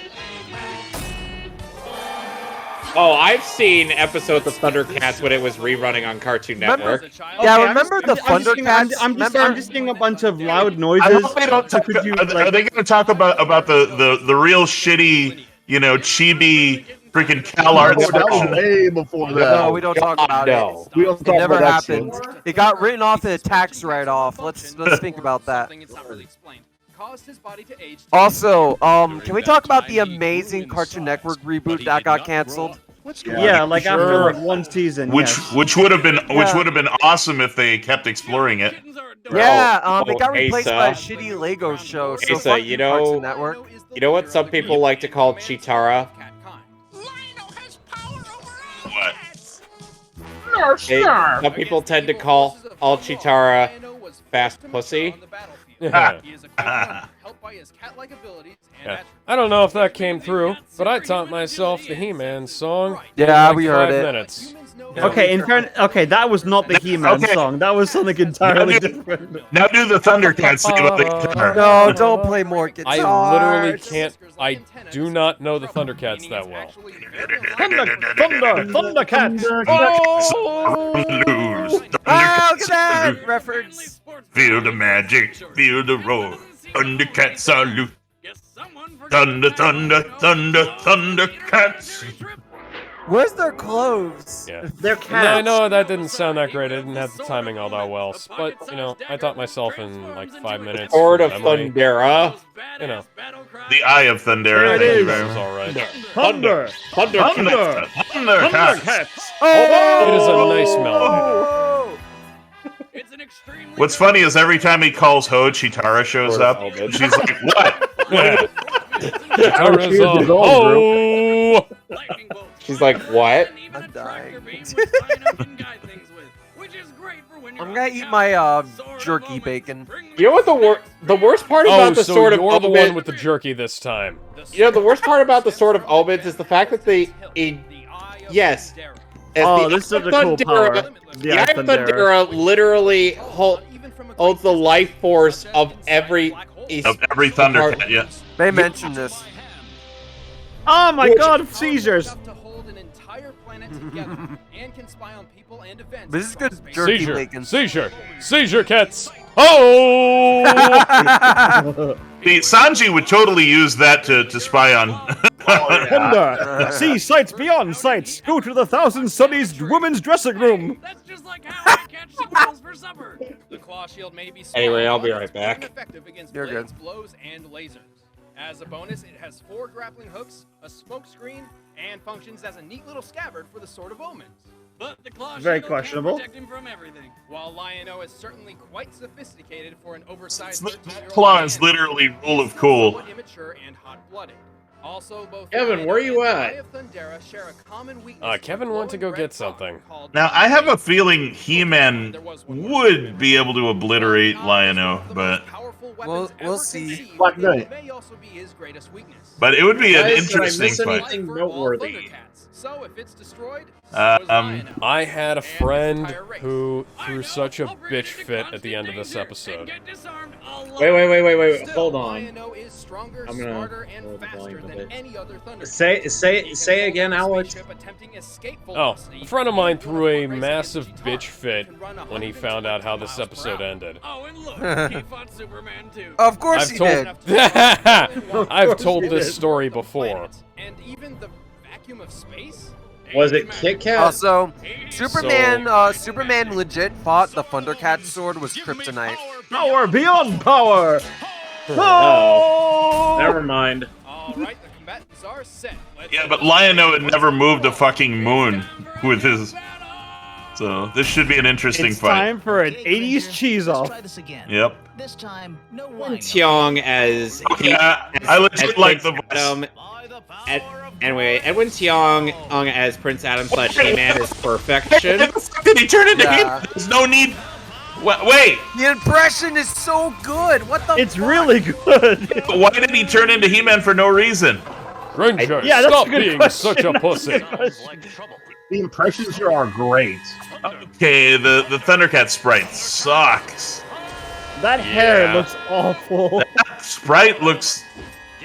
Oh, I've seen episodes of Thundercats when it was rerunning on Cartoon Network. Remember the Thundercats? I'm just seeing a bunch of loud I noises. hope they don't talk, Could you, are they going to talk about the real shitty, chibi freaking Cal Arts That was version? way before that. No, we don't talk about no. it. We don't It talk never about that shit. happened. It got written off the tax write-off. Let's think about that. Also, can we talk about the amazing Cartoon Network reboot that got canceled? Yeah, like after like one season. Which would have been awesome if they kept exploring it. Yeah, it got Asa. replaced by a shitty Lego show. So Asa, fuck you you, know- Cartoon Network. You know what some people like to call Chitara? What? Some people tend to call all Chitara fast pussy. Yeah. I don't know if that came through, but I taught myself the He-Man song. Yeah, in like we heard 5 it. minutes. Okay, okay, that was not the He-Man Okay. song. That was something entirely different. Now do the Thundercats thing about the guitar. No, don't play more guitar. I literally can't. I do not know the Thundercats that well. Thundercats! Lose. Oh, look at that reference. Feel the magic, feel the roar. Thundercats are loose. Thunder, thunder, thunder, Thundercats. Where's their clothes? Yeah. They're No, cats. I know that didn't sound that great. I didn't have the timing all that well. But, I taught myself in like 5 minutes. Sword of from memory. Thundera. The Eye of Thundera. There it thank you is. very That was much. alright. Thunder! Thunder. Thundercats. It is a nice melody. What's funny is every time he calls Ho, Chitara shows Sword of up. Obed. She's like, what? Yeah. Cheers is on, Oh! She's like, what? I'm dying. I'm gonna eat my jerky bacon. You know what the worst part Oh, about the so Sword of you're the Obed? one with the jerky this time. You know the worst part about the Sword of Obed is the fact that yes. As Oh, the this is such Eye a of cool Thundera- power. The Eye of Thundera literally holds the life force of every Thundercat, yeah. They mentioned this. Oh my god, seizures! This is good jerky Seizure. bacon. Seizure cats. Oh! See, Sanji would totally use that to spy on. Thunder! See sights beyond sights! Go to the Thousand Sunnies women's dressing room! That's just like how I catch squirrels for supper. The claw shield may be Anyway, I'll be small, right back. but effective against You're blades, good. blows, and lasers. As a bonus, it has 4 grappling hooks, a smoke screen, and functions as a neat little scabbard for the Sword of Omens. But the claw Very shield can't questionable. protect him from everything. While Lion-O is certainly quite sophisticated for an oversized That 13-year-old claw is man, literally rule of cool. somewhat immature and hot-blooded. Also, both Kevin, where you Lion-O and at? Eye of Thundera share a common weakness Kevin with a went to go glowing get red something. clock called Now, I have a feeling He-Man would be able to obliterate Lion-O, but We'll see. Black Knight. may also be his greatest weakness. it would be an Guys, did I interesting miss fight. anything noteworthy? So if it's destroyed, so is Lion-O. I had a friend who threw such a bitch fit at the end of this episode. Wait. Hold on. Lion-O is stronger, I'm gonna smarter, and lower the faster volume a than bit. any other Thundercat. Say again, Alex. Oh, a friend of mine threw a massive bitch fit when he found out how this episode ended. Oh, and look, he fought Superman too. Of course he did. I've told this story before. And even the vacuum of space? Was it Kit Kat? Also, Superman legit thought the Thundercat sword was kryptonite. Power beyond power! Oh! Never mind. Alright, the combatants are set. Yeah, but Lion-O had never moved a fucking moon with his So this should be an interesting It's fight. time for an 80s cheese off. Yep. This time, no Tiong as I legit like the Adam. Anyway, Edwin Tiong as Prince Adam / He-Man is perfection. Did he turn into him? There's no need. Wait. The impression is so good. What the? It's really good. Why did he turn into He-Man for no reason? Granger, Yeah, that's stop a good being question. such a pussy. The impressions here are great. Okay, the Thundercat sprite sucks. That hair Yeah. looks awful. That sprite looks.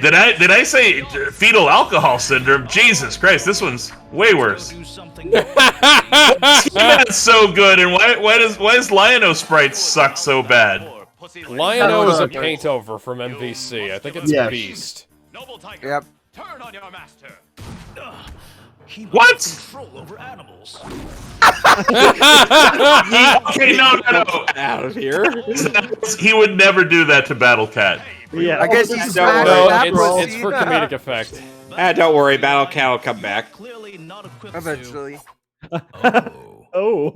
Did I say fetal alcohol syndrome? Jesus Christ, this one's way worse. He-Man's so good, and why does Lion-O sprite suck so bad? Lion-O is a paint over from MVC. I think it's Yes. Beast. Yep. Turn on your master. What? Control over animals. Okay, no. Out of here. He would never do that to Battle Cat. Yeah. I guess he's Don't smashed worry. that No, it's for comedic effect. Don't worry, Battle Cat will come back. Clearly not equipped Eventually. Oh.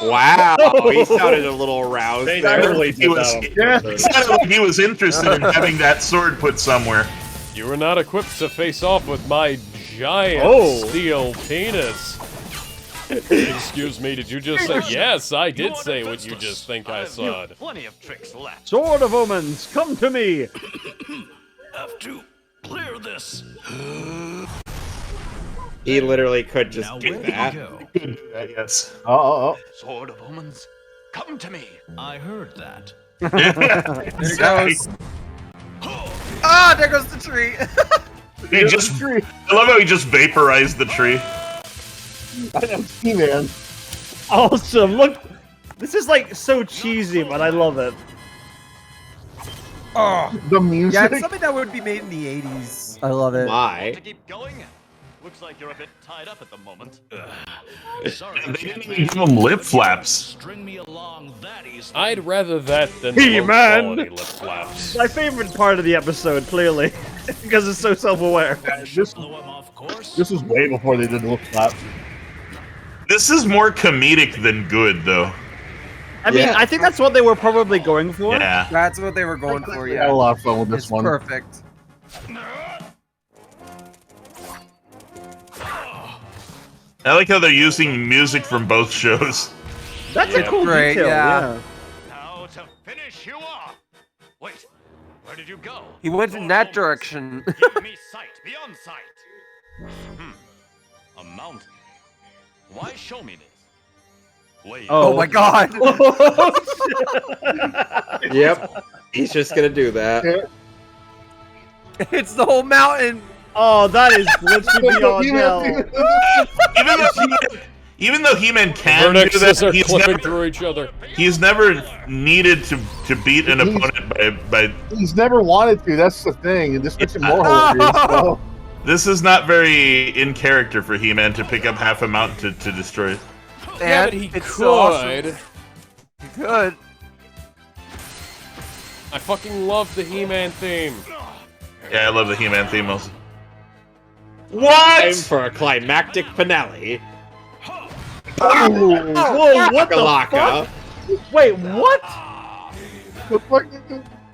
Wow, he sounded a little aroused They there. totally He was, it sounded like he was interested in having that sword put somewhere. You were not equipped to face off with my giant steel penis. Excuse me, did you just say yes? I did say what you just think I said. Plenty of tricks left. Sword of Omens, come to me. Have to clear this. He literally could just Now do where that. do you go? Yes. Oh. Sword of Omens, come to me. I heard that. There it goes. Ah, there goes the tree. He just. I love how he just vaporized the tree. I know, He-Man. Awesome. Look, this is like so cheesy, but I love it. Oh, The music. yeah, it's something that would be made in the 80s. I love it. Why? To keep going? Looks like you're a bit tied up at the moment. Sorry, They didn't even give him lip flaps. string me along that easily. I'd rather that than He-Man! low-quality lip flaps. My favorite part of the episode, clearly, because it's so self-aware. Blow him off course. This was way before they did the lip flap. This is more comedic than good, though. I mean, Yeah. I think that's what they were probably going for. Yeah. That's what they were going for, I had yeah. a lot of fun with this It's one. perfect. I like how they're using music from both shows. That's a cool Great, detail. yeah. Now to finish you off. Wait, where did you go? He went in that direction. Give me sight beyond sight. A mountain. Why show me this? Wait. Oh my god. Yep. He's just gonna do that. It's the whole mountain. Oh, that is glitchy beyond hell. Even though He-Man can do Vernexes that, are clipping through each other. he's never needed to beat an opponent by. He's never wanted to. That's the thing. And this makes him more hilarious. So. This is not very in character for He-Man to pick up half a mountain to destroy it. Yeah, but And he it's could. so awesome. He could. I fucking love the He-Man theme. Yeah, I love the He-Man theme also. Time What? for a climactic finale. Whoa, what the Laka. fuck? Wait, what? The fuck?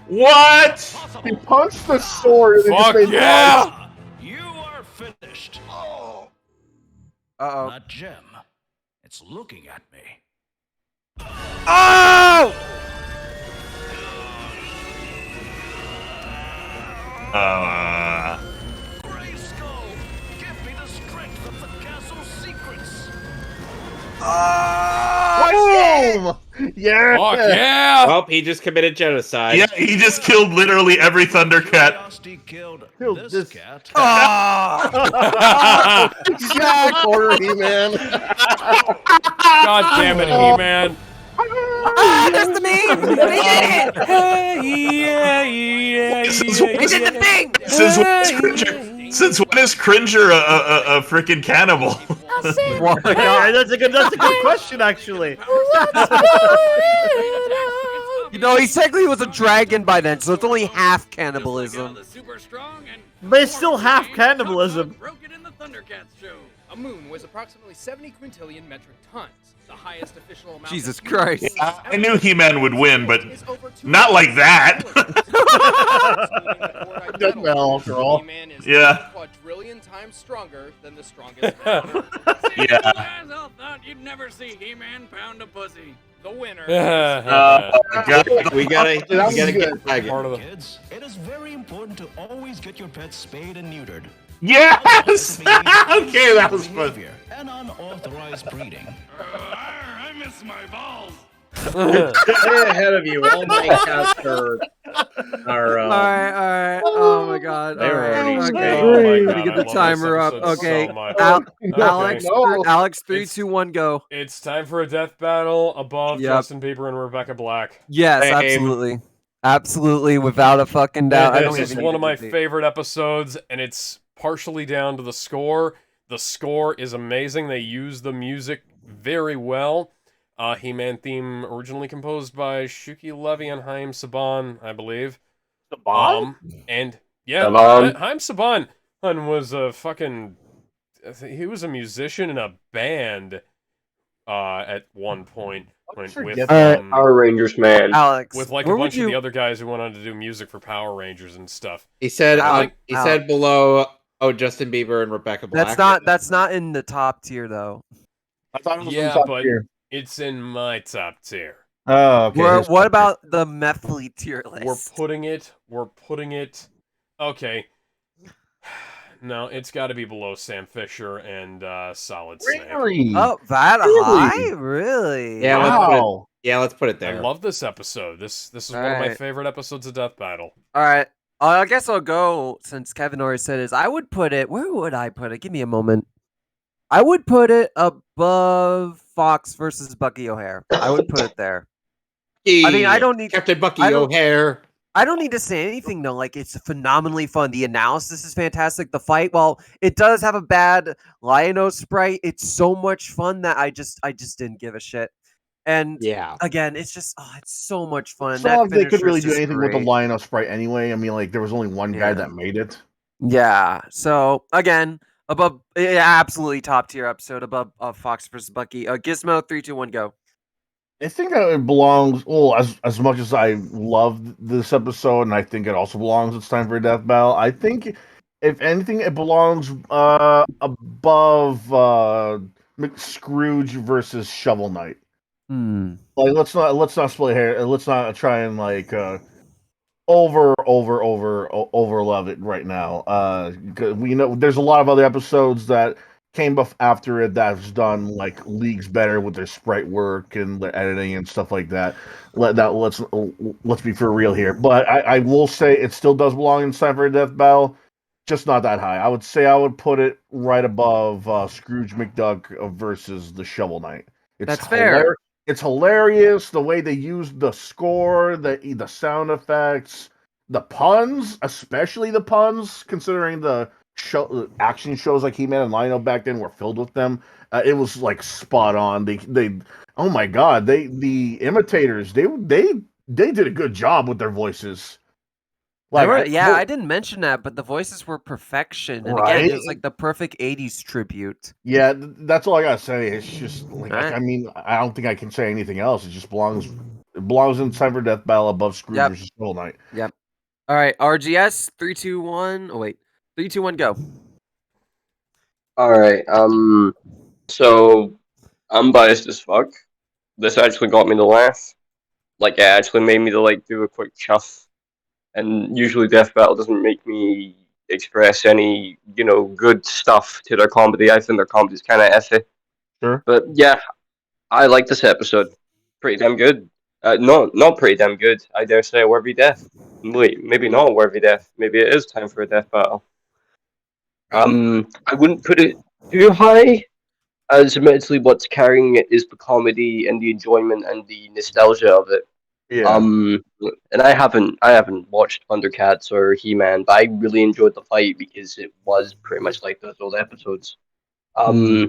What? He punched the sword and it just Fuck made yeah! You are finished. Uh-oh. That gem. It's looking at me. Oh! Grayskull, give me the strength of the castle's secrets. Boom! Yeah! Fuck yeah! Well, he just committed genocide. Yeah, he just killed literally every Thundercat. Curiosity killed Killed this this- cat. Exact corner, He-Man. God damn it, He-Man. Ah, that's the meme! They did it! They did the thing! Since when is Cringer a freaking cannibal? Yeah, that's a good question, actually. You know, he technically was a dragon by then, so it's only half cannibalism. Super strong and But it's still half cannibalism. broke it in the Thundercats show. A moon weighs approximately 70 quintillion metric tons, the highest official amount. Jesus Christ. Yeah, I knew He-Man would win, but not like that. Death battle, after all. He-Man is Yeah. 10 quadrillion times stronger than the strongest. Yeah. You guys all thought you'd never see He-Man pound a pussy. The winner. We gotta get back. Kids, it is very important to always get your pets spayed and neutered. Yes! Okay, that was fun. And unauthorized breeding. I miss my balls. Way ahead of you. All my cats are. Alright. Oh my god. They're already Okay. Oh my Let me God, get I the love timer this up. episode Okay. so much. Alex, No. Alex, 3, It's- 2, 1, go. It's time for a death battle above Yep. Justin Bieber and Rebecca Black. Yes, Same. absolutely. Absolutely, without a fucking doubt. I don't This is even one need of my to debate. favorite episodes, and it's partially down to the score. The score is amazing. They use the music very well. He-Man theme originally composed by Shuki Levy and Haim Saban, I believe. Saban? And yeah, Saban. Haim Saban was a fucking... He was a musician in a band at one point. With Power Rangers, man. Alex, with like a where would bunch of you- the other guys who went on to do music for Power Rangers and stuff. He said. Alex- He said below. Oh, Justin Bieber and Rebecca Black. That's not in the top tier though. I thought it was in Yeah, top but tier. it's in my top tier. Oh, okay. What his top tier. about the Mehtly tier list? We're putting it. Okay. No, it's got to be below Sam Fisher and Solid Snake. Really? Oh, that Really? high? Really? Yeah. Wow. Let's put it I there. love this episode. This is one of my Alright. favorite episodes of Death Battle. All right. I guess I'll go since Kevin already said his. I would put it. Where would I put it? Give me a moment. I would put it above Fox versus Bucky O'Hare. I would put it there. I mean, I don't need Captain Bucky I don't- O'Hare. I don't need to say anything though. Like it's phenomenally fun. The analysis is fantastic. The fight, while it does have a bad Lion-O sprite, it's so much fun that I just didn't give a shit. And Yeah. again, it's just it's so much fun. It's not That like they could finisher's really do just anything with the great. Lion of Sprite anyway. I mean, like, there was only one guy Yeah. that made it. Yeah. So again, above absolutely top tier episode above Fox versus Bucky. Gizmo, 3, 2, 1, go. I think that it belongs. Well, as much as I loved this episode, and I think it also belongs. It's time for a death battle. I think, if anything, it belongs above Scrooge versus Shovel Knight. Like, let's not split hair. Let's not try and like over love it right now. 'Cause we know there's a lot of other episodes that came after it that's done like leagues better with their sprite work and their editing and stuff like that. Let's be for real here. But I will say it still does belong in Time for a Death Battle, just not that high. I would say I would put it right above Scrooge McDuck versus the Shovel Knight. That's fair. It's hilarious the way they use the score, the sound effects, the puns, especially the puns, considering the action shows like He-Man and Lion-O back then were filled with them. It was like spot on. They oh my god, the imitators, they did a good job with their voices. I didn't mention that, but the voices were perfection. And again, it was like the perfect 80s tribute. Yeah, that's all I gotta say. It's just like, Alright. I mean, I don't think I can say anything else. It just belongs in Time for Death Battle above Scrooge Yep. versus Shovel Knight. Yep. All right, RGS, 3, 2, 1. Oh wait, 3, 2, 1, go. All right. So I'm biased as fuck. This actually got me to laugh. Like, it actually made me to like do a quick chuff. And usually, Death Battle doesn't make me express any, good stuff to their comedy. I think their comedy's kind of effy. Sure. But yeah, I like this episode. Pretty damn good. No, not pretty damn good. I dare say a worthy death. Wait, maybe not a worthy death. Maybe it is time for a death battle. I wouldn't put it too high, as admittedly what's carrying it is the comedy and the enjoyment and the nostalgia of it. Yeah. And I haven't watched Thundercats or He-Man, but I really enjoyed the fight because it was pretty much like those old episodes. I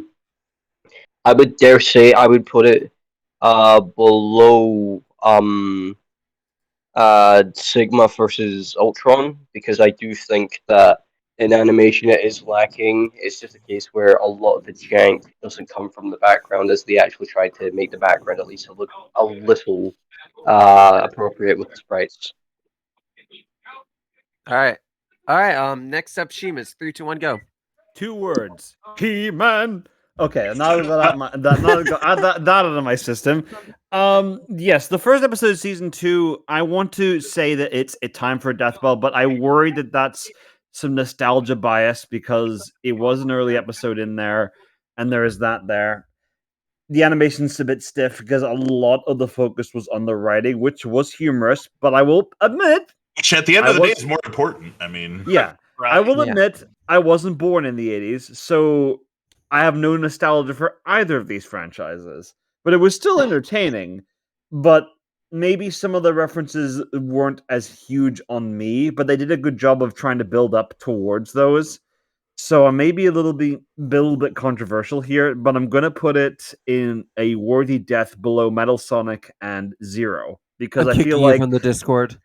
would dare say I would put it below Sigma versus Ultron, because I do think that in animation it is lacking. It's just a case where a lot of the jank doesn't come from the background, as they actually try to make the background at least look a little appropriate with the sprites. All right. Next up, Shimas. 3, 2, 1, go. 2 words. He-Man. Okay, now I've got that out of my system. Yes, the first episode of season 2. I want to say that it's a time for a death bell, but I worry that that's some nostalgia bias because it was an early episode in there, and there is that there. The animation's a bit stiff because a lot of the focus was on the writing, which was humorous, but I will admit, which at the end of the day is more important. I mean, yeah, right. I will admit I wasn't born in the 80s, so I have no nostalgia for either of these franchises. But it was still entertaining. But maybe some of the references weren't as huge on me, but they did a good job of trying to build up towards those. So I may be a little bit controversial here, but I'm going to put it in a worthy death below Metal Sonic and Zero because I feel like from the Discord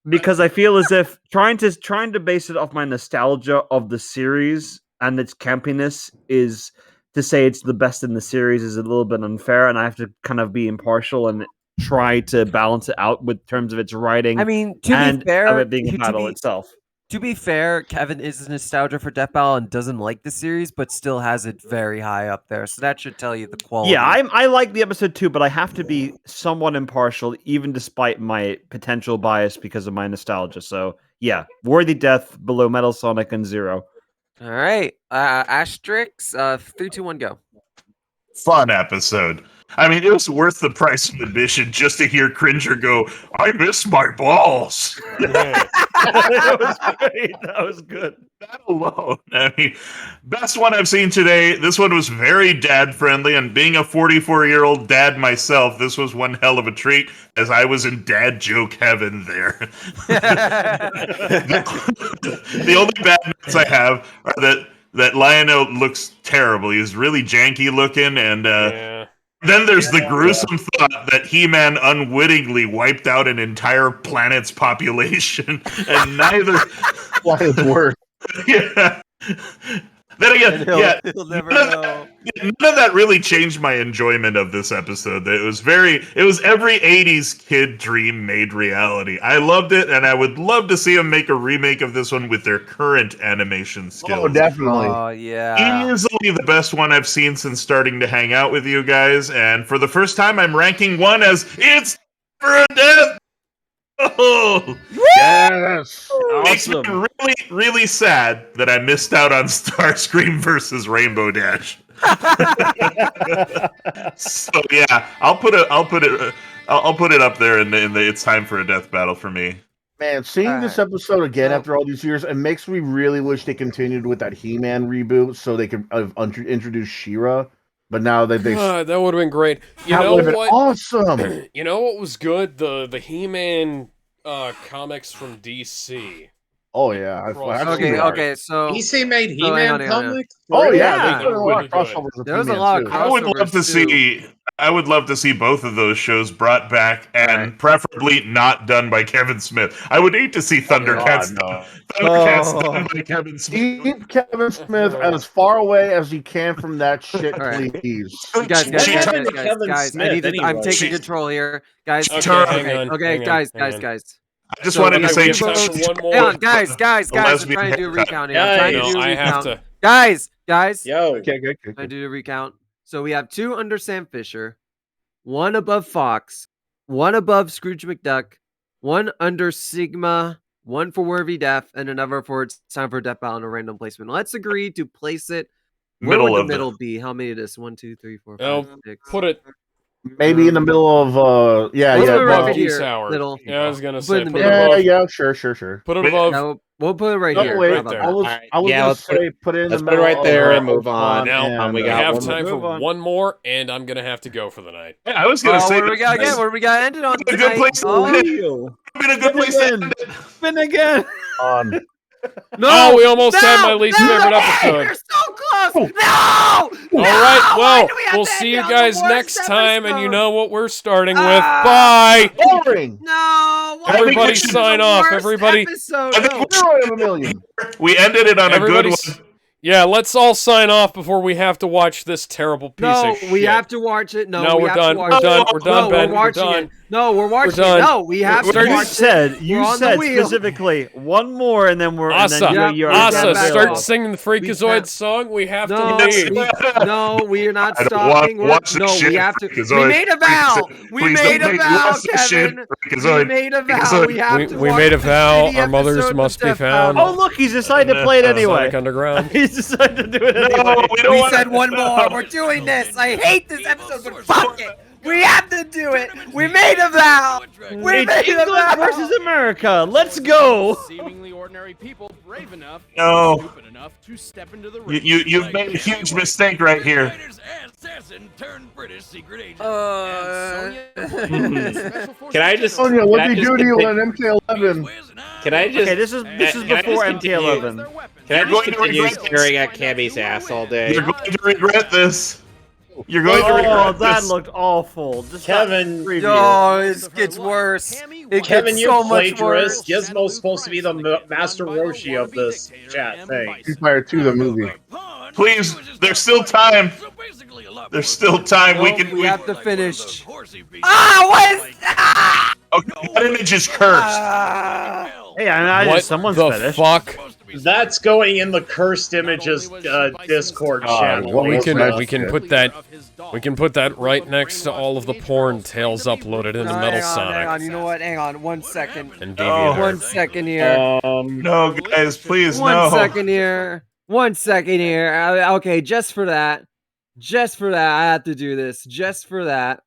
because I feel as if trying to base it off my nostalgia of the series and its campiness is to say it's the best in the series is a little bit unfair, and I have to kind of be impartial and try to balance it out with terms of its writing. I mean, to be fair, of it being a battle itself. To be fair, Kevin is nostalgia for Death Battle and doesn't like the series, but still has it very high up there. So that should tell you the quality. Yeah, I like the episode too, but I have to be somewhat impartial, even despite my potential bias because of my nostalgia. So yeah, worthy death below Metal Sonic and Zero. All right, Asterix, 3, 2, 1, go. Fun episode. I mean, it was worth the price of admission just to hear Cringer go, "I miss my balls." That was great. That was good. That alone. I mean, best one I've seen today. This one was very dad friendly, and being a 44-year-old dad myself, this was one hell of a treat as I was in dad joke heaven there. The only bad notes I have are that Lionel looks terrible. He's really janky looking, and then there's the gruesome thought that He-Man unwittingly wiped out an entire planet's population, and neither. Why it's worse. Yeah. Then again, he'll never know. None of that really changed my enjoyment of this episode. It was every 80s kid dream made reality. I loved it, and I would love to see them make a remake of this one with their current animation skills. Oh, definitely. Oh, yeah. Easily the best one I've seen since starting to hang out with you guys, and for the first time, I'm ranking one as It's for a Death. Oh, yes! Makes me really, really sad that I missed out on Starscream versus Rainbow Dash. So yeah, I'll put it up there in the It's Time for a Death battle for me. Man, seeing this episode again after all these years, it makes me really wish they continued with that He-Man reboot so they could introduce She-Ra. But now that they that would have been great. You that know would have been what? awesome. You know what was good? The He-Man comics from DC. Oh yeah. Okay. So DC made He-Man comics. Oh yeah, they did a lot of crossovers with There was a He-Man, lot too. of I would love to see. I would love to see both of those shows brought back, and preferably not done by Kevin Smith. I would hate to see Thundercats done by Kevin Smith. Keep Kevin Smith as far away as you can from that shit, please. Guys, Smith, I'm taking control here, guys. Okay, hang on. Guys. I just wanted to say, one more. Hang on, guys. I'm trying to do a recount here. Guys. Yo. Okay. I do a recount. So we have 2 under Sam Fisher, 1 above Fox, 1 above Scrooge McDuck, 1 under Sigma, 1 for Worthy Death, and another for It's Time for a Death Battle in a random placement. Let's agree to place it. Where would the middle be? How many of this? 1, 2, 3, 4, 5, 6. Put it. Maybe in the middle of Right Peace here. Hour. Middle. Yeah, I was gonna say. Put Put it it in the above. Yeah, sure. Put it above. No, we'll put it right No, here. wait, How about that? I was gonna say put it in the Let's middle. put it right there of, and move on. Now we we got have one time more. for one more, and I'm gonna have to go for the night. I was gonna say, what do we got again? What do we got ended on a good tonight? place to been a good place to end it. Spin again. No, we almost had my least favorite episode. You're so close. close. No! All No! right, Why well, do we have we'll to see end you on the guys worst next time, and you episode? know what we're starting with. Bye! Boring. No! Why Everybody is this sign the off. worst Everybody. episode? I think we're on a million. We ended it on a good Everybody's- one. Yeah, let's all sign off before we have to watch this terrible piece No, of shit. we have to watch it. No, we we're have done. to watch We're it. done. We're done, No, Ben. we're We're watching done. it. No, we're watching done. it. No, we have to You watch said it. you We're on the said wheel. specifically one more, and then we're Asa, and then you're Asa, back start off. singing the Freakazoid song. We have to No, leave. no, we're not I don't stopping. watch this No, shit, we have to. Freakazoid. We made a vow. We Please made don't a make me vow, watch this shit, Kevin. We Freakazoid. made a vow. Freakazoid. We have to. We watch made a the vow. shitty Our mothers episode must of be Death found. Battle. Oh look, he's decided to play it anyway. Sonic Underground. He's decided to do it anyway. No, we don't We want said one more. We're doing this. I hate this episode, but fuck it. We have to do it. We made a vow. We It's made a England vow. versus America. Let's go. Seemingly ordinary people brave enough, No. stupid enough to step into the ring. You've made a huge mistake right here. Assassin turned British secret agent. Can I just? Sonya, can what I did he just do to you continue- on MK11? Can I just? Okay, this is can I just before continue- MK11. Can I You're just going to continue regret this. staring at Cammy's ass all day? You're going to regret this. You're going to regret Oh, that this. looked awful. Just Kevin, Oh, it gets worse. It Kevin, gets you're so much plagiarist. worse. Gizmo's supposed to be the master Roshi of this chat thing. Street Fighter 2, the movie. Please, there's still time. There's still time. No, we have to finish. What is Okay, that image is cursed. Hey, I What someone's the finished. fuck? That's going in the cursed images Discord channel. We can That's put that right next to all of the porn tales uploaded into Metal Hang Sonic on. You know what? Hang on. 1 second. and Oh. DeviantArt. 1 second here. No, guys, please, One no. second here. 1 second here. Okay, just for that. Just for that, I have to do this. Just for that.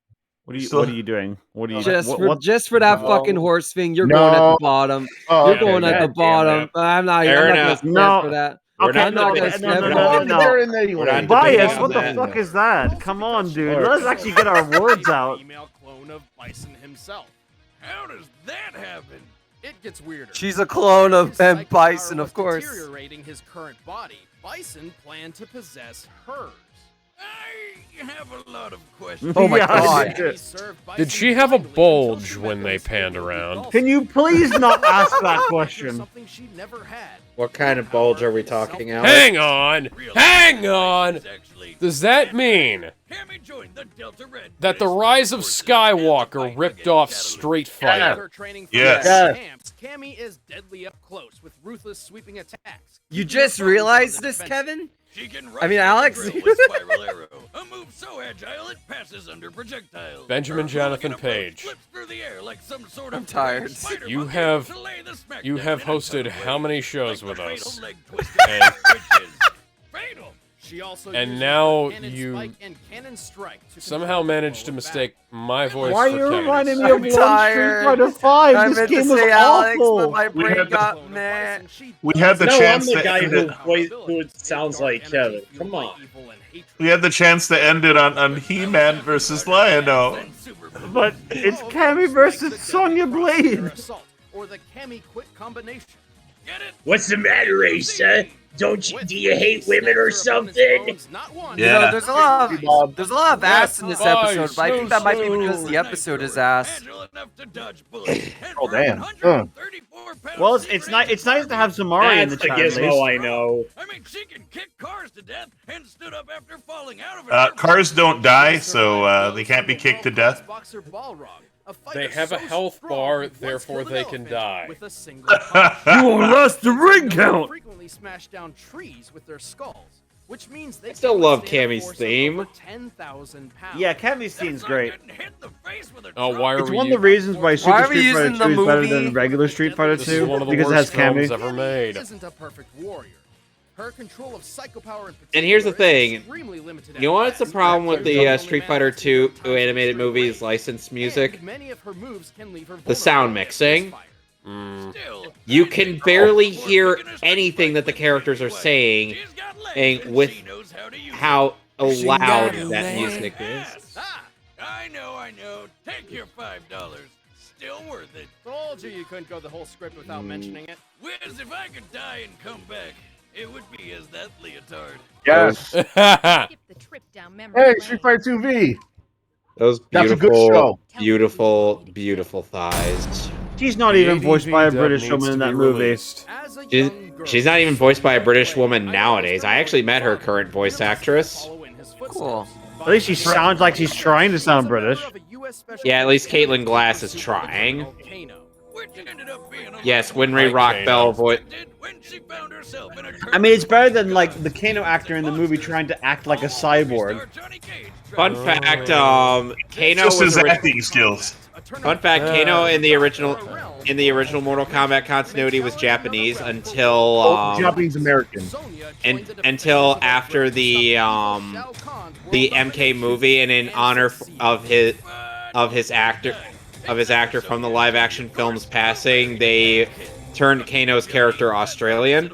What are you doing? What are you Just for that No. fucking horse thing. You're No. going at the bottom. Oh, You're okay, going at God the damn bottom. it. I'm not Fair gonna enough. stand No. for that. Okay, I'm not gonna stand for that. They're in anyway. We're not Bias, debating what the that. fuck is that? Come on, dude. Let's actually get our words out. Email clone of Bison himself. How does that happen? It gets weirder. She's a clone of His Ben psychic Bison, power of was course. Deteriorating his current body. Bison planned to possess hers. I have a lot of questions. Oh my Yeah, god. He served Did Bison she have a blindly bulge until she when met they those panned people around? also. Can you please not ask that Here's question? something she never had. What kind of bulge are we talking about? Hang on! Hang on! Does that mean Cammy joined the Delta Red that the Rise of Skywalker ripped off Street Fighter? Her training for Yes. the camps, Cammy is deadly up close with ruthless sweeping attacks. You just realized this, Kevin? She can I mean, right Alex? through the drill with Spiral Arrow, a move so agile it passes under projectiles. Benjamin Her Jonathan elegant approach Page. flips through the air like some sort I'm of tired. spider You monkey have to lay the smackdown you have in a hosted tough how way, many shows like with the us? fatal leg twister, And- which is fatal. She also And uses now Cannon you Spike and Cannon Strike to somehow control the managed to blow mistake my voice Why are for you Kevin's. reminding me of I'm one tired. Street Fighter 5? I This meant game to was say Alex, but awful. my We brain had the- got meh. We had the No, I'm chance the to guy end who, it. who sounds like Kevin. Come on. We had the chance to end it on He-Man versus Lion-O. But it's Cammy versus Sonya Blade. or the Cammy quick combination. Get it? What's the matter, Asa? Do you hate women or something? You know, there's a lot of ass in this episode, but I think that might be because the episode is ass. Oh damn. Well, it's nice to have Samari in That's the the chat. at Gizmo least. I know. I mean, she can kick cars to death and stood up after falling out of it. Cars don't die, so they can't be kicked to death. They have a health bar, therefore they can die. With a single punch. You won't last the ring count. Frequently smash down trees with their skulls, which means they I still can love withstand a Cammy's force of theme. over 10,000 pounds. Yeah, Cammy's scene's great. Oh, why are It's we? one of the reasons why Why Super are we Street Fighter using 2 the is better movie? than regular Street Fighter This is 2 one of the because it worst has Cammy. films ever made. Isn't a perfect warrior. Her control of psychopower in And here's the particular is thing. extremely limited You know what's the at best. problem with the Only Street manages Fighter to 2 sometimes animated destroy movies range. licensed And music? many of her moves can leave her The sound vulnerable mixing. to Mm. You can barely hear anything that the characers are saying, and with how loud that music is. Ah, I know. Take your $5. Still worth it. Told you you couldn't go the whole script without mentioning it. Wiz, if I could die and come back, It would be as that leotard. Yes. Hey, Street Fighter 2V. Those That's a good beautiful, show. beautiful, beautiful thighs. She's not even voiced by a British woman in that movie. She's not even voiced by a British woman nowadays. I actually met her current voice actress. Cool. At least she sounds like she's trying to sound British. Yeah, at least Caitlin Glass is trying. Yes, Winry Rock Bell voice. I mean, it's better than like the Kano actor in the movie trying to act like a cyborg. Fun fact, Kano Just was his acting skills. Fun fact, Kano in the original Mortal Kombat continuity was Japanese until Japanese American. and until after the MK movie, and in honor of his actor from the live action films passing, they turned Kano's character Australian.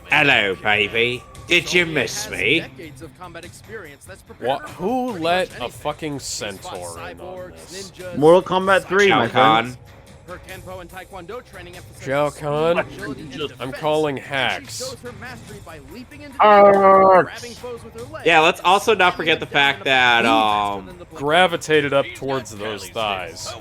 Hello, baby. Did you miss me? What? Who let a fucking centaur in on this? Mortal Kombat 3, my friend. Shao Kahn? I'm calling hacks. Yeah, let's also not forget the fact that Gravitated up towards those thighs.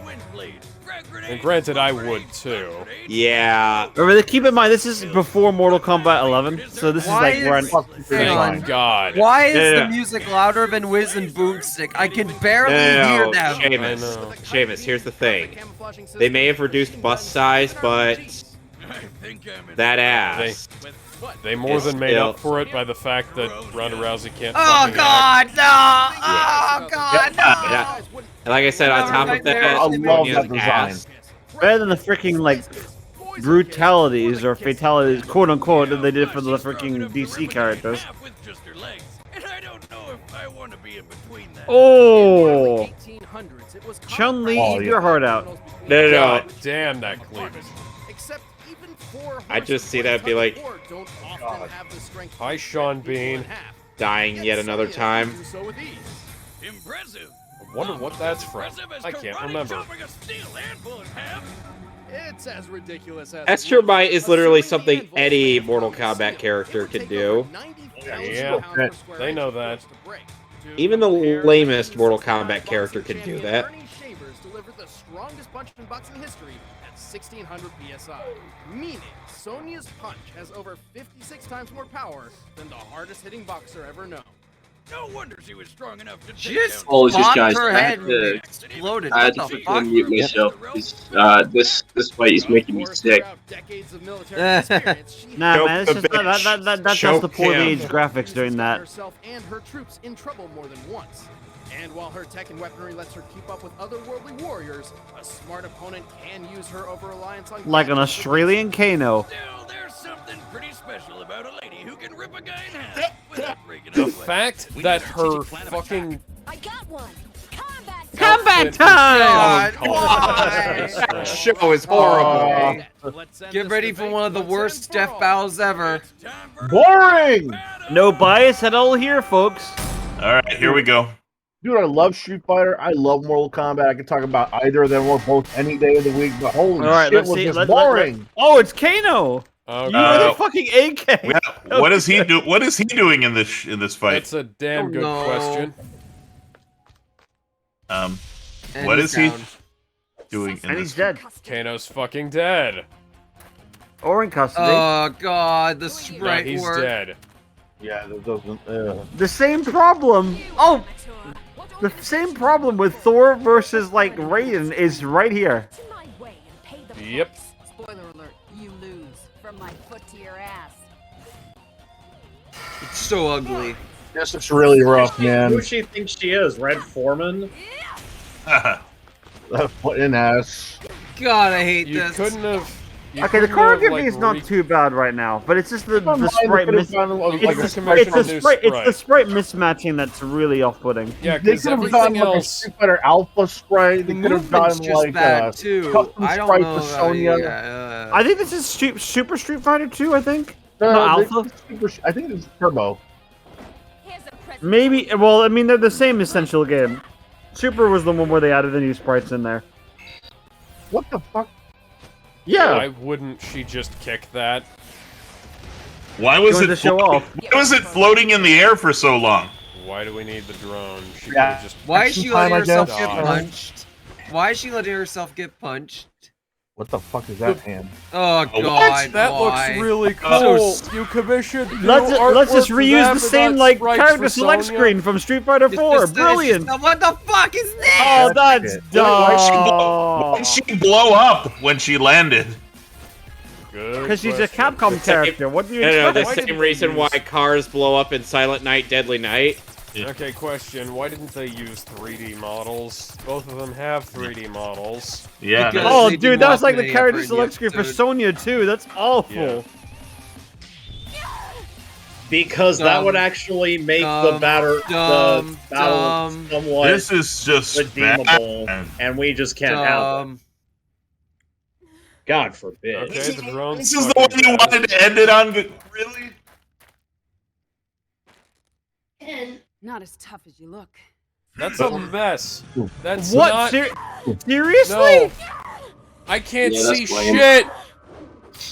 And granted, I would too. Yeah. Remember, keep in mind, this is before Mortal Kombat 11, so this is like where I'm... Thank God. Why is the music louder than Wiz and Bootstick? I can barely hear them. Seamus, here's the thing. They may have reduced bust size, but that ass. They more than made up for it by the fact that Ronda Rousey can't. Oh God, act. no! Oh God, no! Yeah. And like I said, on top of that, I love that design. Better than the freaking, like, brutalities or fatalities, quote unquote, that they did for the freaking DC characters. Oh! Chun-Li, eat your heart out. No. God damn that cleavage. I just see that be like, hi, Sean Bean. Dying yet another time. Impressive. I wonder what that's from. I can't remember. It's as ridiculous as Astrobite is literally something any Mortal Kombat character could do. Yeah, they know that. Even the lamest Mortal Kombat character could do that. delivered the strongest punch in boxing history at 1600 psi, meaning Sonya's punch has over 56 times more power than the hardest hitting boxer ever known. No wonder she was strong enough to She just Apologies, guys. her I head had to, exploded. I had to quickly mute myself. This fight is making me sick. Nah, man, it's just, that's just the poor age graphics doing that. Herself and her troops in trouble more than once. And while her tech and weaponry lets her keep up with otherworldly warriors, a smart opponent can use her over-reliance on... Like an Australian Kano. Still, there's something pretty special about a lady who can rip a guy in half without breaking The his leg. fact that her fucking... I got one. Combat time! That show is horrible. Get ready for one of the worst death battles ever. Boring! No bias at all here, folks. All right, here we go. Dude, I love Street Fighter. I love Mortal Kombat. I could talk about either of them or both any day of the week, but holy shit, was this boring. Oh, it's Kano! You are the fucking AK! What is he do? What is he doing in this fight? That's a damn good question. What is he doing in And this? he's dead. Kano's fucking dead. Or in custody. Oh god, the sprite he's work. dead. Yeah, that doesn't... The same problem. Oh! The same problem with Thor versus, like, Raiden is right here. Yep. Spoiler alert, you lose. From my foot to your ass. It's so ugly. This is really rough, man. Who she thinks she is? Red Foreman? Foot in ass. God, I hate You this. couldn't have... Okay, the choreography is not too bad right now, but it's just the sprite it's the sprite mismatching that's really off-putting. Yeah, They because could have everything gotten like a else... Street Fighter Alpha sprite. They could have movement's gotten just like bad, a too. custom I don't sprite know for about Sonya. I think this is Super Street Fighter 2, I think. No, Alpha. I think it's Turbo. Maybe. Well, I mean, they're the same essential game. Super was the one where they added the new sprites in there. What the fuck? Yeah. Why wouldn't she just kick that? Why was it show off? Why was it floating in the air for so long? Why do we need the drone? She Yeah. could've just Why is she letting herself get Dodge. punched? Why is she letting herself get punched? What the fuck is that hand? Oh god, That why? looks really cool. You commissioned new Let's just artwork for reuse that, the but same not like sprites character for select Sonya? screen from Street Fighter 4. Brilliant. What the fuck is this? Oh, that's dumb. Why'd she blow up when she landed? Because she's a Capcom character. What do you No, the expect? same reason why cars blow up in Silent Night, Deadly Night. Okay, question. Why didn't they use 3D models? Both of them have 3D models. Yeah. Oh, dude, that was like the character select screen for Sonya too. That's awful. Because that would actually make the battle somewhat This is just redeemable, bad. and we just can't have it. God forbid. Okay, the drone's This is the one you wanted to end it on? Really? Not as tough as you look. That's a mess. That's What? not... Seriously? No. I can't Yeah, that's see lame. shit.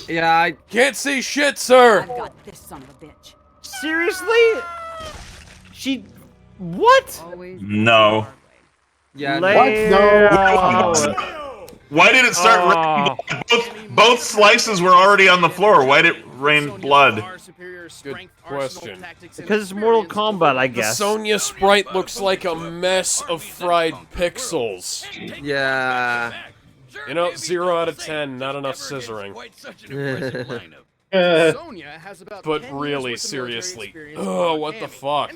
Yeah, I can't see shit, sir. I've got this son of a bitch. Seriously? She. What? No. Yeah. Why did it start raining blood? Both slices were already on the floor. Why did it rain blood? Good question. Because it's Mortal Kombat, I The guess. Sonya sprite looks like a mess of fried pixels. Yeah. You know, 0 out of 10, not enough scissoring. But really, seriously, oh, what the fuck?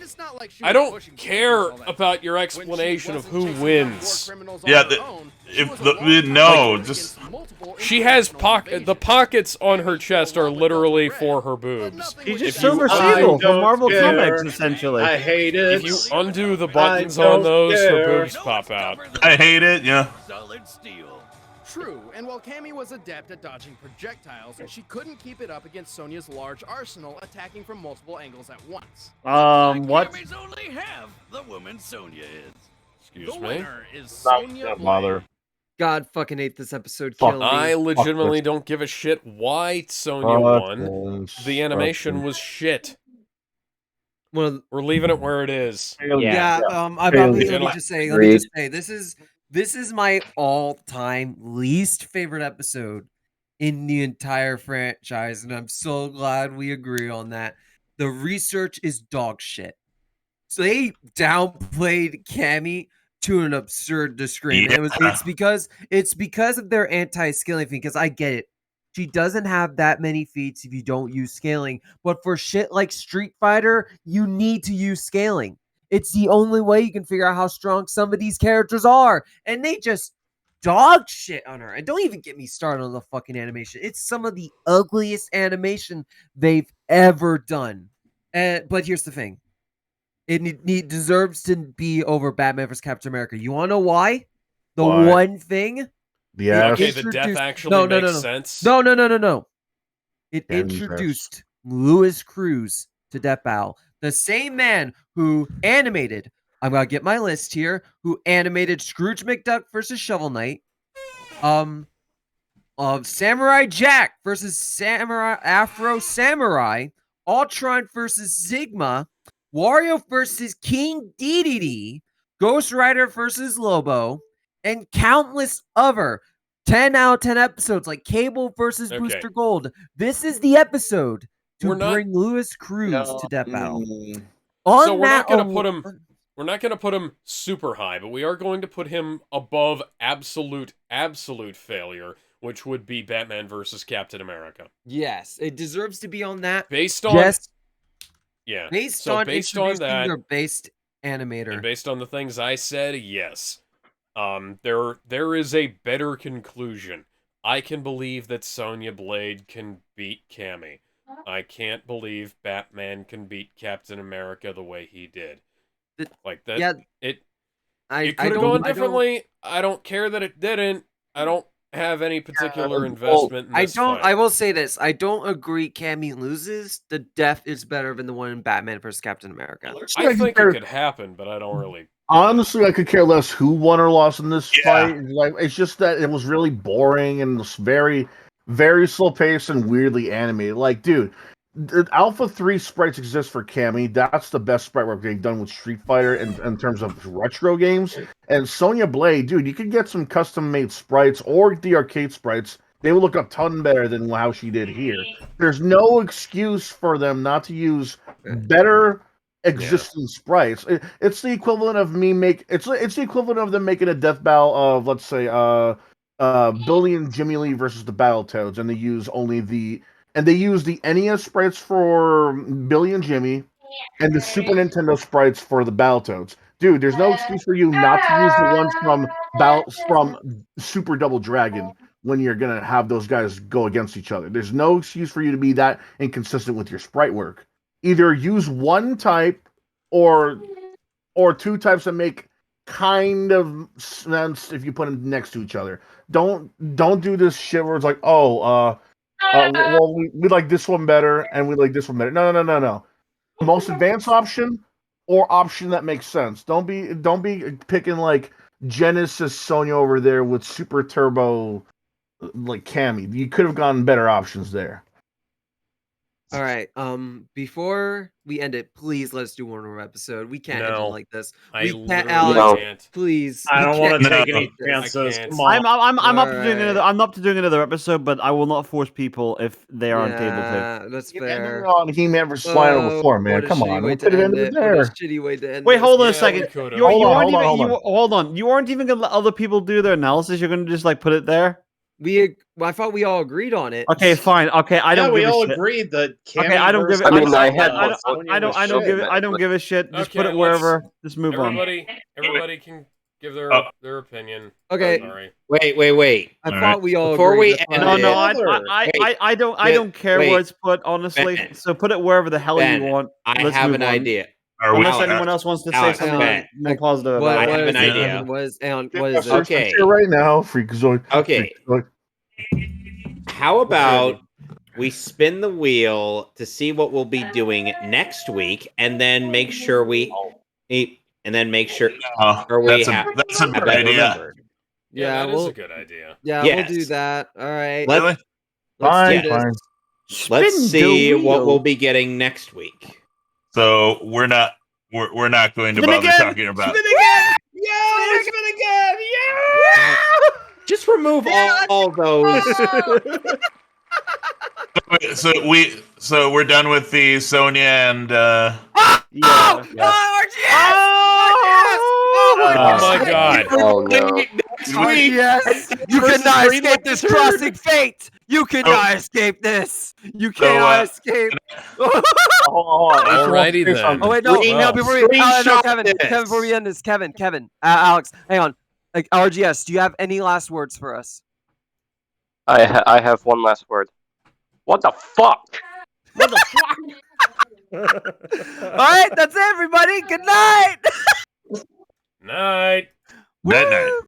I don't care about your explanation of who wins. Yeah, no, just... She has the pockets on her chest are literally for her boobs. She's just If Silver you Sable undo- from Marvel Comics, essentially. I hate it. If you undo the buttons on those, her boobs pop out. I hate it, yeah. Solid steel. True, and while Cammy was adept at dodging projectiles, she couldn't keep it up against Sonya's large arsenal, attacking from multiple angles at once. What? Cammy's only half the woman Sonya is. Excuse the me? winner is Sonya Mother. God fucking hate this episode. Fuck. Kill me. I legitimately don't give a shit why Sonya won. The animation was shit. Well, we're leaving it where it is. Yeah. Let me just say, this is my all-time least favorite episode in the entire franchise, and I'm so glad we agree on that. The research is dog shit. So they downplayed Cammy to an absurd degree. Yeah. It's because of their anti-scaling thing. Because I get it, she doesn't have that many feats if you don't use scaling. But for shit like Street Fighter, you need to use scaling. It's the only way you can figure out how strong some of these characters are, and they just dog shit on her. And don't even get me started on the fucking animation. It's some of the ugliest animation they've ever done. But here's the thing. It deserves to be over Batman vs. Captain America. You want to know why? Why? One thing. Yes. Okay, the death actually makes sense. No. It Damn, introduced Louis Cruz to Death Battle. The same man who animated, I'm going to get my list here, who animated Scrooge McDuck versus Shovel Knight, of Samurai Jack versus Afro Samurai, Ultron versus Sigma, Wario versus King Dedede, Ghost Rider versus Lobo, and countless other 10 out of 10 episodes like Cable versus Booster Gold. This is the episode to bring Louis Cruz to Death Battle. So we're not going to put him. We're not going to put him super high, but we are going to put him above absolute failure, which would be Batman versus Captain America. Yes, it deserves to be on that. Based on yeah, based so on based on that, their based animator, and based on the things I said, yes. There is a better conclusion. I can believe that Sonya Blade can beat Cammy. I can't believe Batman can beat Captain America the way he did. Like that. Yeah, it could have gone differently. I don't care that it didn't. I don't have any particular investment in this fight. I will say this. I don't agree Cammy loses. The death is better than the one in Batman vs. Captain America. I think it could happen, but I don't really. Honestly, I could care less who won or lost in this fight. Like, it's just that it was really boring and was very, very slow paced and weirdly animated. Like, dude, the Alpha 3 sprites exist for Cammy. That's the best sprite work they've done with Street Fighter in terms of retro games. And Sonya Blade, dude, you could get some custom-made sprites or the arcade sprites. They will look a ton better than how she did here. There's no excuse for them not to use better existing sprites. It's the equivalent of it's the equivalent of them making a death battle of, let's say, Billy and Jimmy Lee versus the Battletoads, and they use the NES sprites for Billy and Jimmy, and the Super Nintendo sprites for the Battletoads. Dude, there's no excuse for you not to use the ones from Super Double Dragon when you're gonna have those guys go against each other. There's no excuse for you to be that inconsistent with your sprite work. Either use one type or two types that make kind of sense if you put them next to each other. Don't do this shit where it's like, well, we like this one better, and we like this one better. No. Most advanced option or option that makes sense. Don't be picking like Genesis Sonya over there with Super Turbo like Cammy. You could have gotten better options there. All right. Before we end it, please let's do one more episode. We can't end it like this. We can't, Alex. Can't. Please. I don't want to take any chances. Come on. I'm up to doing another. I'm up to doing another episode, but I will not force people if they aren't able to. That's fair. On He-Man vs. Flying before, man. Come on. We could have ended there. Wait, hold on a second. Hold on. You aren't even gonna let other people do their analysis. You're gonna just like put it there. I thought we all agreed on it. Okay, fine. Okay, I don't. we give all a shit. agreed that. Okay, I don't give it. I don't give a shit. Just put it wherever. Just move on. Everybody can give their opinion. Okay. Sorry. Wait. I thought we all before agreed. we end I don't care where it's put, honestly. Ben, so put it wherever the hell you want. I have an idea. Unless anyone else wants to say something more positive about it. I have an idea. What is it? Okay. Right now, Freakazoid. Okay. How about we spin the wheel to see what we'll be doing next week, and then make sure we that's a good idea. Yeah, that is a good idea. Yeah, we'll do that. All right. Let's see what we'll be getting next week. So we're not going to bother talking about. Spin again! Yeah, spin again! Yeah! Just remove all those. So we're done with the Sonya and. Oh my God! Oh no! Yes, you cannot escape this crossing fate. You cannot escape this. You cannot escape. Alrighty then. Oh wait, no, before we, Kevin, before we end this, Kevin, Alex, hang on. Like RGS, do you have any last words for us? I have one last word. What the fuck? What the fuck? All right, that's it, everybody. Good night. Night. Night.